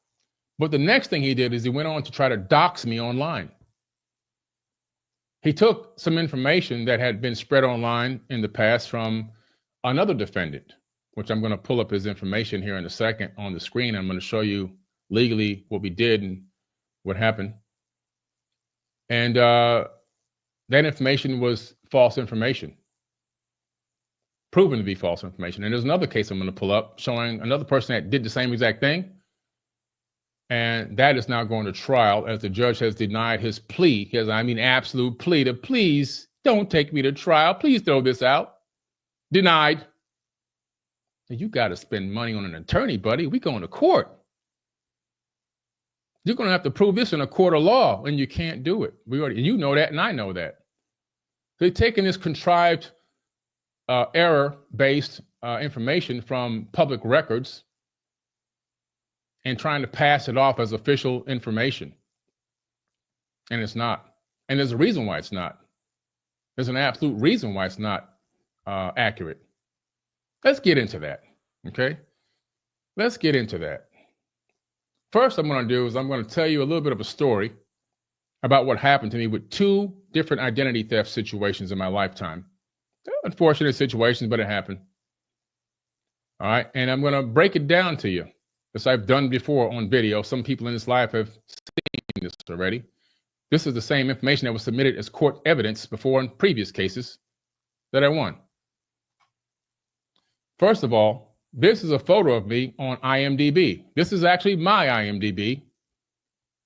But the next thing he did is he went on to try to dox me online. He took some information that had been spread online in the past from another defendant, which I'm going to pull up his information here in a second on the screen. I'm going to show you legally what we did and what happened. And that information was false information, proven to be false information. And there's another case I'm going to pull up showing another person that did the same exact thing. And that is now going to trial, as the judge has denied his plea. Absolute plea to please don't take me to trial. Please throw this out. Denied. You got to spend money on an attorney, buddy. We going to court. You're going to have to prove this in a court of law, and you can't do it. You know that, and I know that. They're taking this contrived, error-based information from public records and trying to pass it off as official information. And it's not. And there's a reason why it's not. There's an absolute reason why it's not accurate. Let's get into that, okay? Let's get into that. First, I'm going to do is I'm going to tell you a little bit of a story about what happened to me with 2 different identity theft situations in my lifetime. Unfortunate situations, but it happened. All right, and I'm going to break it down to you, as I've done before on video. Some people in this life have seen this already. This is the same information that was submitted as court evidence before in previous cases that I won. First of all, this is a photo of me on IMDb. This is actually my IMDb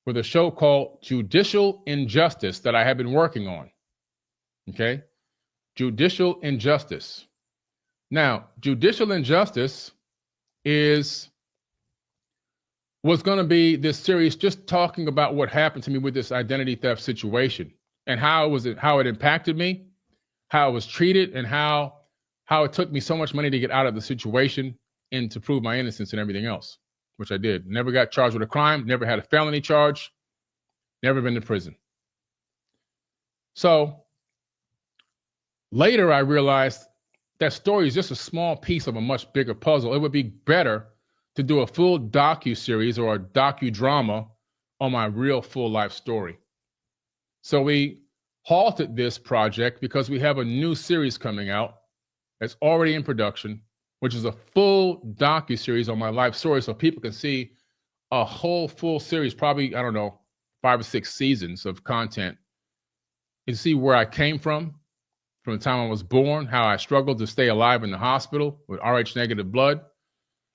with a show called Judicial Injustice that I have been working on. Okay? Judicial Injustice. Now, judicial injustice is was going to be this series just talking about what happened to me with this identity theft situation and how it impacted me, how I was treated, and how it took me so much money to get out of the situation and to prove my innocence and everything else, which I did. Never got charged with a crime, never had a felony charge, never been to prison. So later I realized that story is just a small piece of a much bigger puzzle. It would be better to do a full docu-series or a docudrama on my real full life story. So we halted this project because we have a new series coming out that's already in production, which is a full docu-series on my life story so people can see a whole full series, probably, 5 or 6 seasons of content, and see where I came from the time I was born, how I struggled to stay alive in the hospital with Rh negative blood,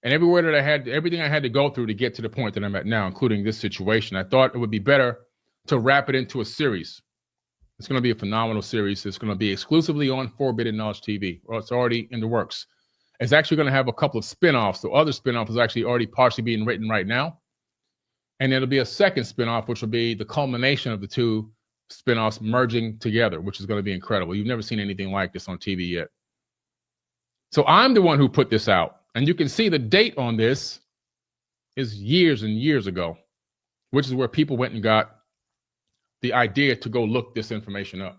and everything I had to go through to get to the point that I'm at now, including this situation. I thought it would be better to wrap it into a series. It's going to be a phenomenal series. It's going to be exclusively on Forbidden Knowledge TV, or it's already in the works. It's actually going to have a couple of spinoffs. So other spinoffs is actually already partially being written right now. And it'll be a second spinoff, which will be the culmination of the 2 spinoffs merging together, which is going to be incredible. You've never seen anything like this on TV yet. So I'm the one who put this out. And you can see the date on this is years and years ago, which is where people went and got the idea to go look this information up.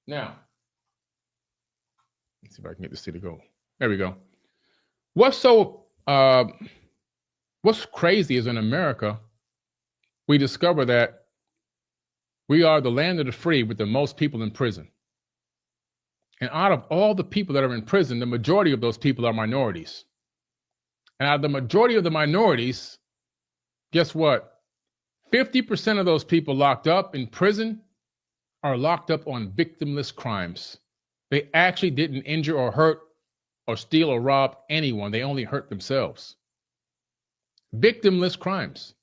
Now, let's see if I can get this to go. There we go. What's crazy is in America, we discover that we are the land of the free with the most people in prison. And out of all the people that are in prison, the majority of those people are minorities. And out of the majority of the minorities, guess what? 50% of those people locked up in prison are locked up on victimless crimes. They actually didn't injure or hurt or steal or rob anyone. They only hurt themselves. Victimless crimes.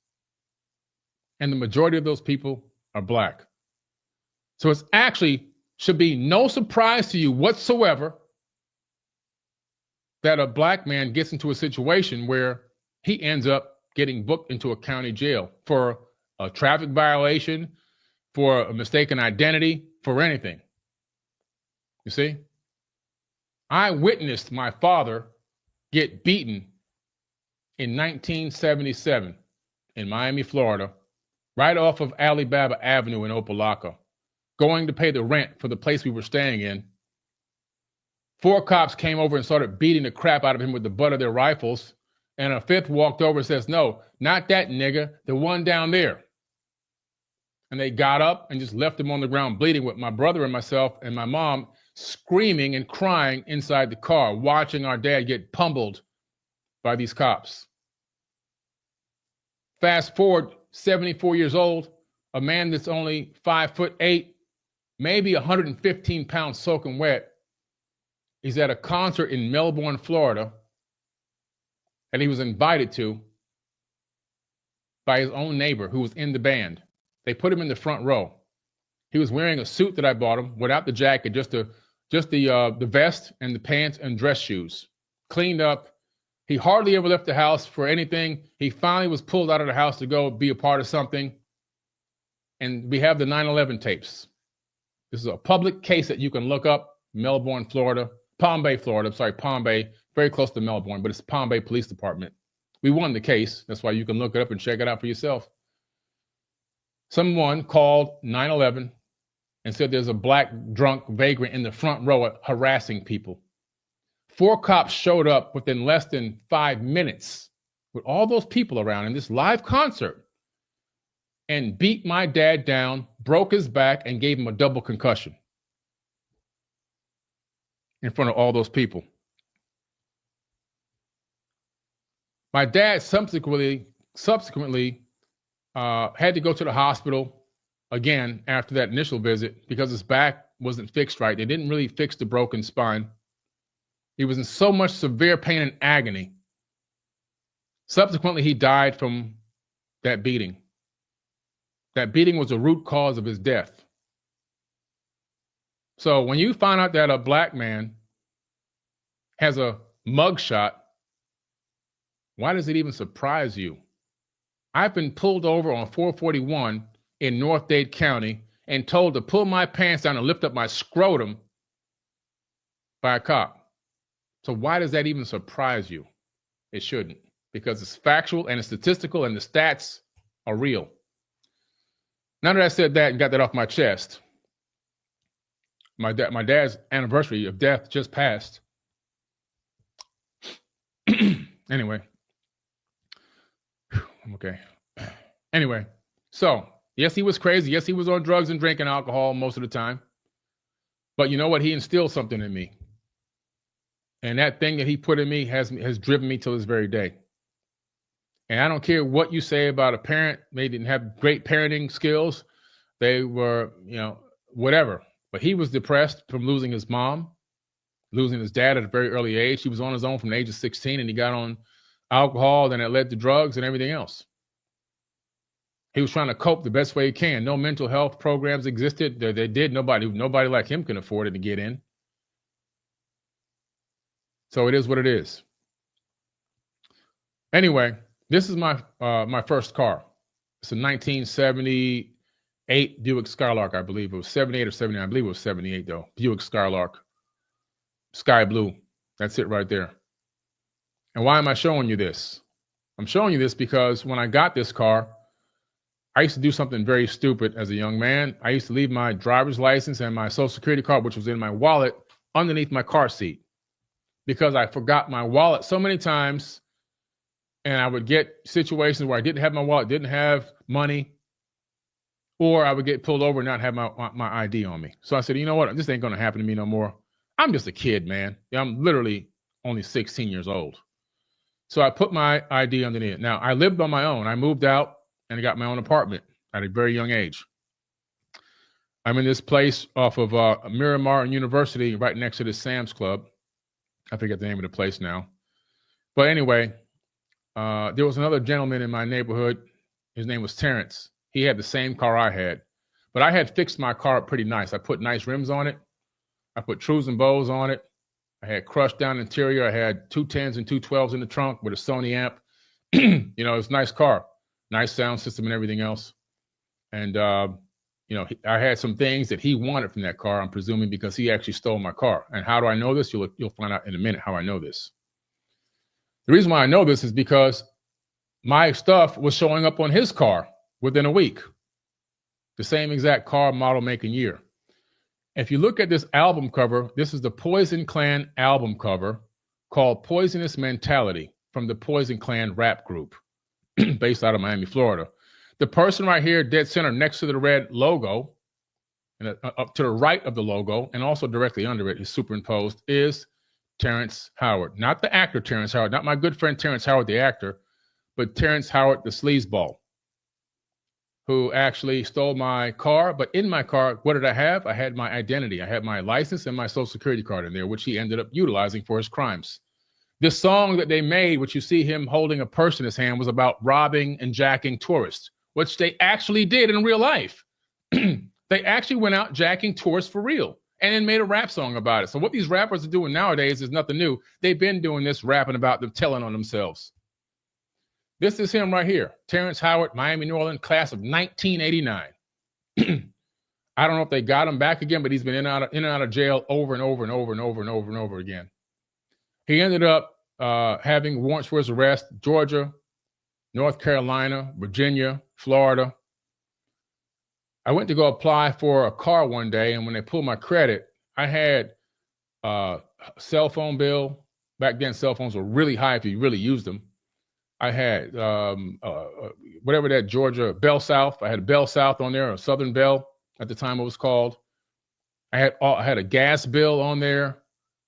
And the majority of those people are black. So it's actually should be no surprise to you whatsoever that a black man gets into a situation where he ends up getting booked into a county jail for a traffic violation, for a mistaken identity, for anything. You see? I witnessed my father get beaten in 1977 in Miami, Florida, right off of Alibaba Avenue in Opelika, going to pay the rent for the place we were staying in. 4 cops came over and started beating the crap out of him with the butt of their rifles. And a 5th walked over and says, "No, not that nigga, the one down there." And they got up and just left him on the ground bleeding, with my brother and myself and my mom screaming and crying inside the car, watching our dad get pummeled by these cops. Fast forward, 74 years old, a man that's only 5'8", maybe 115 pounds soaking wet. He's at a concert in Melbourne, Florida, and he was invited to by his own neighbor who was in the band. They put him in the front row. He was wearing a suit that I bought him without the jacket, just the vest and the pants and dress shoes, cleaned up. He hardly ever left the house for anything. He finally was pulled out of the house to go be a part of something. And we have the 9/11 tapes. This is a public case that you can look up, Melbourne, Florida, Palm Bay, Florida. I'm sorry, Palm Bay, very close to Melbourne, but it's Palm Bay Police Department. We won the case. That's why you can look it up and check it out for yourself. Someone called 9/11 and said there's a black drunk vagrant in the front row harassing people. 4 cops showed up within less than 5 minutes with all those people around in this live concert and beat my dad down, broke his back, and gave him a double concussion in front of all those people. My dad subsequently had to go to the hospital again after that initial visit because his back wasn't fixed right. They didn't really fix the broken spine. He was in so much severe pain and agony. Subsequently, he died from that beating. That beating was the root cause of his death. So when you find out that a black man has a mugshot, why does it even surprise you I've been pulled over on 441 in North Dade County and told to pull my pants down and lift up my scrotum by a cop. So why does that even surprise you? It shouldn't, because it's factual and it's statistical and the stats are real. Now that I said that and got that off my chest, my dad's anniversary of death just passed. Anyway. Okay. Anyway, so yes, he was crazy. Yes, he was on drugs and drinking alcohol most of the time. But you know what? He instilled something in me. And that thing that he put in me has driven me till this very day. And I don't care what you say about a parent. They didn't have great parenting skills. They were, whatever. But he was depressed from losing his mom, losing his dad at a very early age. He was on his own from the age of 16, and he got on alcohol, then it led to drugs and everything else. He was trying to cope the best way he can. No mental health programs existed. They did. Nobody like him can afford it to get in. So it is what it is. Anyway, this is my first car. It's a 1978 Buick Skylark, I believe. It was 78 or 79. I believe it was 78, though. Buick Skylark. Sky blue. That's it right there. And why am I showing you this? I'm showing you this because when I got this car, I used to do something very stupid as a young man. I used to leave my driver's license and my Social Security card, which was in my wallet, underneath my car seat because I forgot my wallet so many times. And I would get situations where I didn't have my wallet, didn't have money, or I would get pulled over and not have my ID on me. So I said, you know what? This ain't going to happen to me no more. I'm just a kid, man. I'm literally only 16 years old. So I put my ID underneath it. Now, I lived on my own. I moved out and I got my own apartment at a very young age. I'm in this place off of Miramar and University, right next to the Sam's Club. I forget the name of the place now. But anyway, there was another gentleman in my neighborhood. His name was Terrence. He had the same car I had. But I had fixed my car up pretty nice. I put nice rims on it. I put trues and bows on it. I had crushed down interior. I had 210s and 212s in the trunk with a Sony amp. It's a nice car, nice sound system and everything else. And, I had some things that he wanted from that car, I'm presuming, because he actually stole my car. And how do I know this? You'll find out in a minute how I know this. The reason why I know this is because my stuff was showing up on his car within a week. The same exact car, model, make, and year. If you look at this album cover, this is the Poison Clan album cover called Poisonous Mentality from the Poison Clan rap group based out of Miami, Florida. The person right here, dead center, next to the red logo, and up to the right of the logo, and also directly under it is superimposed, is Terrence Howard. Not the actor Terrence Howard, not my good friend Terrence Howard, the actor, but Terrence Howard, the sleazeball, who actually stole my car. But in my car, what did I have? I had my identity. I had my license and my Social Security card in there, which he ended up utilizing for his crimes. This song that they made, which you see him holding a purse in his hand, was about robbing and jacking tourists, which they actually did in real life. They actually went out jacking tourists for real and then made a rap song about it. So what these rappers are doing nowadays is nothing new. They've been doing this, rapping about them, telling on themselves. This is him right here, Terrence Howard, Miami, New Orleans, class of 1989. I don't know if they got him back again, but he's been in and out of jail over and over and over and over and over and over again. He ended up having warrants for his arrest, Georgia, North Carolina, Virginia, Florida. I went to go apply for a car one day, and when they pulled my credit, I had a cell phone bill. Back then, cell phones were really high if you really used them. I had whatever that Georgia Bell South. I had a Bell South on there, a Southern Bell at the time it was called. I had a gas bill on there.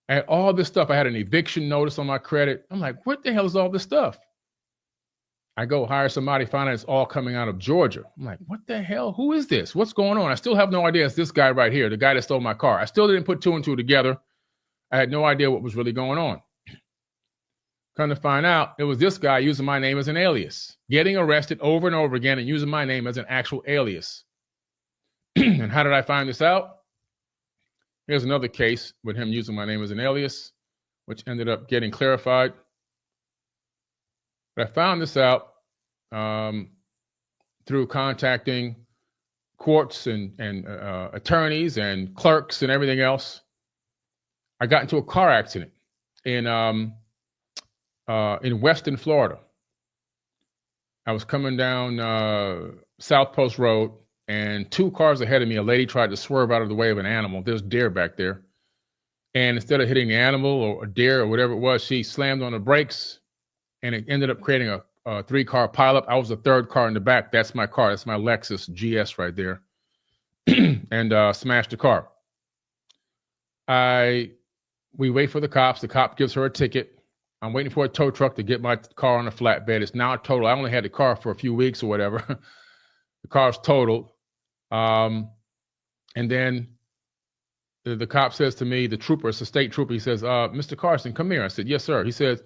I had all this stuff. I had an eviction notice on my credit. I'm like, what the hell is all this stuff? I go hire somebody, find out it's all coming out of Georgia. I'm like, what the hell? Who is this? What's going on? I still have no idea. It's this guy right here, the guy that stole my car. I still didn't put two and two together. I had no idea what was really going on. Come to find out, it was this guy using my name as an alias, getting arrested over and over again and using my name as an actual alias. And how did I find this out? Here's another case with him using my name as an alias, which ended up getting clarified. But I found this out through contacting courts and attorneys and clerks and everything else, I got into a car accident in Weston, Florida. I was coming down South Post Road, and 2 cars ahead of me, a lady tried to swerve out of the way of an animal. There's deer back there. And instead of hitting the animal or a deer or whatever it was, she slammed on the brakes, and it ended up creating a 3-car pileup. I was the 3rd car in the back. That's my car. That's my Lexus GS right there. And smashed the car. We wait for the cops. The cop gives her a ticket. I'm waiting for a tow truck to get my car on a flatbed. It's now total. I only had the car for a few weeks or whatever. The car's totaled. And then the cop says to me, the trooper, it's a state trooper, he says, Mr. Carson, come here. I said, yes, sir. He says,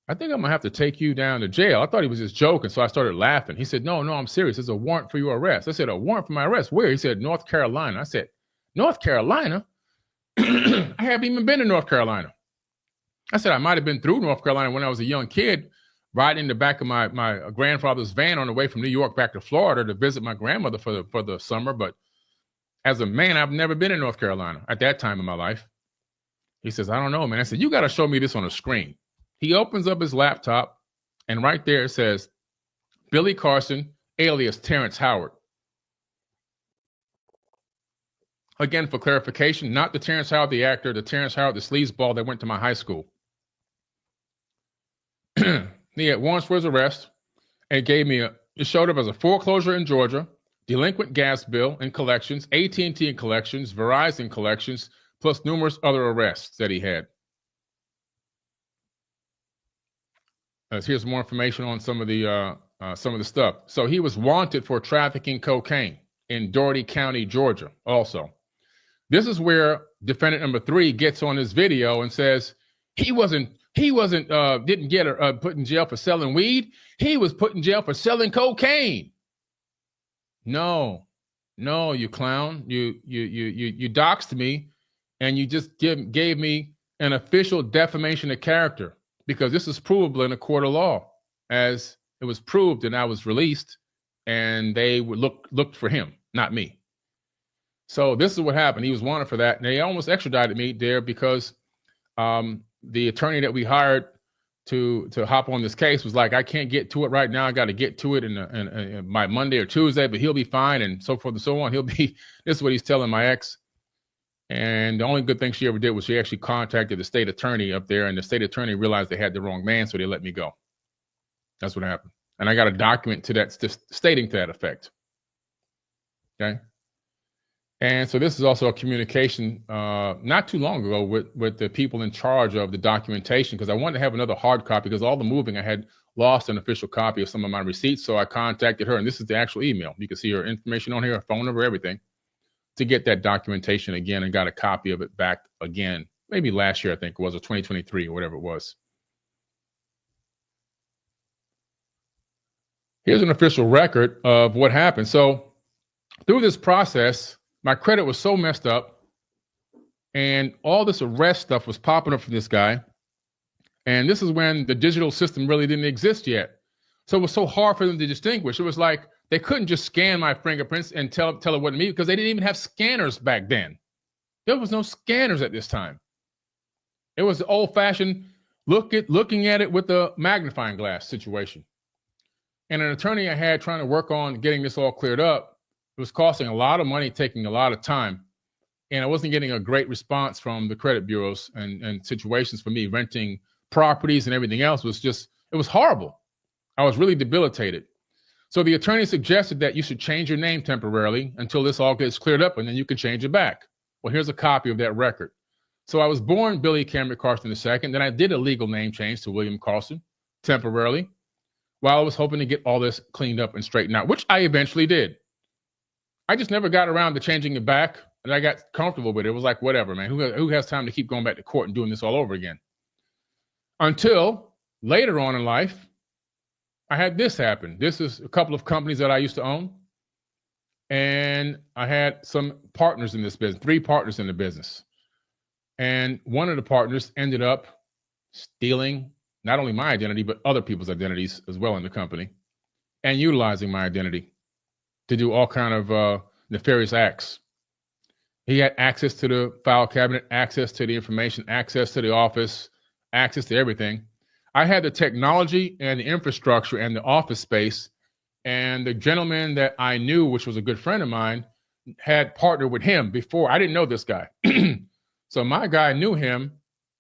I think I'm going to have to take you down to jail. I thought he was just joking, so I started laughing. He said, no, I'm serious. There's a warrant for your arrest. I said, a warrant for my arrest? Where? He said, North Carolina. I said, North Carolina? I haven't even been to North Carolina. I said, I might have been through North Carolina when I was a young kid, riding in the back of my grandfather's van on the way from New York back to Florida to visit my grandmother for the summer. But as a man, I've never been in North Carolina at that time in my life. He says, I don't know, man. I said, you got to show me this on a screen. He opens up his laptop, and right there it says, Billy Carson, alias Terrence Howard. Again, for clarification, not the Terrence Howard, the actor, the Terrence Howard, the sleazeball that went to my high school. He had warrants for his arrest, and it gave me it showed up as a foreclosure in Georgia, delinquent gas bill and collections, AT&T and collections, Verizon collections, plus numerous other arrests that he had. Here's more information on some of the stuff. So he was wanted for trafficking cocaine in Dougherty County, Georgia. Also, this is where defendant number 3 gets on his video and says didn't get put in jail for selling weed. He was put in jail for selling cocaine. No, you clown. You doxed me, and you just gave me an official defamation of character, because this is provable in a court of law, as it was proved, and I was released, and they would looked for him, not me. So this is what happened. He was wanted for that, and they almost extradited me there because the attorney that we hired to hop on this case was like, I can't get to it right now. I got to get to it in by Monday or Tuesday, but he'll be fine, and so forth and so on. This is what he's telling my ex. And the only good thing she ever did was she actually contacted the state attorney up there, and the state attorney realized they had the wrong man, so they let me go. That's what happened. And I got a document to that stating to that effect. Okay. And so this is also a communication not too long ago with the people in charge of the documentation, because I wanted to have another hard copy, because all the moving, I had lost an official copy of some of my receipts. So I contacted her, and this is the actual email. You can see her information on here, her phone number, everything, to get that documentation again, and got a copy of it back again, maybe last year, I think it was, or 2023 or whatever it was. Here's an official record of what happened. So through this process, my credit was so messed up, and all this arrest stuff was popping up from this guy. And this is when the digital system really didn't exist yet. So it was so hard for them to distinguish. It was like they couldn't just scan my fingerprints and tell it wasn't me, because they didn't even have scanners back then. There was no scanners at this time. It was the old-fashioned looking at it with a magnifying glass situation. And an attorney I had trying to work on getting this all cleared up, it was costing a lot of money, taking a lot of time. And I wasn't getting a great response from the credit bureaus, and situations for me renting properties and everything else it was horrible. I was really debilitated. So the attorney suggested that you should change your name temporarily until this all gets cleared up, and then you can change it back. Well, here's a copy of that record. So I was born Billy Cameron Carson II. Then I did a legal name change to William Carson temporarily, while I was hoping to get all this cleaned up and straightened out, which I eventually did. I just never got around to changing it back, and I got comfortable with it. It was like, whatever, man. Who has time to keep going back to court and doing this all over again? Until later on in life, I had this happen. This is a couple of companies that I used to own, and I had some partners in this business, 3 partners in the business. And one of the partners ended up stealing not only my identity, but other people's identities as well in the company, and utilizing my identity. to do all kind of nefarious acts. He had access to the file cabinet, access to the information, access to the office, access to everything. I had the technology and the infrastructure and the office space, and the gentleman that I knew, which was a good friend of mine, had partnered with him before. I didn't know this guy. So my guy knew him.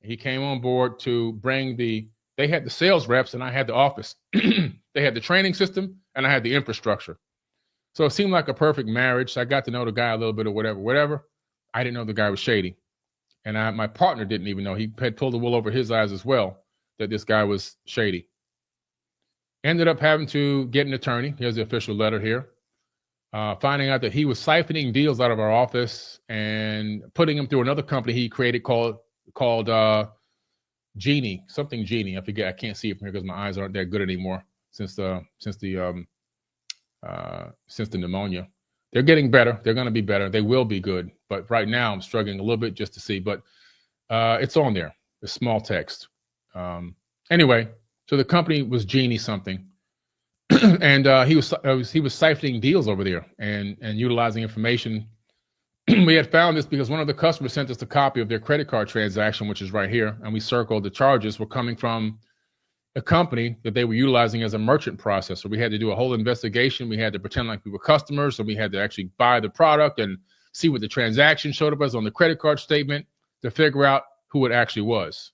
He came on board to bring they had the sales reps and I had the office. They had the training system and I had the infrastructure. So it seemed like a perfect marriage. So I got to know the guy a little bit or whatever. I didn't know the guy was shady. And my partner didn't even know. He had pulled the wool over his eyes as well, that this guy was shady. Ended up having to get an attorney. Here's the official letter here. Finding out that he was siphoning deals out of our office and putting them through another company he created called Genie, something Genie. I forget. I can't see it from here because my eyes aren't that good anymore since the pneumonia. They're getting better. They're going to be better. They will be good. But right now I'm struggling a little bit just to see. But it's on there. It's small text. Anyway, so the company was Genie something. And he was siphoning deals over there and utilizing information. We had found this because one of the customers sent us a copy of their credit card transaction, which is right here, and we circled the charges were coming from a company that they were utilizing as a merchant processor. We had to do a whole investigation. We had to pretend like we were customers, so we had to actually buy the product and see what the transaction showed up as on the credit card statement to figure out who it actually was.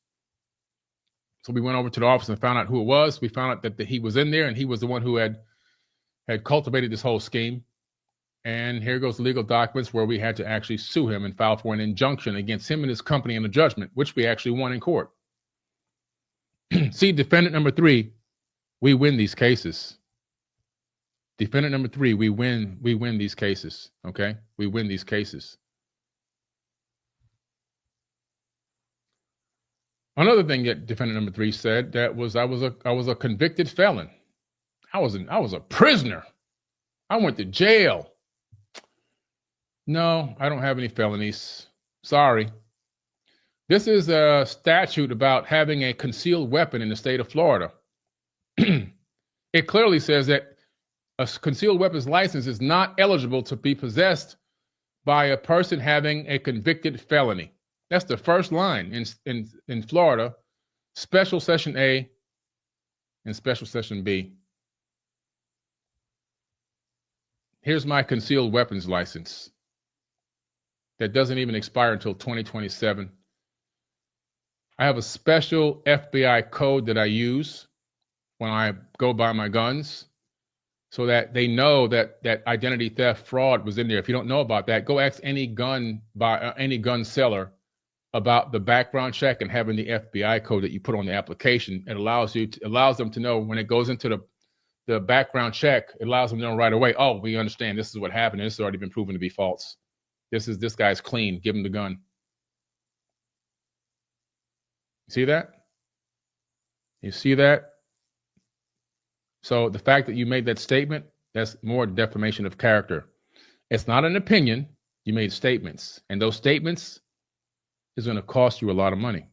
So we went over to the office and found out who it was. We found out that he was in there and he was the one who had cultivated this whole scheme. And here goes the legal documents where we had to actually sue him and file for an injunction against him and his company in a judgment, which we actually won in court. See, defendant number 3, we win these cases. Defendant number 3, we win these cases. Okay, we win these cases. Another thing that defendant number 3 said that was I was a convicted felon. I was a prisoner. I went to jail. No, I don't have any felonies. Sorry. This is a statute about having a concealed weapon in the state of Florida. It clearly says that a concealed weapons license is not eligible to be possessed by a person having a convicted felony. That's the first line in Florida, Special Session A and Special Session B. Here's my concealed weapons license that doesn't even expire until 2027. I have a special FBI code that I use when I go buy my guns so that they know that identity theft fraud was in there. If you don't know about that, go ask any gun seller about the background check and having the FBI code that you put on the application. It allows them to know when it goes into the background check, it allows them to know right away, oh, we understand this is what happened. This has already been proven to be false. This guy's clean. Give him the gun. See that? You see that? So the fact that you made that statement, that's more defamation of character. It's not an opinion. You made statements. And those statements is going to cost you a lot of money.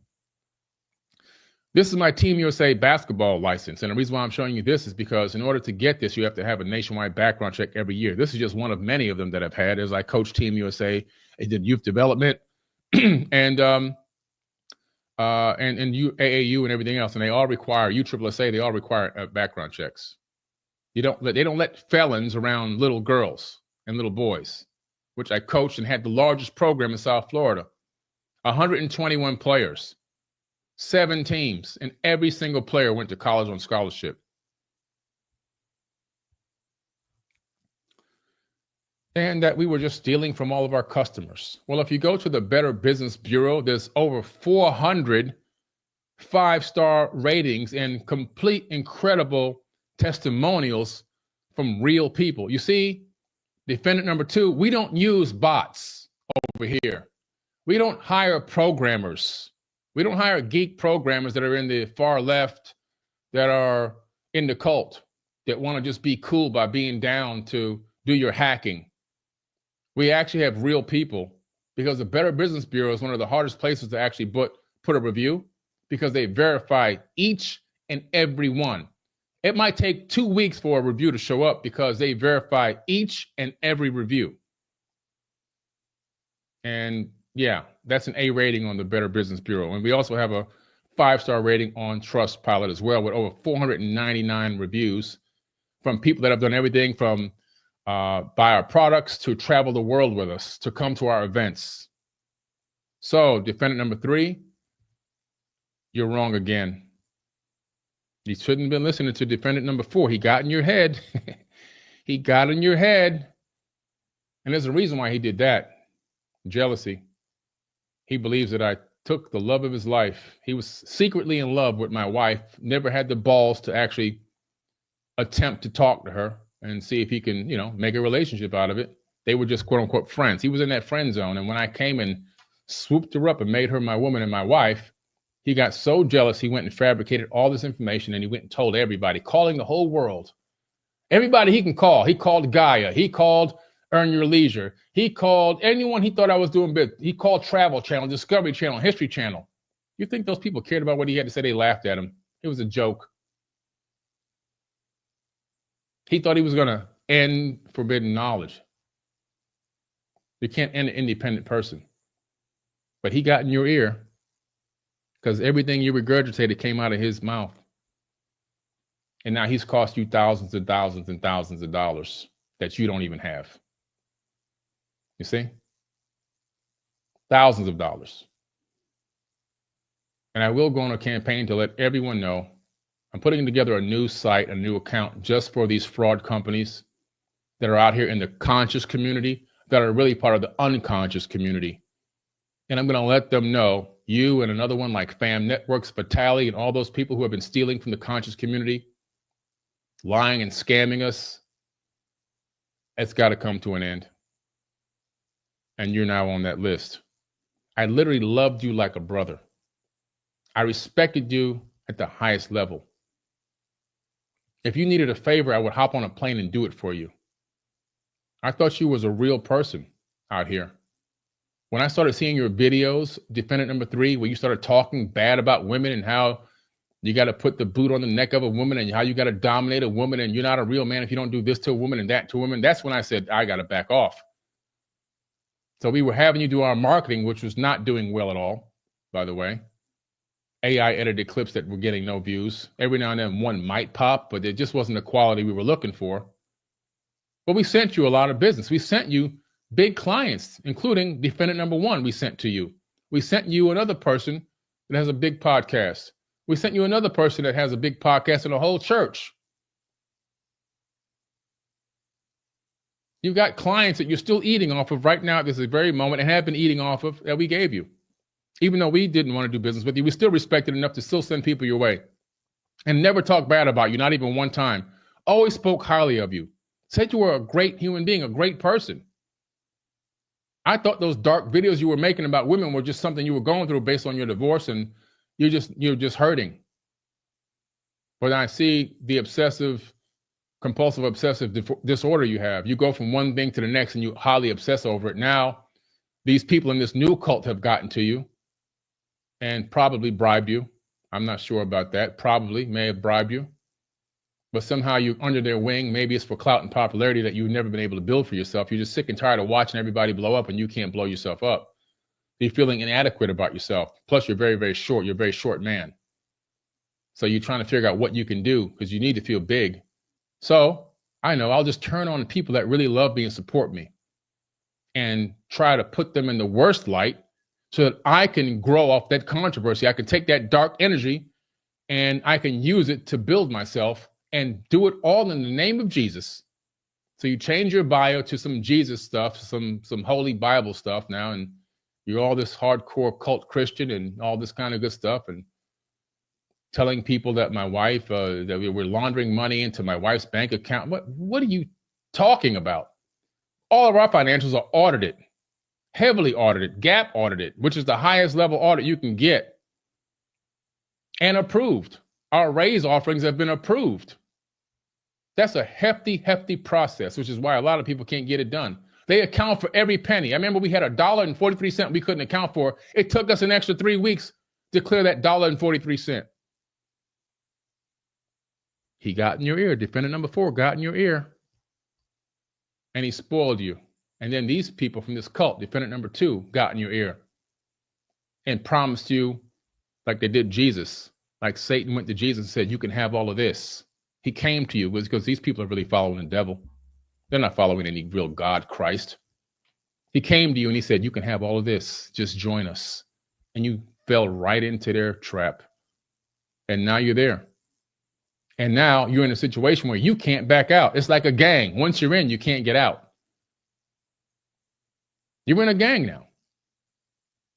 This is my Team USA basketball license. And the reason why I'm showing you this is because in order to get this, you have to have a nationwide background check every year. This is just one of many of them that I've had as I coach Team USA. I did youth development and AAU and everything else. And they all require, USSSA, they all require background checks. They don't let felons around little girls and little boys, which I coached and had the largest program in South Florida. 121 players, 7 teams, and every single player went to college on scholarship. And that we were just stealing from all of our customers. Well, if you go to the Better Business Bureau, there's over 400 5-star ratings and complete incredible testimonials from real people. You see, defendant number 2, we don't use bots over here. We don't hire programmers. We don't hire geek programmers that are in the far left, that are in the cult, that want to just be cool by being down to do your hacking. We actually have real people, because the Better Business Bureau is one of the hardest places to actually put a review, because they verify each and every one. It might take 2 weeks for a review to show up because they verify each and every review. And yeah, that's an A rating on the Better Business Bureau. And we also have a 5-star rating on Trustpilot as well, with over 499 reviews from people that have done everything from buy our products to travel the world with us, to come to our events. So, defendant number 3, you're wrong again. You shouldn't have been listening to defendant number 4. He got in your head. He got in your head. And there's a reason why he did that. Jealousy. He believes that I took the love of his life. He was secretly in love with my wife, never had the balls to actually attempt to talk to her and see if he can, make a relationship out of it. They were just quote unquote friends. He was in that friend zone. And when I came and swooped her up and made her my woman and my wife, he got so jealous, he went and fabricated all this information, and he went and told everybody, calling the whole world. Everybody he can call. He called Gaia. He called Earn Your Leisure. He called anyone he thought I was doing big. He called Travel Channel, Discovery Channel, History Channel. You think those people cared about what he had to say? They laughed at him. It was a joke. He thought he was going to end forbidden knowledge. You can't end an independent person. But he got in your ear because everything you regurgitated came out of his mouth. And now he's cost you thousands and thousands and thousands of dollars that you don't even have. You see? Thousands of dollars. And I will go on a campaign to let everyone know I'm putting together a new site, a new account just for these fraud companies that are out here in the conscious community that are really part of the unconscious community. And I'm going to let them know, you and another one like Fam Networks, Vitali, and all those people who have been stealing from the conscious community, lying and scamming us, it's got to come to an end. And you're now on that list. I literally loved you like a brother. I respected you at the highest level. If you needed a favor, I would hop on a plane and do it for you. I thought you was a real person out here. When I started seeing your videos, defendant number 3, where you started talking bad about women and how you got to put the boot on the neck of a woman and how you got to dominate a woman and you're not a real man if you don't do this to a woman and that to a woman, that's when I said, I got to back off. So we were having you do our marketing, which was not doing well at all, by the way. AI edited clips that were getting no views. Every now and then one might pop, but it just wasn't the quality we were looking for. But we sent you a lot of business. We sent you big clients, including defendant number 1 we sent to you. We sent you another person that has a big podcast. We sent you another person that has a big podcast in a whole church. You've got clients that you're still eating off of right now at this very moment and have been eating off of that we gave you. Even though we didn't want to do business with you, we still respected enough to still send people your way. And never talk bad about you, not even one time. Always spoke highly of you. Said you were a great human being, a great person. I thought those dark videos you were making about women were just something you were going through based on your divorce and you're just hurting. But I see the compulsive obsessive disorder you have. You go from one thing to the next and you highly obsess over it. Now, these people in this new cult have gotten to you and probably bribed you. I'm not sure about that. Probably may have bribed you. But somehow you're under their wing. Maybe it's for clout and popularity that you've never been able to build for yourself. You're just sick and tired of watching everybody blow up and you can't blow yourself up. You're feeling inadequate about yourself. Plus, you're very, very short. You're a very short man. So you're trying to figure out what you can do because you need to feel big. So I know I'll just turn on the people that really love me and support me and try to put them in the worst light so that I can grow off that controversy. I can take that dark energy and I can use it to build myself and do it all in the name of Jesus. So you change your bio to some Jesus stuff, some holy Bible stuff now, and you're all this hardcore cult Christian and all this kind of good stuff, and telling people that my wife, that we were laundering money into my wife's bank account. What are you talking about? All of our financials are audited, heavily audited, GAAP audited, which is the highest level audit you can get, and approved. Our raise offerings have been approved. That's a hefty, hefty process, which is why a lot of people can't get it done. They account for every penny. I remember we had $1.43 we couldn't account for. It took us an extra 3 weeks to clear that $1.43. He got in your ear. Defendant number 4 got in your ear. And he spoiled you. And then these people from this cult, defendant number 2, got in your ear and promised you, like they did Jesus, like Satan went to Jesus and said, you can have all of this. He came to you because these people are really following the devil. They're not following any real God, Christ. He came to you and he said, you can have all of this. Just join us. And you fell right into their trap. And now you're there. And now you're in a situation where you can't back out. It's like a gang. Once you're in, you can't get out. You're in a gang now.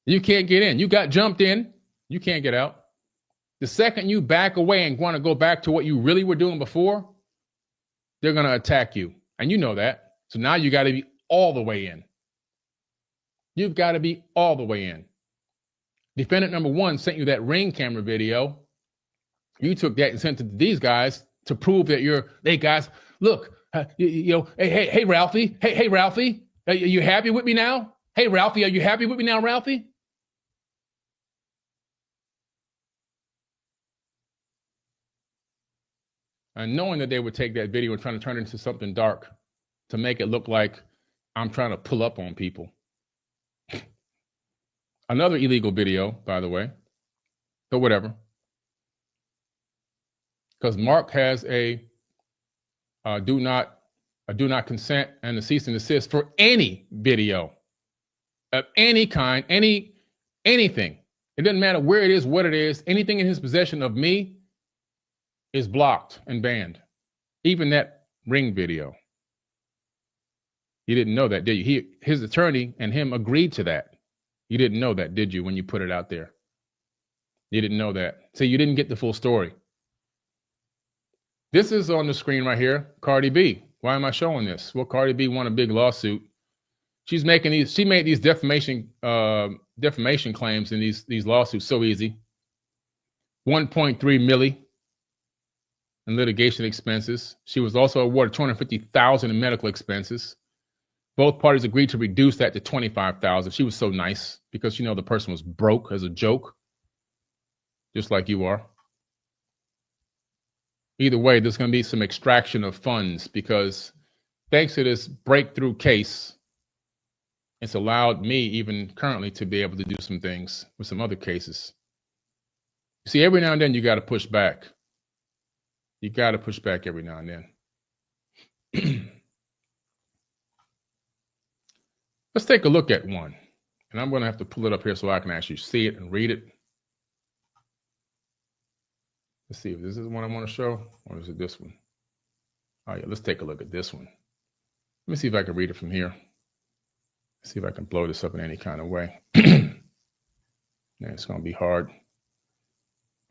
You can't get in. You got jumped in. You can't get out. The second you back away and want to go back to what you really were doing before, they're going to attack you. And you know that. So now you got to be all the way in. You've got to be all the way in. Defendant number 1 sent you that ring camera video. You took that and sent it to these guys to prove that hey guys, look, hey Ralphie, hey Ralphie, are you happy with me now? Hey Ralphie, are you happy with me now, Ralphie? And knowing that they would take that video and trying to turn it into something dark to make it look like I'm trying to pull up on people. Another illegal video, by the way, but whatever. Because Mark has a do not consent and a cease and desist for any video of any kind, anything. It doesn't matter where it is, what it is. Anything in his possession of me is blocked and banned. Even that ring video. You didn't know that, did you? His attorney and him agreed to that. You didn't know that, did you, when you put it out there? You didn't know that. So you didn't get the full story. This is on the screen right here, Cardi B. Why am I showing this? Well, Cardi B won a big lawsuit. She made these defamation claims in these lawsuits so easy. 1.3 milli in litigation expenses. She was also awarded $250,000 in medical expenses. Both parties agreed to reduce that to $25,000. She was so nice because the person was broke as a joke, just like you are. Either way, there's going to be some extraction of funds because thanks to this breakthrough case, it's allowed me even currently to be able to do some things with some other cases. See, every now and then you got to push back. You got to push back every now and then. Let's take a look at one. And I'm going to have to pull it up here so I can actually see it and read it. Let's see if this is the one I want to show, or is it this one? Oh, yeah, let's take a look at this one. Let me see if I can read it from here. See if I can blow this up in any kind of way. Yeah, it's going to be hard.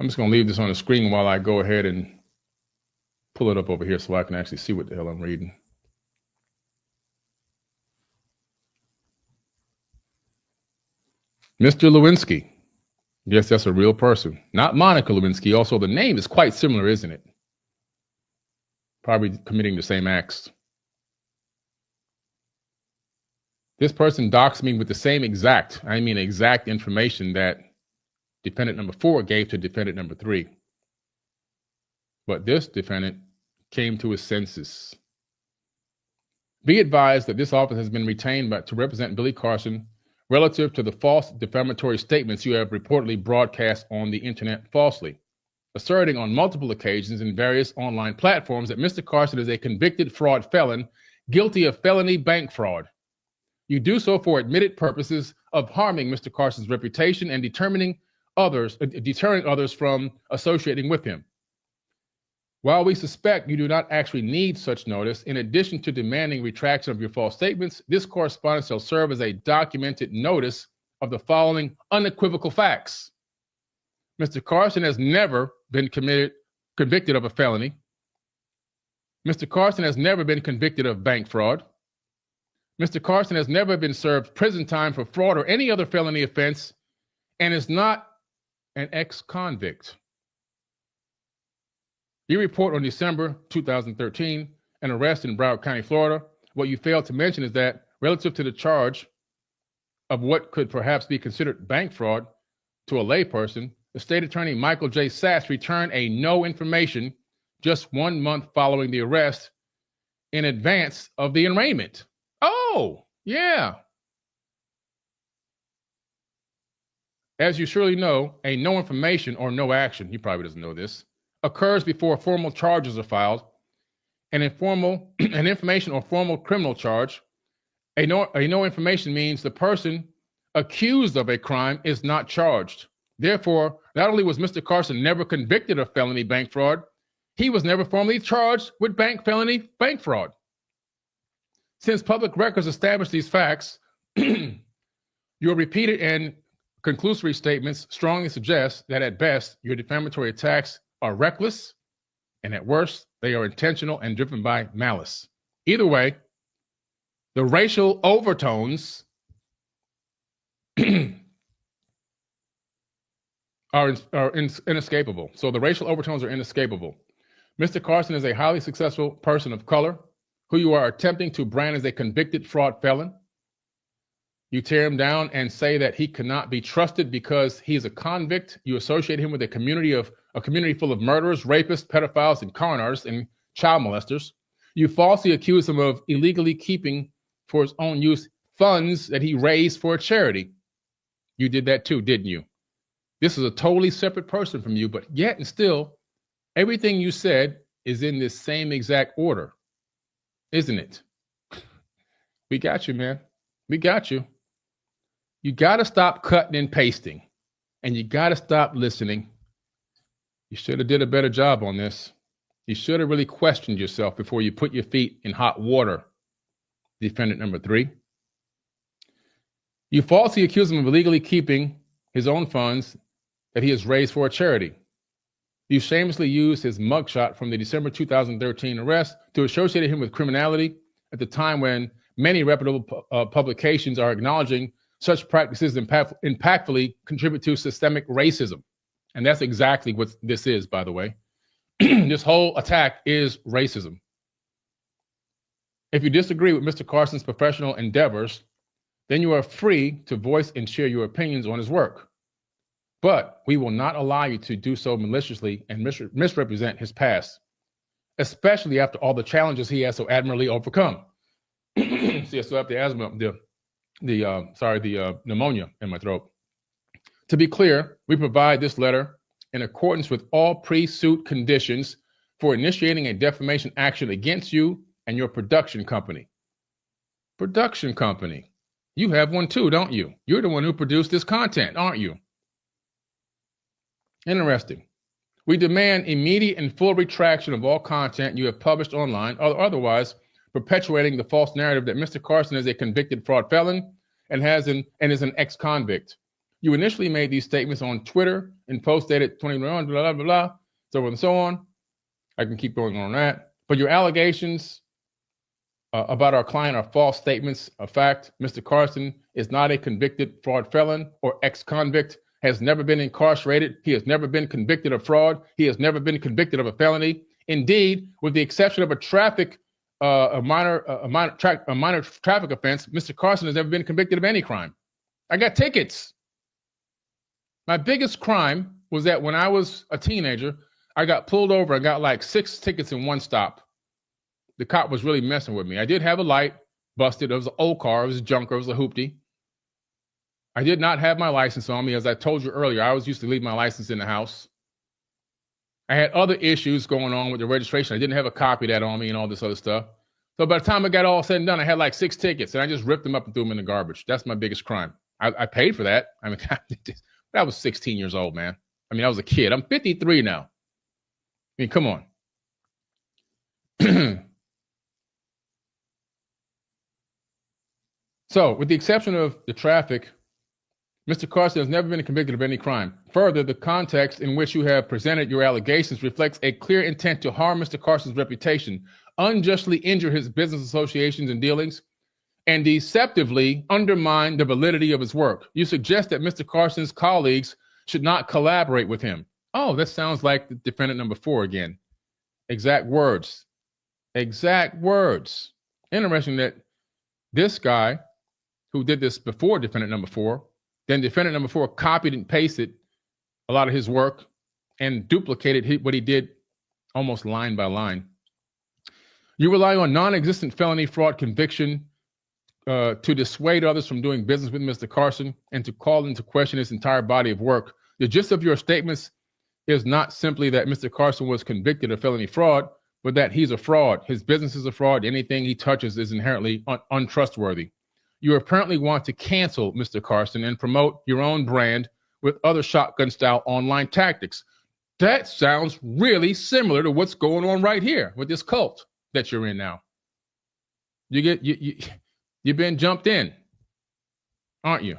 I'm just going to leave this on the screen while I go ahead and pull it up over here so I can actually see what the hell I'm reading. Mr. Lewinsky. Yes, that's a real person. Not Monica Lewinsky. Also, the name is quite similar, isn't it? Probably committing the same acts. This person doxed me with the same exact information that defendant number 4 gave to defendant number 3. But this defendant came to his senses. Be advised that this office has been retained to represent Billy Carson relative to the false defamatory statements you have reportedly broadcast on the internet falsely, asserting on multiple occasions in various online platforms that Mr. Carson is a convicted fraud felon guilty of felony bank fraud. You do so for admitted purposes of harming Mr. Carson's reputation and deterring others from associating with him. While we suspect you do not actually need such notice, in addition to demanding retraction of your false statements, this correspondence shall serve as a documented notice of the following unequivocal facts. Mr. Carson has never been convicted of a felony. Mr. Carson has never been convicted of bank fraud. Mr. Carson has never been served prison time for fraud or any other felony offense and is not an ex-convict. You report on December 2013 an arrest in Broward County, Florida. What you failed to mention is that relative to the charge of what could perhaps be considered bank fraud to a layperson, the state attorney Michael J. Sass returned a no information just 1 month following the arrest in advance of the arraignment. Oh, yeah. As you surely know, a no information or no action, he probably doesn't know this, occurs before formal charges are filed. An information or formal criminal charge, a no information means the person accused of a crime is not charged. Therefore, not only was Mr. Carson never convicted of felony bank fraud, he was never formally charged with felony bank fraud. Since public records establish these facts, your repeated and conclusory statements strongly suggest that at best, your defamatory attacks are reckless, and at worst, they are intentional and driven by malice. Either way, the racial overtones are inescapable. So the racial overtones are inescapable. Mr. Carson is a highly successful person of color who you are attempting to brand as a convicted fraud felon. You tear him down and say that he cannot be trusted because he is a convict. You associate him with a community full of murderers, rapists, pedophiles, and con artists and child molesters. You falsely accuse him of illegally keeping for his own use funds that he raised for a charity. You did that too, didn't you? This is a totally separate person from you, but yet and still, everything you said is in this same exact order, isn't it? We got you, man. We got you. You got to stop cutting and pasting, and you got to stop listening. You should have did a better job on this. You should have really questioned yourself before you put your feet in hot water. Defendant number 3. You falsely accuse him of illegally keeping his own funds that he has raised for a charity. You shamelessly used his mugshot from the December 2013 arrest to associate him with criminality at the time when many reputable publications are acknowledging such practices impactfully contribute to systemic racism. And that's exactly what this is, by the way. This whole attack is racism. If you disagree with Mr. Carson's professional endeavors, then you are free to voice and share your opinions on his work. But we will not allow you to do so maliciously and misrepresent his past, especially after all the challenges he has so admirably overcome. See, I still have the asthma, the pneumonia in my throat. To be clear, we provide this letter in accordance with all pre-suit conditions for initiating a defamation action against you and your production company. Production company. You have one too, don't you? You're the one who produced this content, aren't you? Interesting. We demand immediate and full retraction of all content you have published online or otherwise perpetuating the false narrative that Mr. Carson is a convicted fraud felon and is an ex-convict. You initially made these statements on Twitter and post dated 2021, blah, blah, blah, blah, so on and so on. I can keep going on that. But your allegations about our client are false statements of fact. Mr. Carson is not a convicted fraud felon or ex-convict, has never been incarcerated. He has never been convicted of fraud. He has never been convicted of a felony. Indeed, with the exception of a minor traffic offense, Mr. Carson has never been convicted of any crime. I got tickets. My biggest crime was that when I was a teenager, I got pulled over. I got like 6 tickets in one stop. The cop was really messing with me. I did have a light busted. It was an old car. It was a junker. It was a hoopty. I did not have my license on me. As I told you earlier, I always used to leave my license in the house. I had other issues going on with the registration. I didn't have a copy of that on me and all this other stuff. So by the time I got all said and done, I had like 6 tickets, and I just ripped them up and threw them in the garbage. That's my biggest crime. I paid for that. I mean, I was 16 years old, man. I mean, I was a kid. I'm 53 now. I mean, come on. So, with the exception of the traffic, Mr. Carson has never been convicted of any crime. Further, the context in which you have presented your allegations reflects a clear intent to harm Mr. Carson's reputation, unjustly injure his business associations and dealings, and deceptively undermine the validity of his work. You suggest that Mr. Carson's colleagues should not collaborate with him. Oh, that sounds like the defendant number 4 again. Exact words. Exact words. Interesting that this guy who did this before defendant number 4, then defendant number 4 copied and pasted a lot of his work and duplicated what he did almost line by line. You rely on non-existent felony fraud conviction to dissuade others from doing business with Mr. Carson and to call into question his entire body of work. The gist of your statements is not simply that Mr. Carson was convicted of felony fraud, but that he's a fraud. His business is a fraud. Anything he touches is inherently untrustworthy. You apparently want to cancel Mr. Carson and promote your own brand with other shotgun-style online tactics. That sounds really similar to what's going on right here with this cult that you're in now. You've been jumped in, aren't you?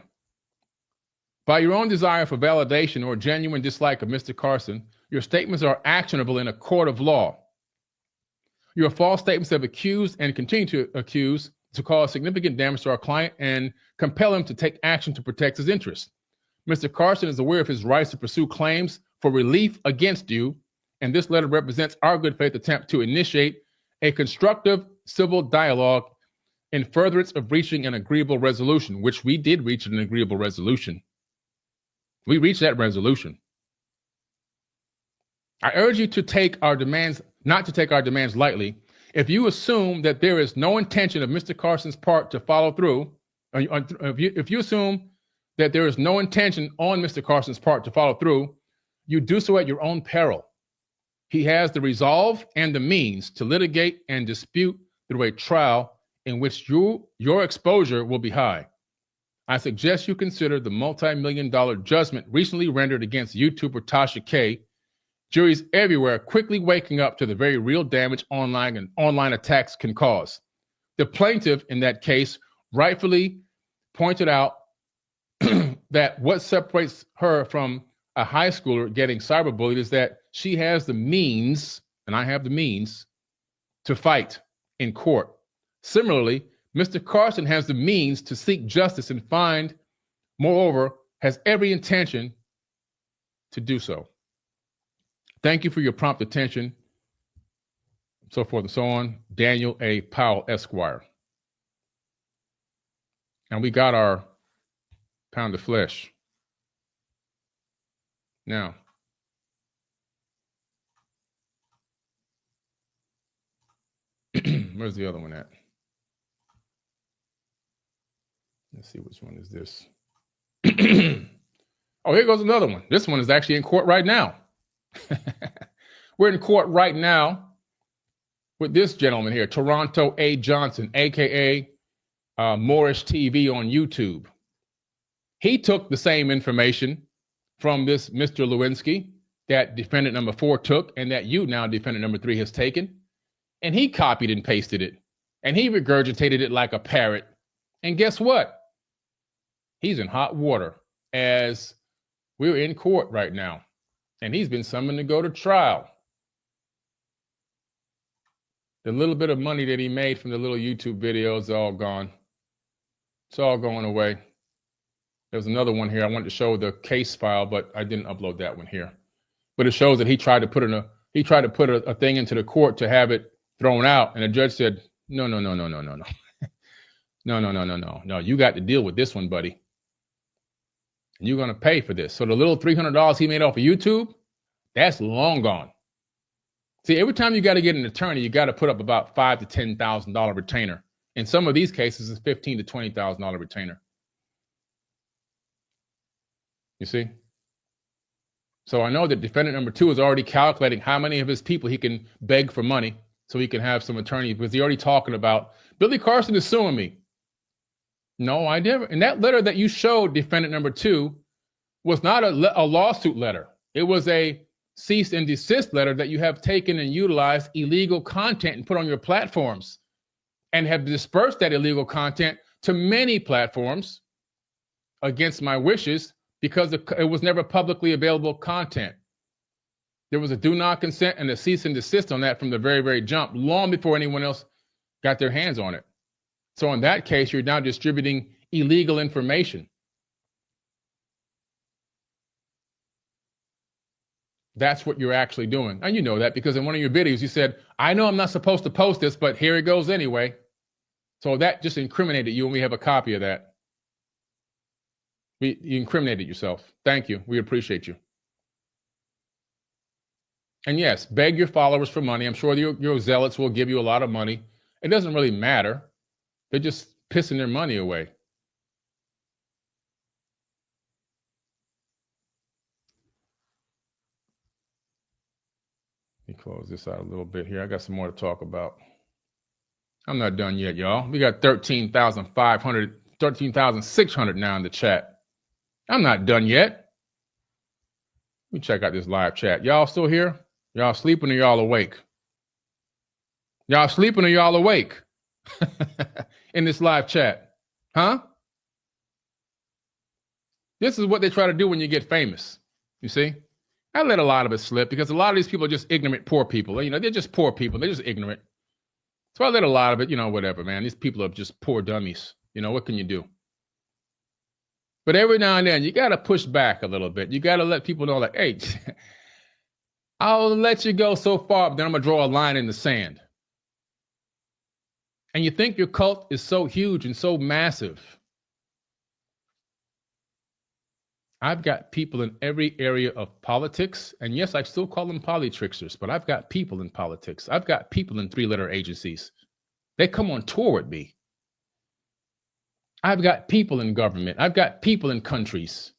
By your own desire for validation or genuine dislike of Mr. Carson, your statements are actionable in a court of law. Your false statements have accused and continue to accuse to cause significant damage to our client and compel him to take action to protect his interests. Mr. Carson is aware of his rights to pursue claims for relief against you, and this letter represents our good faith attempt to initiate a constructive civil dialogue in furtherance of reaching an agreeable resolution, which we did reach an agreeable resolution. We reached that resolution. I urge you to take our demands, not to take our demands lightly. If you assume that there is no intention of Mr. Carson's part to follow through, if you assume that there is no intention on Mr. Carson's part to follow through, you do so at your own peril. He has the resolve and the means to litigate and dispute through a trial in which your exposure will be high. I suggest you consider the multi-million-dollar judgment recently rendered against YouTuber Tasha K. Juries everywhere quickly waking up to the very real damage online attacks can cause. The plaintiff in that case rightfully pointed out that what separates her from a high schooler getting cyberbullied is that she has the means, and I have the means, to fight in court. Similarly, Mr. Carson has the means to seek justice and find, moreover, has every intention to do so. Thank you for your prompt attention, so forth and so on. Daniel A. Powell, Esquire. And we got our pound of flesh. Now, where's the other one at? Let's see, which one is this? Oh, here goes another one. This one is actually in court right now. We're in court right now with this gentleman here, Toronto A. Johnson, aka Moorish TV on YouTube. He took the same information from this Mr. Lewinsky that defendant number 4 took and that you now, defendant number 3, has taken. And he copied and pasted it. And he regurgitated it like a parrot. And guess what? He's in hot water as we're in court right now. And he's been summoned to go to trial. The little bit of money that he made from the little YouTube videos is all gone. It's all going away. There's another one here. I wanted to show the case file, but I didn't upload that one here. But it shows that he tried to put a thing into the court to have it thrown out, and the judge said, no. No, you got to deal with this one, buddy. And you're going to pay for this. So the little $300 he made off of YouTube, that's long gone. See, every time you got to get an attorney, you got to put up about $5,000 to $10,000 retainer. In some of these cases, it's $15,000 to $20,000 retainer. You see? So I know that defendant number 2 is already calculating how many of his people he can beg for money so he can have some attorney, because he's already talking about, Billy Carson is suing me. No, I never. And that letter that you showed, defendant number 2, was not a lawsuit letter. It was a cease and desist letter that you have taken and utilized illegal content and put on your platforms and have dispersed that illegal content to many platforms against my wishes because it was never publicly available content. There was a do not consent and a cease and desist on that from the very, very jump, long before anyone else got their hands on it. So in that case, you're now distributing illegal information. That's what you're actually doing. And you know that because in one of your videos, you said, I know I'm not supposed to post this, but here it goes anyway. So that just incriminated you, and we have a copy of that. You incriminated yourself. Thank you. We appreciate you. And yes, beg your followers for money. I'm sure your zealots will give you a lot of money. It doesn't really matter. They're just pissing their money away. Let me close this out a little bit here. I got some more to talk about. I'm not done yet, y'all. We got 13,500, 13,600 now in the chat. I'm not done yet. Let me check out this live chat. Y'all still here? Y'all sleeping or y'all awake? Y'all sleeping or y'all awake? In this live chat. Huh? This is what they try to do when you get famous. You see? I let a lot of it slip because a lot of these people are just ignorant, poor people. You know, they're just poor people. They're just ignorant. So I let a lot of it, you know, whatever, man. These people are just poor dummies. You know, what can you do? But every now and then, you got to push back a little bit. You got to let people know, like, hey, I'll let you go so far, but then I'm going to draw a line in the sand. And you think your cult is so huge and so massive. I've got people in every area of politics. And yes, I still call them polytricksers, but I've got people in politics. I've got people in three-letter agencies. They come on tour with me. I've got people in government. I've got people in countries.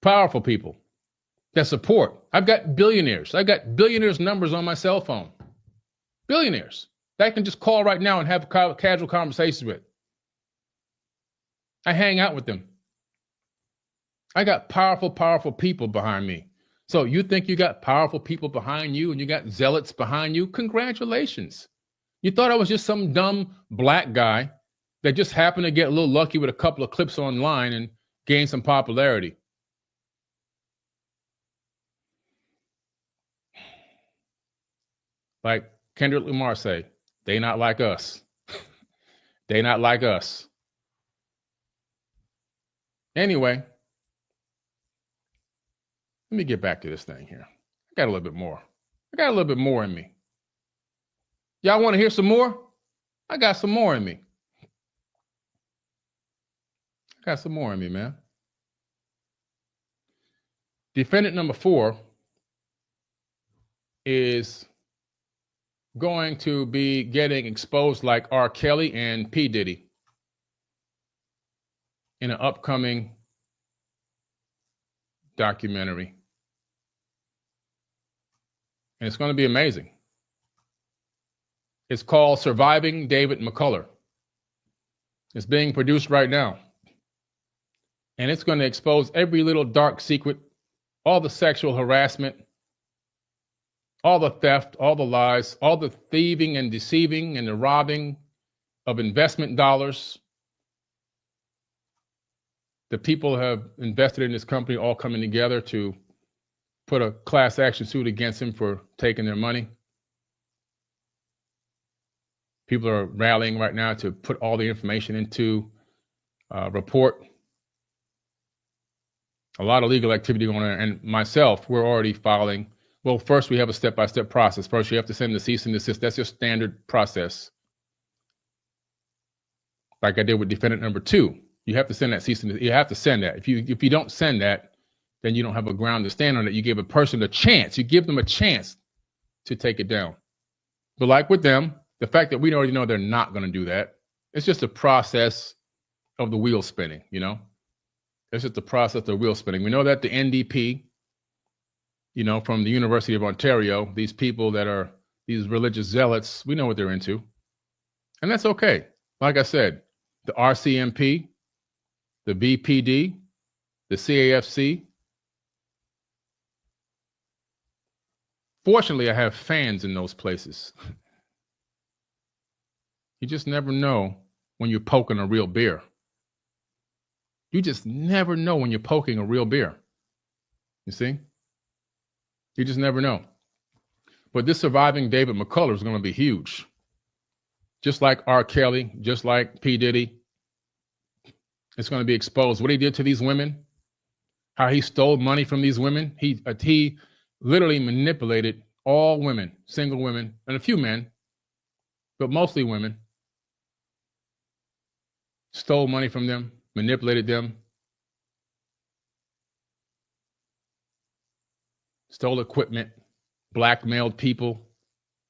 Powerful people that support. I've got billionaires. I've got billionaires' numbers on my cell phone. Billionaires that I can just call right now and have casual conversations with. I hang out with them. I got powerful, powerful people behind me. So you think you got powerful people behind you and you got zealots behind you? Congratulations. You thought I was just some dumb black guy that just happened to get a little lucky with a couple of clips online and gain some popularity. Like Kendrick Lamar say, they not like us. They not like us. Anyway, let me get back to this thing here. I got a little bit more. I got a little bit more in me. Y'all want to hear some more? I got some more in me. I got some more in me, man. Defendant number 4 is going to be getting exposed like R. Kelly and P. Diddy in an upcoming documentary. And it's going to be amazing. It's called Surviving David McCullough. It's being produced right now. And it's going to expose every little dark secret, all the sexual harassment, all the theft, all the lies, all the thieving and deceiving and the robbing of investment dollars. The people have invested in this company all coming together to put a class action suit against him for taking their money. People are rallying right now to put all the information into a report. A lot of legal activity going on, and myself, we're already filing. Well, first we have a step-by-step process. First, you have to send the cease and desist. That's your standard process. Like I did with defendant number 2. You have to send that cease and desist. You have to send that. If you don't send that, then you don't have a ground to stand on it. You give a person a chance. You give them a chance to take it down. But like with them, the fact that we already know they're not going to do that, it's just a process of the wheel spinning, you know? It's just the process of the wheel spinning. We know that the NDP, you know, from the University of Ontario, these people that are these religious zealots, we know what they're into. And that's okay. Like I said, the RCMP, the BPD, the CAFC. Fortunately, I have fans in those places. You just never know when you're poking a real bear. You just never know when you're poking a real bear. You see? You just never know. But this Surviving David McCullough is going to be huge. Just like R. Kelly, just like P. Diddy. It's going to be exposed. What he did to these women, how he stole money from these women. He literally manipulated all women, single women, and a few men, but mostly women. Stole money from them, manipulated them, stole equipment, blackmailed people.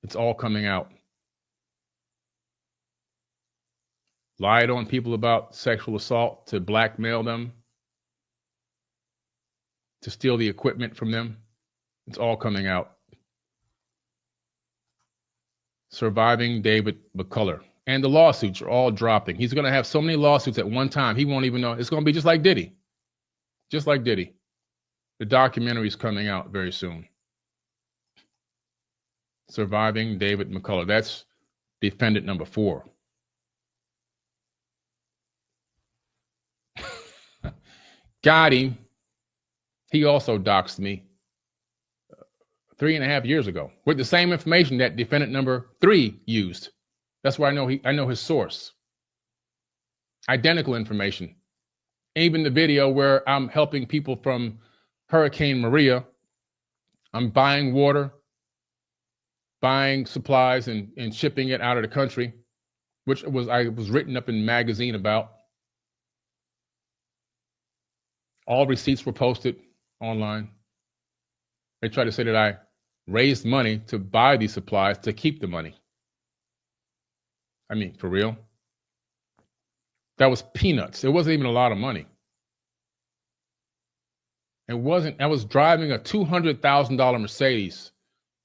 It's all coming out. Lied on people about sexual assault to blackmail them, to steal the equipment from them. It's all coming out. Surviving David McCullough. And the lawsuits are all dropping. He's going to have so many lawsuits at one time, he won't even know. It's going to be just like Diddy. Just like Diddy. The documentary is coming out very soon. Surviving David McCullough. That's defendant number 4. Got him. He also doxed me 3.5 years ago with the same information that defendant number 3 used. That's why I know his source. Identical information. Even the video where I'm helping people from Hurricane Maria. I'm buying water, buying supplies and shipping it out of the country, which I was written up in a magazine about. All receipts were posted online. They tried to say that I raised money to buy these supplies to keep the money. I mean, for real? That was peanuts. It wasn't even a lot of money. It wasn't. I was driving a $200,000 Mercedes.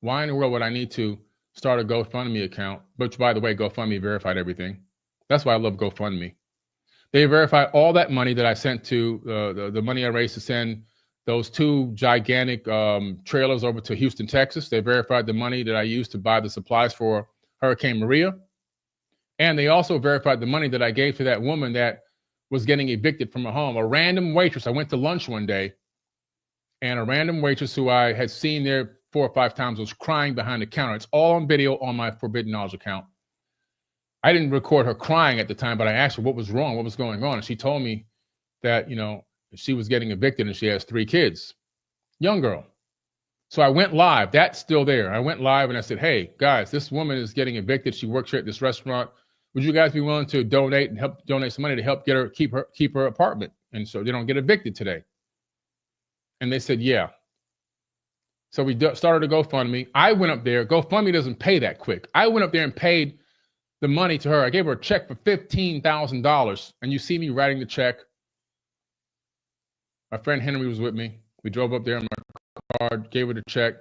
Why in the world would I need to start a GoFundMe account? Which, by the way, GoFundMe verified everything. That's why I love GoFundMe. They verified all that money that I sent to the money I raised to send those 2 gigantic trailers over to Houston, Texas. They verified the money that I used to buy the supplies for Hurricane Maria. And they also verified the money that I gave to that woman that was getting evicted from her home. A random waitress. I went to lunch one day, and a random waitress who I had seen there 4 or 5 times was crying behind the counter. It's all on video on my Forbidden Knowledge account. I didn't record her crying at the time, but I asked her what was wrong, what was going on. And she told me that, she was getting evicted and she has 3 kids. Young girl. So I went live. That's still there. I went live and I said, hey, guys, this woman is getting evicted. She works here at this restaurant. Would you guys be willing to donate some money to help keep her apartment, and so they don't get evicted today? And they said, yeah. So we started a GoFundMe. I went up there. GoFundMe doesn't pay that quick. I went up there and paid the money to her. I gave her a check for $15,000, and you see me writing the check. My friend Henry was with me. We drove up there in my car, gave her the check,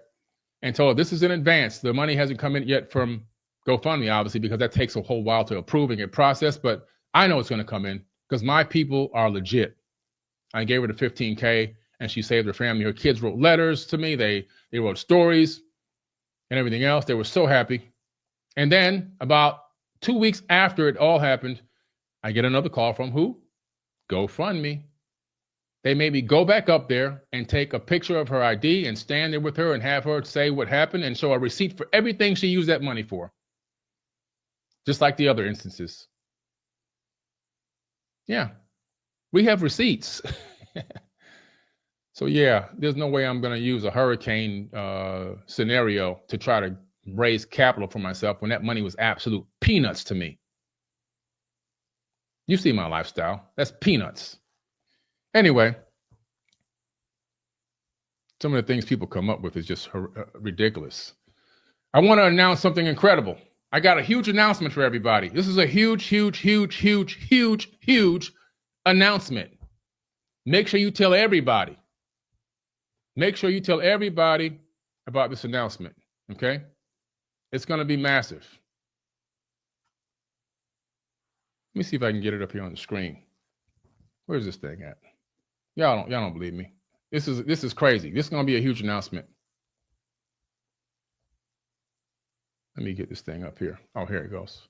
and told her this is in advance. The money hasn't come in yet from GoFundMe, obviously, because that takes a whole while to approve and get processed, but I know it's going to come in because my people are legit. I gave her the $15K and she saved her family. Her kids wrote letters to me. They wrote stories and everything else. They were so happy. And then about 2 weeks after it all happened, I get another call from who? GoFundMe. They made me go back up there and take a picture of her ID and stand there with her and have her say what happened and show a receipt for everything she used that money for. Just like the other instances. Yeah, we have receipts. So yeah, there's no way I'm going to use a hurricane scenario to try to raise capital for myself when that money was absolute peanuts to me. You see my lifestyle. That's peanuts. Anyway, some of the things people come up with is just ridiculous. I want to announce something incredible. I got a huge announcement for everybody. This is a huge announcement. Make sure you tell everybody. Make sure you tell everybody about this announcement, okay? It's going to be massive. Let me see if I can get it up here on the screen. Where's this thing at? Y'all don't believe me. This is crazy. This is going to be a huge announcement. Let me get this thing up here. Oh, here it goes.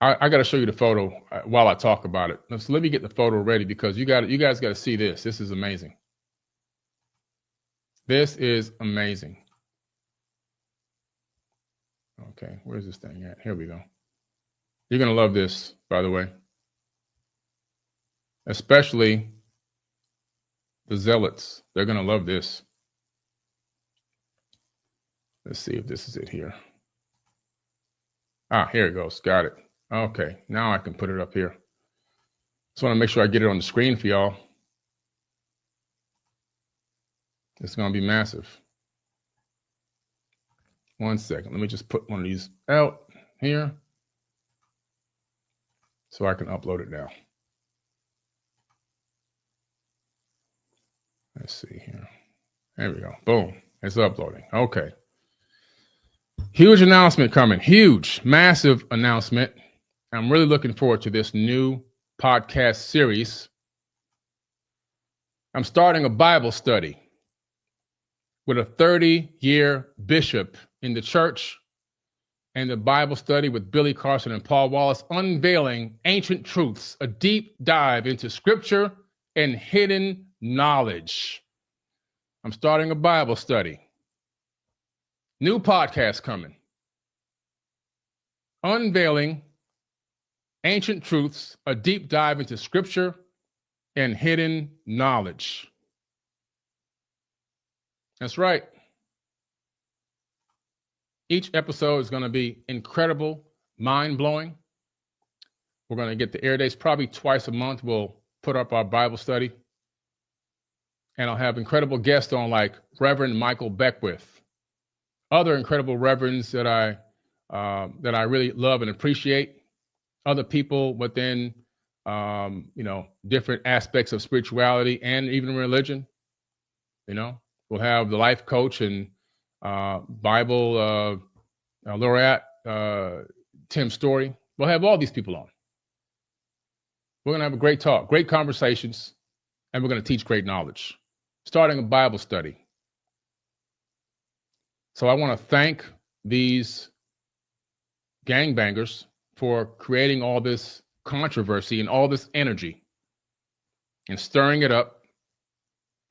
I got to show you the photo while I talk about it. So let me get the photo ready because you guys got to see this. This is amazing. This is amazing. Okay, where's this thing at? Here we go. You're going to love this, by the way. Especially the zealots. They're going to love this. Let's see if this is it here. Ah, here it goes. Got it. Okay, now I can put it up here. Just want to make sure I get it on the screen for y'all. It's going to be massive. 1 second. Let me just put one of these out here so I can upload it now. Let's see here. There we go. Boom. It's uploading. Okay. Huge announcement coming. Huge, massive announcement. I'm really looking forward to this new podcast series. I'm starting a Bible study with a 30-year bishop in the church, and the Bible study with Billy Carson and Paul Wallace, unveiling ancient truths, a deep dive into scripture and hidden knowledge. I'm starting a Bible study. New podcast coming. Unveiling ancient truths, a deep dive into scripture and hidden knowledge. That's right. Each episode is going to be incredible, mind-blowing. We're going to get the air dates probably twice a month. We'll put up our Bible study. And I'll have incredible guests on, like Reverend Michael Beckwith, other incredible reverends that I really love and appreciate, other people within different aspects of spirituality and even religion. We'll have the life coach and Bible laureate Tim Story. We'll have all these people on. We're going to have a great talk, great conversations, and we're going to teach great knowledge. Starting a Bible study. So I want to thank these gangbangers for creating all this controversy and all this energy and stirring it up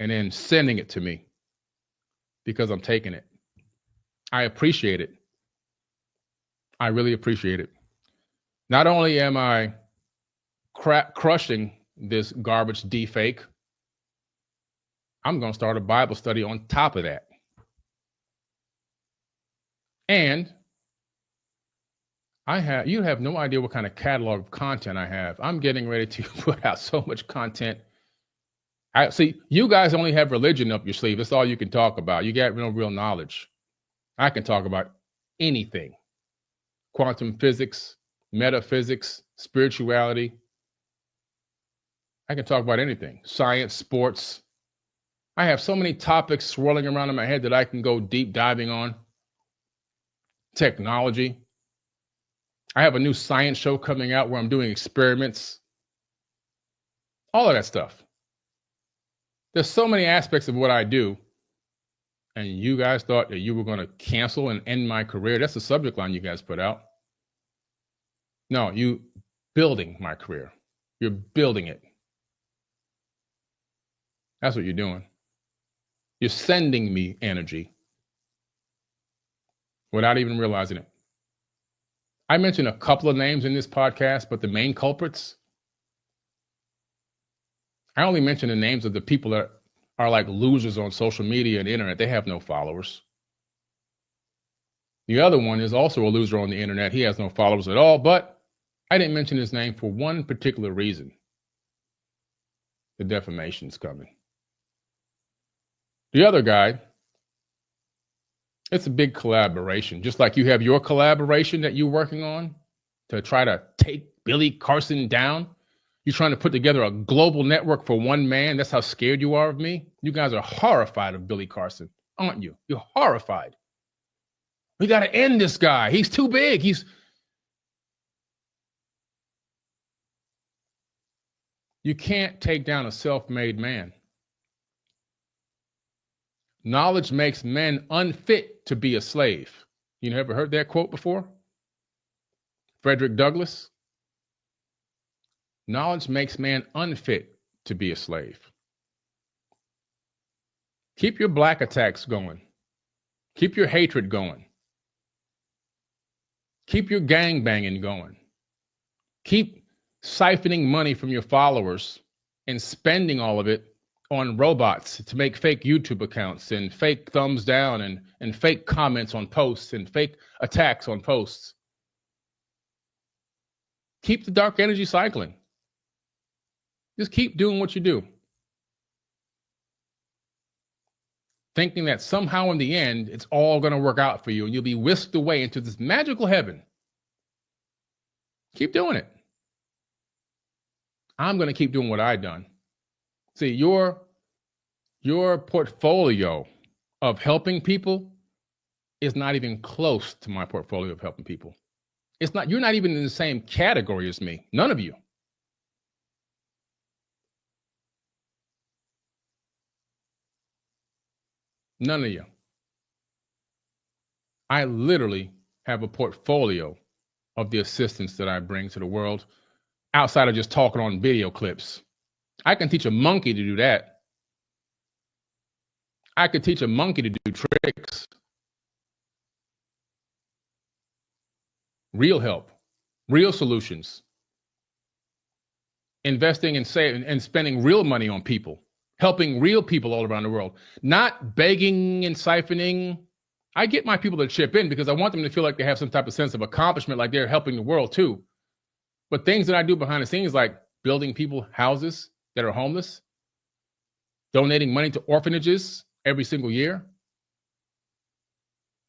and then sending it to me because I'm taking it. I appreciate it. I really appreciate it. Not only am I crushing this garbage deepfake, I'm going to start a Bible study on top of that. And you have no idea what kind of catalog of content I have. I'm getting ready to put out so much content. See, you guys only have religion up your sleeve. That's all you can talk about. You got no real knowledge. I can talk about anything. Quantum physics, metaphysics, spirituality. I can talk about anything. Science, sports. I have so many topics swirling around in my head that I can go deep diving on. Technology. I have a new science show coming out where I'm doing experiments. All of that stuff. There's so many aspects of what I do. And you guys thought that you were going to cancel and end my career. That's the subject line you guys put out. No, you building my career. You're building it. That's what you're doing. You're sending me energy without even realizing it. I mentioned a couple of names in this podcast, but the main culprits, I only mention the names of the people that are like losers on social media and the internet. They have no followers. The other one is also a loser on the internet. He has no followers at all, but I didn't mention his name for one particular reason. The defamation's coming. The other guy, it's a big collaboration. Just like you have your collaboration that you're working on to try to take Billy Carson down. You're trying to put together a global network for one man. That's how scared you are of me. You guys are horrified of Billy Carson, aren't you? You're horrified. We got to end this guy. He's too big. You can't take down a self-made man. Knowledge makes men unfit to be a slave. You never heard that quote before? Frederick Douglass. Knowledge makes man unfit to be a slave. Keep your black attacks going. Keep your hatred going. Keep your gang banging going. Keep siphoning money from your followers and spending all of it on robots to make fake YouTube accounts and fake thumbs down and fake comments on posts and fake attacks on posts. Keep the dark energy cycling. Just keep doing what you do. thinking that somehow in the end, it's all going to work out for you and you'll be whisked away into this magical heaven. Keep doing it. I'm going to keep doing what I've done. See, your portfolio of helping people is not even close to my portfolio of helping people. It's not, you're not even in the same category as me. None of you. None of you. I literally have a portfolio of the assistance that I bring to the world outside of just talking on video clips. I can teach a monkey to do that. I could teach a monkey to do tricks. Real help, real solutions. Investing and saving and spending real money on people, helping real people all around the world, not begging and siphoning. I get my people to chip in because I want them to feel like they have some type of sense of accomplishment, like they're helping the world too. But things that I do behind the scenes, like building people houses that are homeless, donating money to orphanages every single year,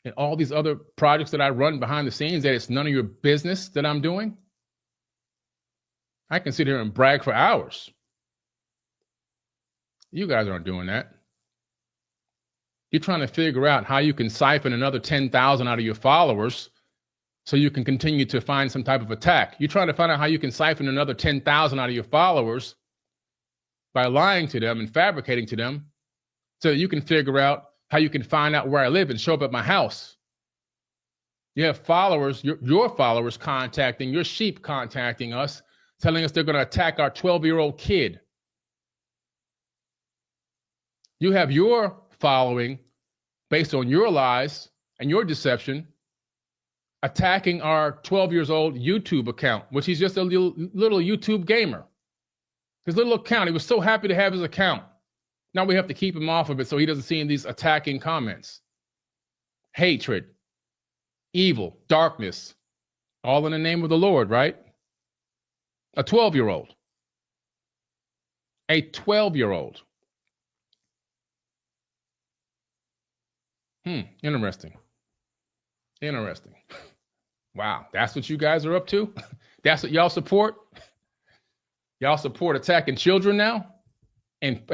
and all these other projects that I run behind the scenes that it's none of your business that I'm doing. I can sit here and brag for hours. You guys aren't doing that. You're trying to figure out how you can siphon another 10,000 out of your followers so you can continue to find some type of attack. You're trying to find out how you can siphon another 10,000 out of your followers by lying to them and fabricating to them so that you can figure out how you can find out where I live and show up at my house. You have followers, your followers contacting, your sheep contacting us, telling us they're going to attack our 12-year-old kid. You have your following, based on your lies and your deception, attacking our 12-year-old YouTube account, which he's just a little YouTube gamer. His little account, he was so happy to have his account. Now we have to keep him off of it so he doesn't see in these attacking comments. Hatred, evil, darkness, all in the name of the Lord, right? A 12-year-old. A 12-year-old. Interesting. Interesting. Wow, that's what you guys are up to? That's what y'all support? Y'all support attacking children now? And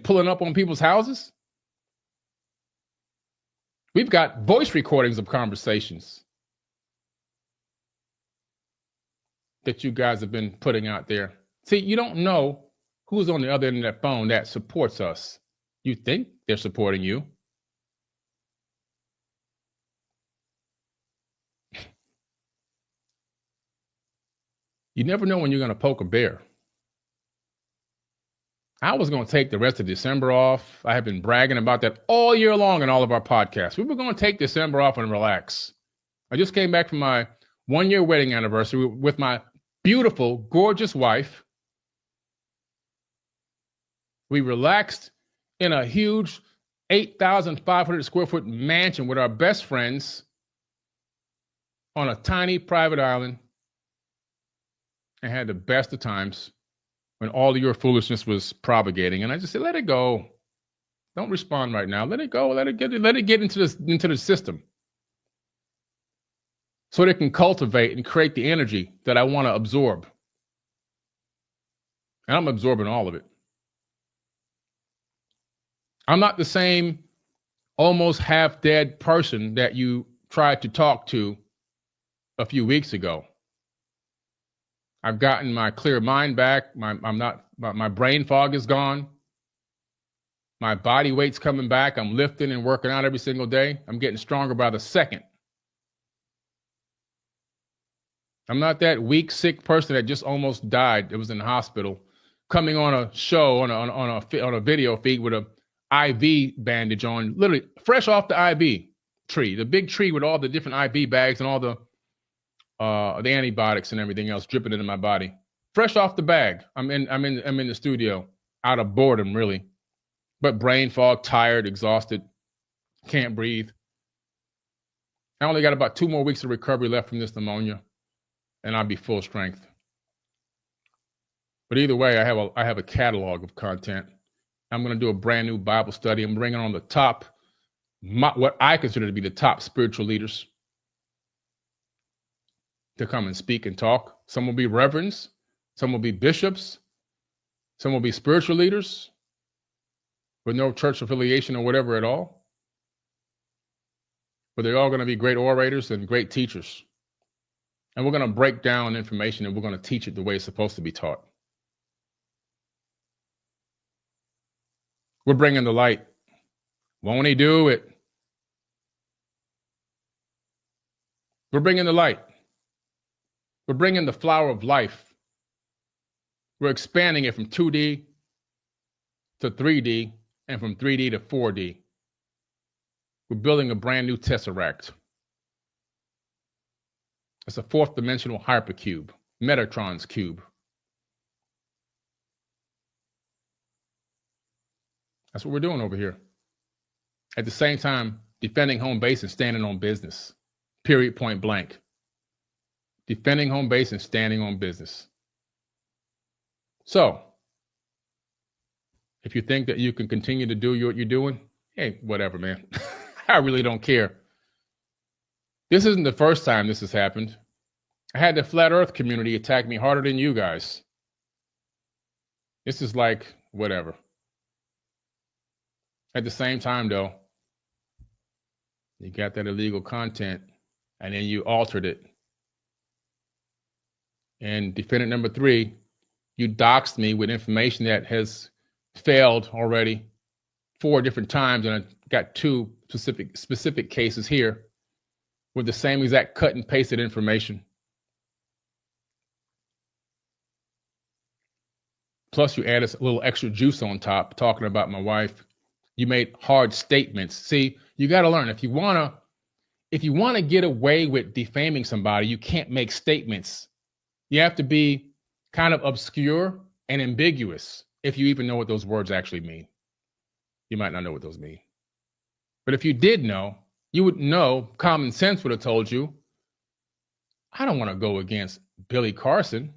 pulling up on people's houses? We've got voice recordings of conversations that you guys have been putting out there. See, you don't know who's on the other end of that phone that supports us. You think they're supporting you. You never know when you're going to poke a bear. I was going to take the rest of December off. I have been bragging about that all year long in all of our podcasts. We were going to take December off and relax. I just came back from my 1-year wedding anniversary with my beautiful, gorgeous wife. We relaxed in a huge 8,500 square foot mansion with our best friends on a tiny private island and had the best of times when all of your foolishness was propagating. And I just said, let it go. Don't respond right now. Let it go. Let it get into the system so that it can cultivate and create the energy that I want to absorb. And I'm absorbing all of it. I'm not the same almost half-dead person that you tried to talk to a few weeks ago. I've gotten my clear mind back. My brain fog is gone. My body weight's coming back. I'm lifting and working out every single day. I'm getting stronger by the second. I'm not that weak, sick person that just almost died. That was in the hospital, coming on a show on a video feed with a IV bandage on, literally fresh off the IV tree, the big tree with all the different IV bags and all the antibiotics and everything else dripping into my body. Fresh off the bag. I'm in the studio, out of boredom, really. But brain fog, tired, exhausted, can't breathe. I only got about 2 more weeks of recovery left from this pneumonia, and I'll be full strength. But either way, I have a catalog of content, I'm going to do a brand new Bible study. I'm bringing on the top, what I consider to be the top spiritual leaders to come and speak and talk. Some will be reverends, some will be bishops, some will be spiritual leaders with no church affiliation or whatever at all. But they're all going to be great orators and great teachers. And we're going to break down information and we're going to teach it the way it's supposed to be taught. We're bringing the light. Won't he do it? We're bringing the light. We're bringing the flower of life. We're expanding it from 2D to 3D and from 3D to 4D. We're building a brand new tesseract. It's a fourth dimensional hypercube, Metatron's cube. That's what we're doing over here. At the same time, defending home base and standing on business. Period, point blank. Defending home base and standing on business. So, if you think that you can continue to do what you're doing, hey, whatever, man. I really don't care. This isn't the first time this has happened. I had the flat earth community attack me harder than you guys. This is like, whatever. At the same time, though, you got that illegal content, and then you altered it. And defendant number 3, you doxed me with information that has failed already 4 different times, and I got 2 specific cases here with the same exact cut and pasted information. Plus, you added a little extra juice on top, talking about my wife. You made hard statements. See, you got to learn. If you want to get away with defaming somebody, you can't make statements. You have to be kind of obscure and ambiguous, if you even know what those words actually mean. You might not know what those mean. But if you did know, you would know, common sense would have told you, I don't want to go against Billy Carson,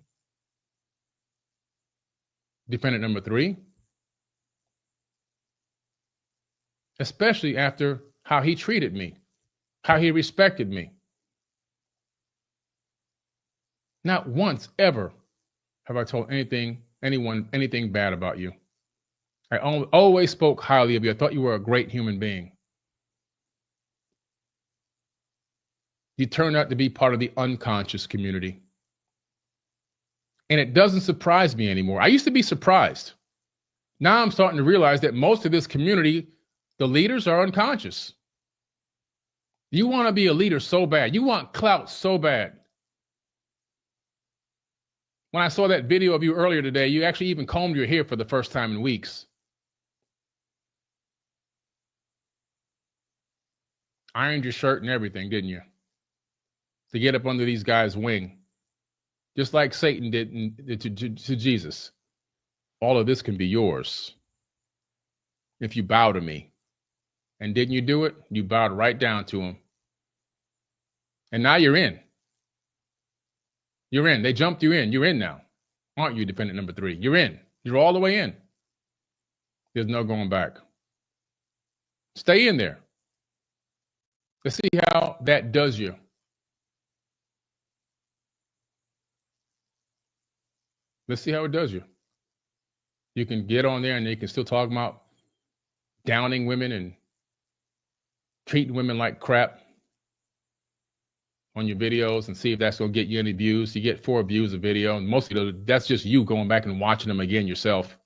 defendant number 3. Especially after how he treated me, how he respected me. Not once ever have I told anyone anything bad about you. I always spoke highly of you. I thought you were a great human being. You turned out to be part of the unconscious community. And it doesn't surprise me anymore. I used to be surprised. Now I'm starting to realize that most of this community, the leaders, are unconscious. You want to be a leader so bad. You want clout so bad. When I saw that video of you earlier today, you actually even combed your hair for the first time in weeks. Ironed your shirt and everything, didn't you? To get up under these guys' wing. Just like Satan did to Jesus. All of this can be yours if you bow to me. And didn't you do it? You bowed right down to him. And now you're in. You're in. They jumped you in. You're in now. Aren't you, defendant number 3? You're in. You're all the way in. There's no going back. Stay in there. Let's see how that does you. Let's see how it does you. You can get on there and you can still talk about downing women and treating women like crap on your videos and see if that's going to get you any views. You get 4 views a video, and mostly that's just you going back and watching them again yourself.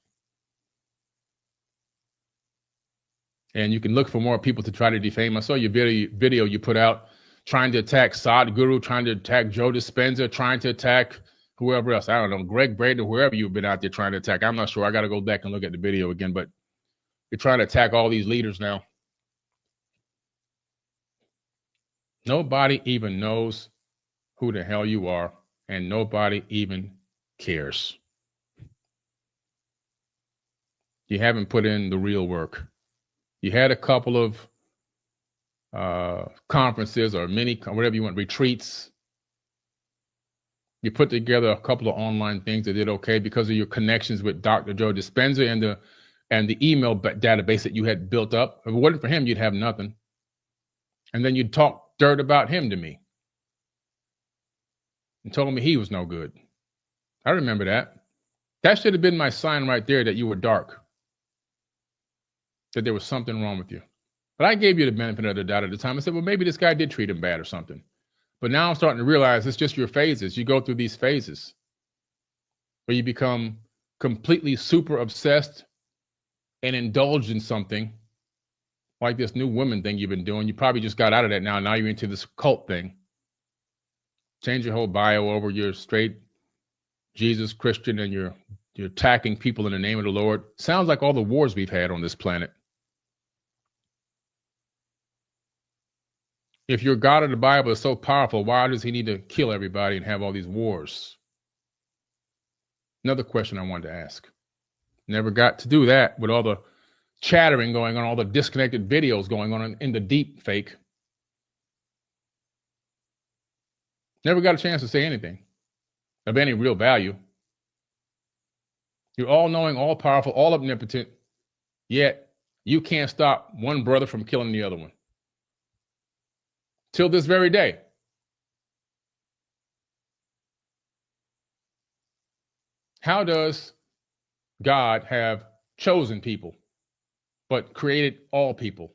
And you can look for more people to try to defame. I saw your video you put out trying to attack Sadhguru, trying to attack Joe Dispenza, trying to attack whoever else. I don't know, Greg Braden, whoever you've been out there trying to attack. I'm not sure. I got to go back and look at the video again, but you're trying to attack all these leaders now. Nobody even knows who the hell you are, and nobody even cares. You haven't put in the real work. You had a couple of conferences or whatever you want, retreats. You put together a couple of online things that did okay because of your connections with Dr. Joe Dispenza and the and the email database that you had built up. If it wasn't for him, you'd have nothing. And then you'd talk dirt about him to me and told me he was no good. I remember that. That should have been my sign right there that you were dark, that there was something wrong with you. But I gave you the benefit of the doubt at the time. I said, well, maybe this guy did treat him bad or something. But now I'm starting to realize it's just your phases. You go through these phases where you become completely super obsessed and indulged in something like this new woman thing you've been doing. You probably just got out of that now. Now you're into this cult thing. Change your whole bio over. You're straight Jesus Christian and you're attacking people in the name of the Lord. Sounds like all the wars we've had on this planet. If your God of the Bible is so powerful, why does he need to kill everybody and have all these wars? Another question I wanted to ask. Never got to do that with all the chattering going on, all the disconnected videos going on in the deep fake. Never got a chance to say anything of any real value. You're all knowing, all powerful, all omnipotent, yet you can't stop one brother from killing the other one. Till this very day. How does God have chosen people, but created all people,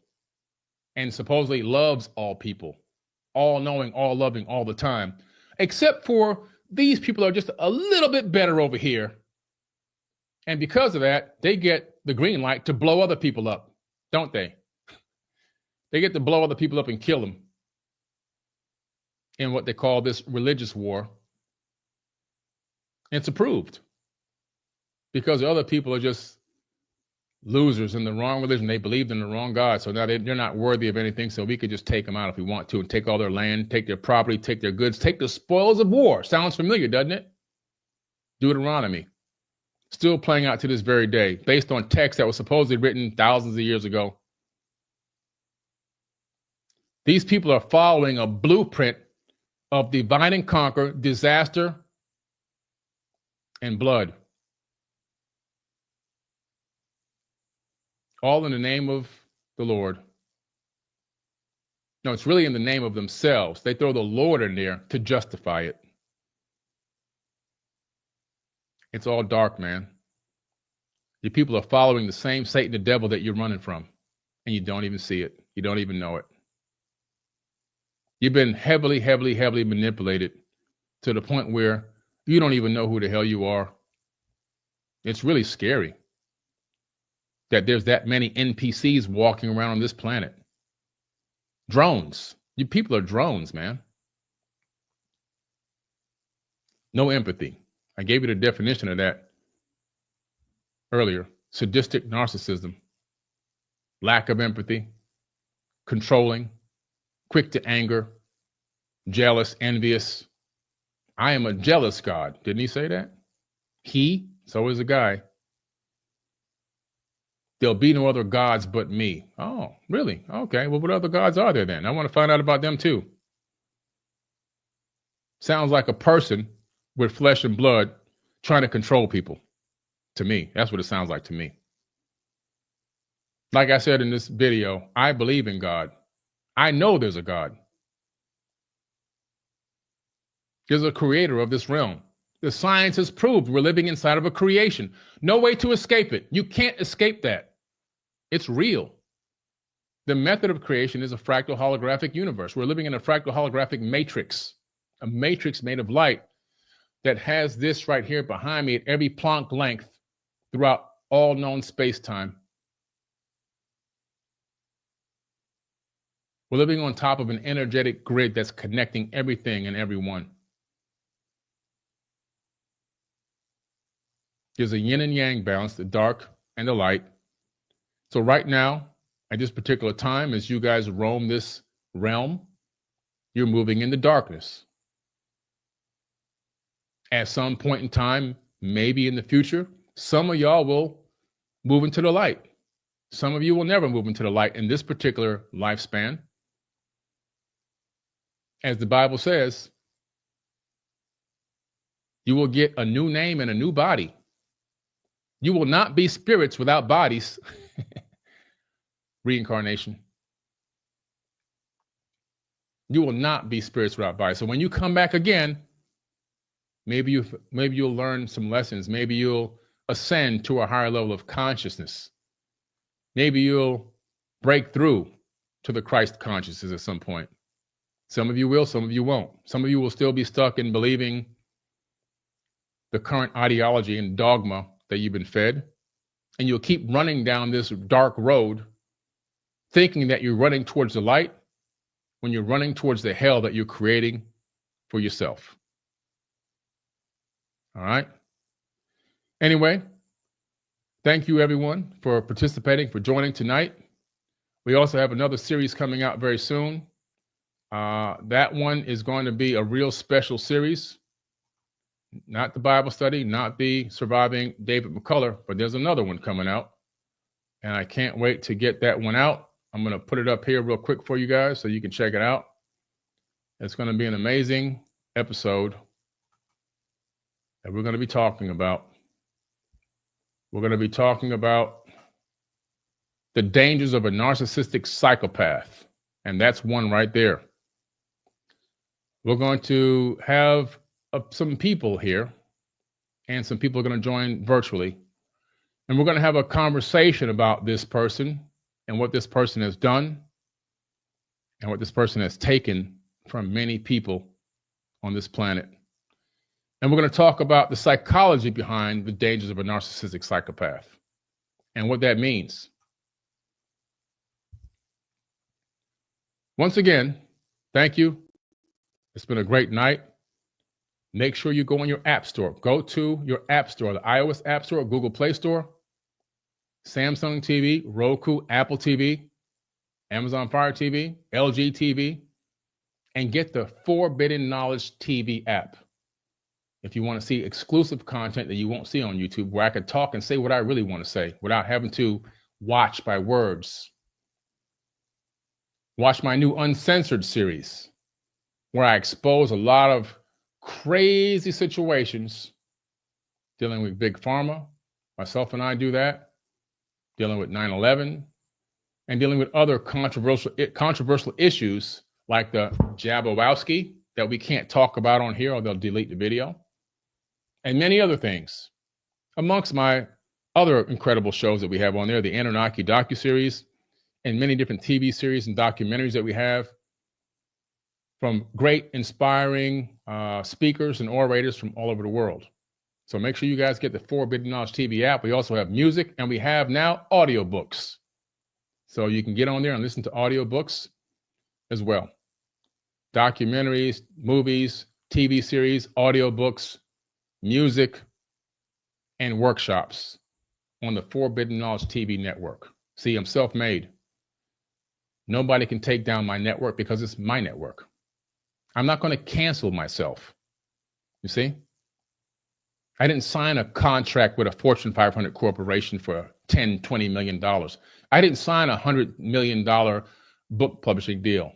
and supposedly loves all people, all knowing, all loving, all the time, except for these people are just a little bit better over here. And because of that, they get the green light to blow other people up, don't they? They get to blow other people up and kill them in what they call this religious war. It's approved because the other people are just losers in the wrong religion. They believed in the wrong God. So now they're not worthy of anything. So we could just take them out if we want to and take all their land, take their property, take their goods, take the spoils of war. Sounds familiar, doesn't it? Deuteronomy. Still playing out to this very day, based on text that was supposedly written thousands of years ago. These people are following a blueprint of divide and conquer, disaster, and blood. All in the name of the Lord. No, it's really in the name of themselves. They throw the Lord in there to justify it. It's all dark, man. You people are following the same Satan, the devil that you're running from, and you don't even see it. You don't even know it. You've been heavily, heavily, heavily manipulated to the point where you don't even know who the hell you are. It's really scary that there's that many NPCs walking around on this planet. Drones. You people are drones, man. No empathy. I gave you the definition of that earlier. Sadistic narcissism. Lack of empathy. Controlling. Quick to anger. Jealous, envious. I am a jealous God. Didn't he say that? He, so is a guy. There'll be no other gods but me. Oh, really? Okay. Well, what other gods are there then? I want to find out about them too. Sounds like a person with flesh and blood trying to control people. To me, that's what it sounds like to me. Like I said in this video, I believe in God. I know there's a God. There's a creator of this realm. The science has proved we're living inside of a creation. No way to escape it. You can't escape that. It's real. The method of creation is a fractal holographic universe. We're living in a fractal holographic matrix, a matrix made of light that has this right here behind me at every Planck length throughout all known space-time. We're living on top of an energetic grid that's connecting everything and everyone. There's a yin and yang balance, the dark and the light. So right now, at this particular time, as you guys roam this realm, you're moving into darkness. At some point in time, maybe in the future, some of y'all will move into the light. Some of you will never move into the light in this particular lifespan. As the Bible says, you will get a new name and a new body. You will not be spirits without bodies. Reincarnation. You will not be spirits without bodies. So when you come back again, maybe you'll learn some lessons. Maybe you'll ascend to a higher level of consciousness. Maybe you'll break through to the Christ consciousness at some point. Some of you will, some of you won't. Some of you will still be stuck in believing the current ideology and dogma that you've been fed. And you'll keep running down this dark road thinking that you're running towards the light when you're running towards the hell that you're creating for yourself. All right? Anyway, thank you everyone for participating, for joining tonight. We also have another series coming out very soon. That one is going to be a real special series. Not the Bible study, not the Surviving David McCullough, but there's another one coming out. And I can't wait to get that one out. I'm going to put it up here real quick for you guys so you can check it out. It's going to be an amazing episode that we're going to be talking about. We're going to be talking about the dangers of a narcissistic psychopath. And that's one right there. We're going to have some people here, and some people are going to join virtually. And we're going to have a conversation about this person and what this person has done and what this person has taken from many people on this planet. And we're going to talk about the psychology behind the dangers of a narcissistic psychopath and what that means. Once again, thank you. It's been a great night. Make sure you go on your app store. Go to your app store, the iOS App Store, Google Play Store, Samsung TV, Roku, Apple TV, Amazon Fire TV, LG TV, and get the Forbidden Knowledge TV app. If you want to see exclusive content that you won't see on YouTube, where I could talk and say what I really want to say without having to watch by words. Watch my new Uncensored series, where I expose a lot of crazy situations dealing with Big Pharma. Myself and I do that. Dealing with 9/11 and dealing with other controversial issues like the Jabberwocky that we can't talk about on here or they'll delete the video, and many other things. Amongst my other incredible shows that we have on there, the Anunnaki docuseries and many different TV series and documentaries that we have from great, inspiring speakers and orators from all over the world. So make sure you guys get the Forbidden Knowledge TV app. We also have music, and we have now audiobooks. So you can get on there and listen to audiobooks as well. Documentaries, movies, TV series, audiobooks, music, and workshops on the Forbidden Knowledge TV network. See, I'm self-made. Nobody can take down my network because it's my network. I'm not going to cancel myself. You see? I didn't sign a contract with a Fortune 500 corporation for $10, $20 million. I didn't sign a $100 million book publishing deal.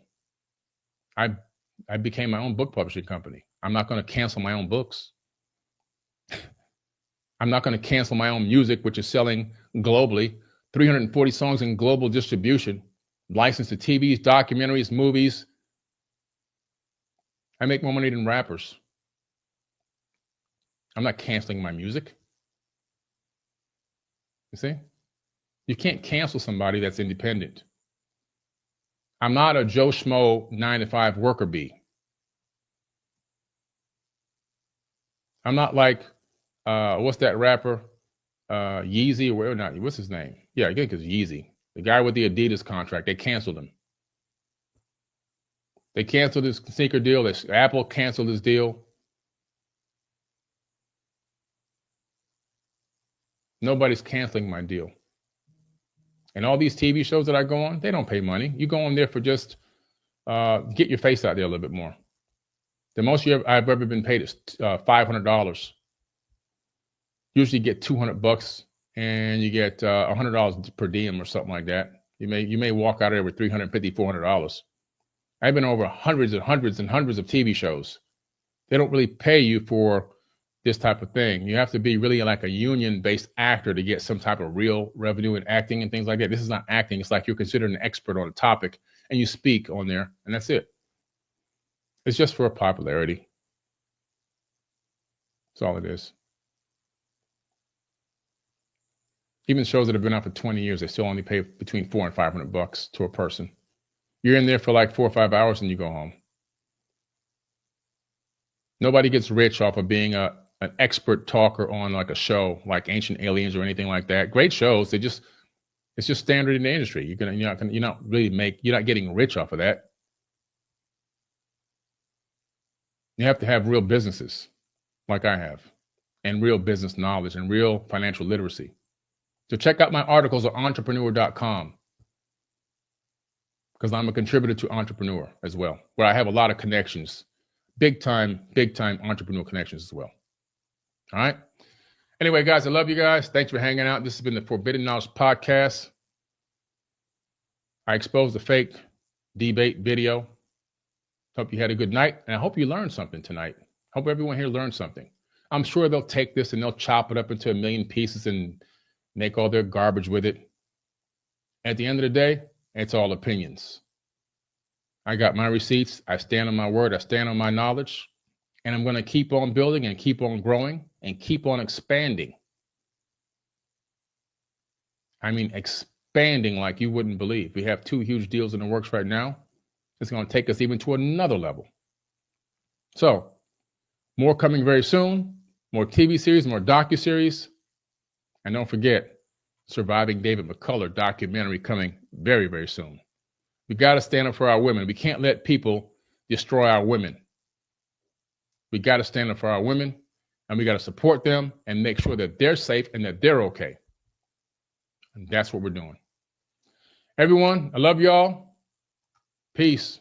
I became my own book publishing company. I'm not going to cancel my own books. I'm not going to cancel my own music, which is selling globally, 340 songs in global distribution, licensed to TVs, documentaries, movies. I make more money than rappers. I'm not canceling my music. You see? You can't cancel somebody that's independent. I'm not a Joe Schmo 9-to-5 worker bee. I'm not like, what's that rapper? Yeezy, or whatever, not, what's his name? Yeah, I think it's Yeezy. The guy with the Adidas contract, they canceled him. They canceled his sneaker deal. Apple canceled his deal. Nobody's canceling my deal. And all these TV shows that I go on, they don't pay money. You go on there for just get your face out there a little bit more. The most I've ever been paid is $500. Usually get $200 and you get $100 per diem or something like that. You may walk out of there with $350, $400. I've been over hundreds and hundreds and hundreds of TV shows. They don't really pay you for this type of thing. You have to be really like a union-based actor to get some type of real revenue in acting and things like that. This is not acting. It's like you're considered an expert on a topic and you speak on there, and that's it. It's just for popularity. That's all it is. Even shows that have been out for 20 years, they still only pay between $400 and $500 to a person. You're in there for like 4 or 5 hours and you go home. Nobody gets rich off of being an expert talker on like a show like Ancient Aliens or anything like that. Great shows. It's just standard in the industry. You're not getting rich off of that. You have to have real businesses like I have, and real business knowledge and real financial literacy. So check out my articles on entrepreneur.com, because I'm a contributor to Entrepreneur as well, where I have a lot of connections, big time entrepreneur connections as well. All right. Anyway, guys, I love you guys. Thanks for hanging out. This has been the Forbidden Knowledge Podcast. I exposed the fake debate video. Hope you had a good night, and I hope you learned something tonight. Hope everyone here learned something. I'm sure they'll take this and they'll chop it up into a million pieces and make all their garbage with it. At the end of the day, it's all opinions. I got my receipts. I stand on my word. I stand on my knowledge. And I'm going to keep on building and keep on growing and keep on expanding. I mean, expanding like you wouldn't believe. We have 2 huge deals in the works right now. It's going to take us even to another level. So, more coming very soon. More TV series, more docuseries. And don't forget, Surviving David McCullough documentary coming very, very soon. We got to stand up for our women. We can't let people destroy our women. We got to stand up for our women, and we got to support them and make sure that they're safe and that they're okay. And that's what we're doing. Everyone, I love y'all. Peace.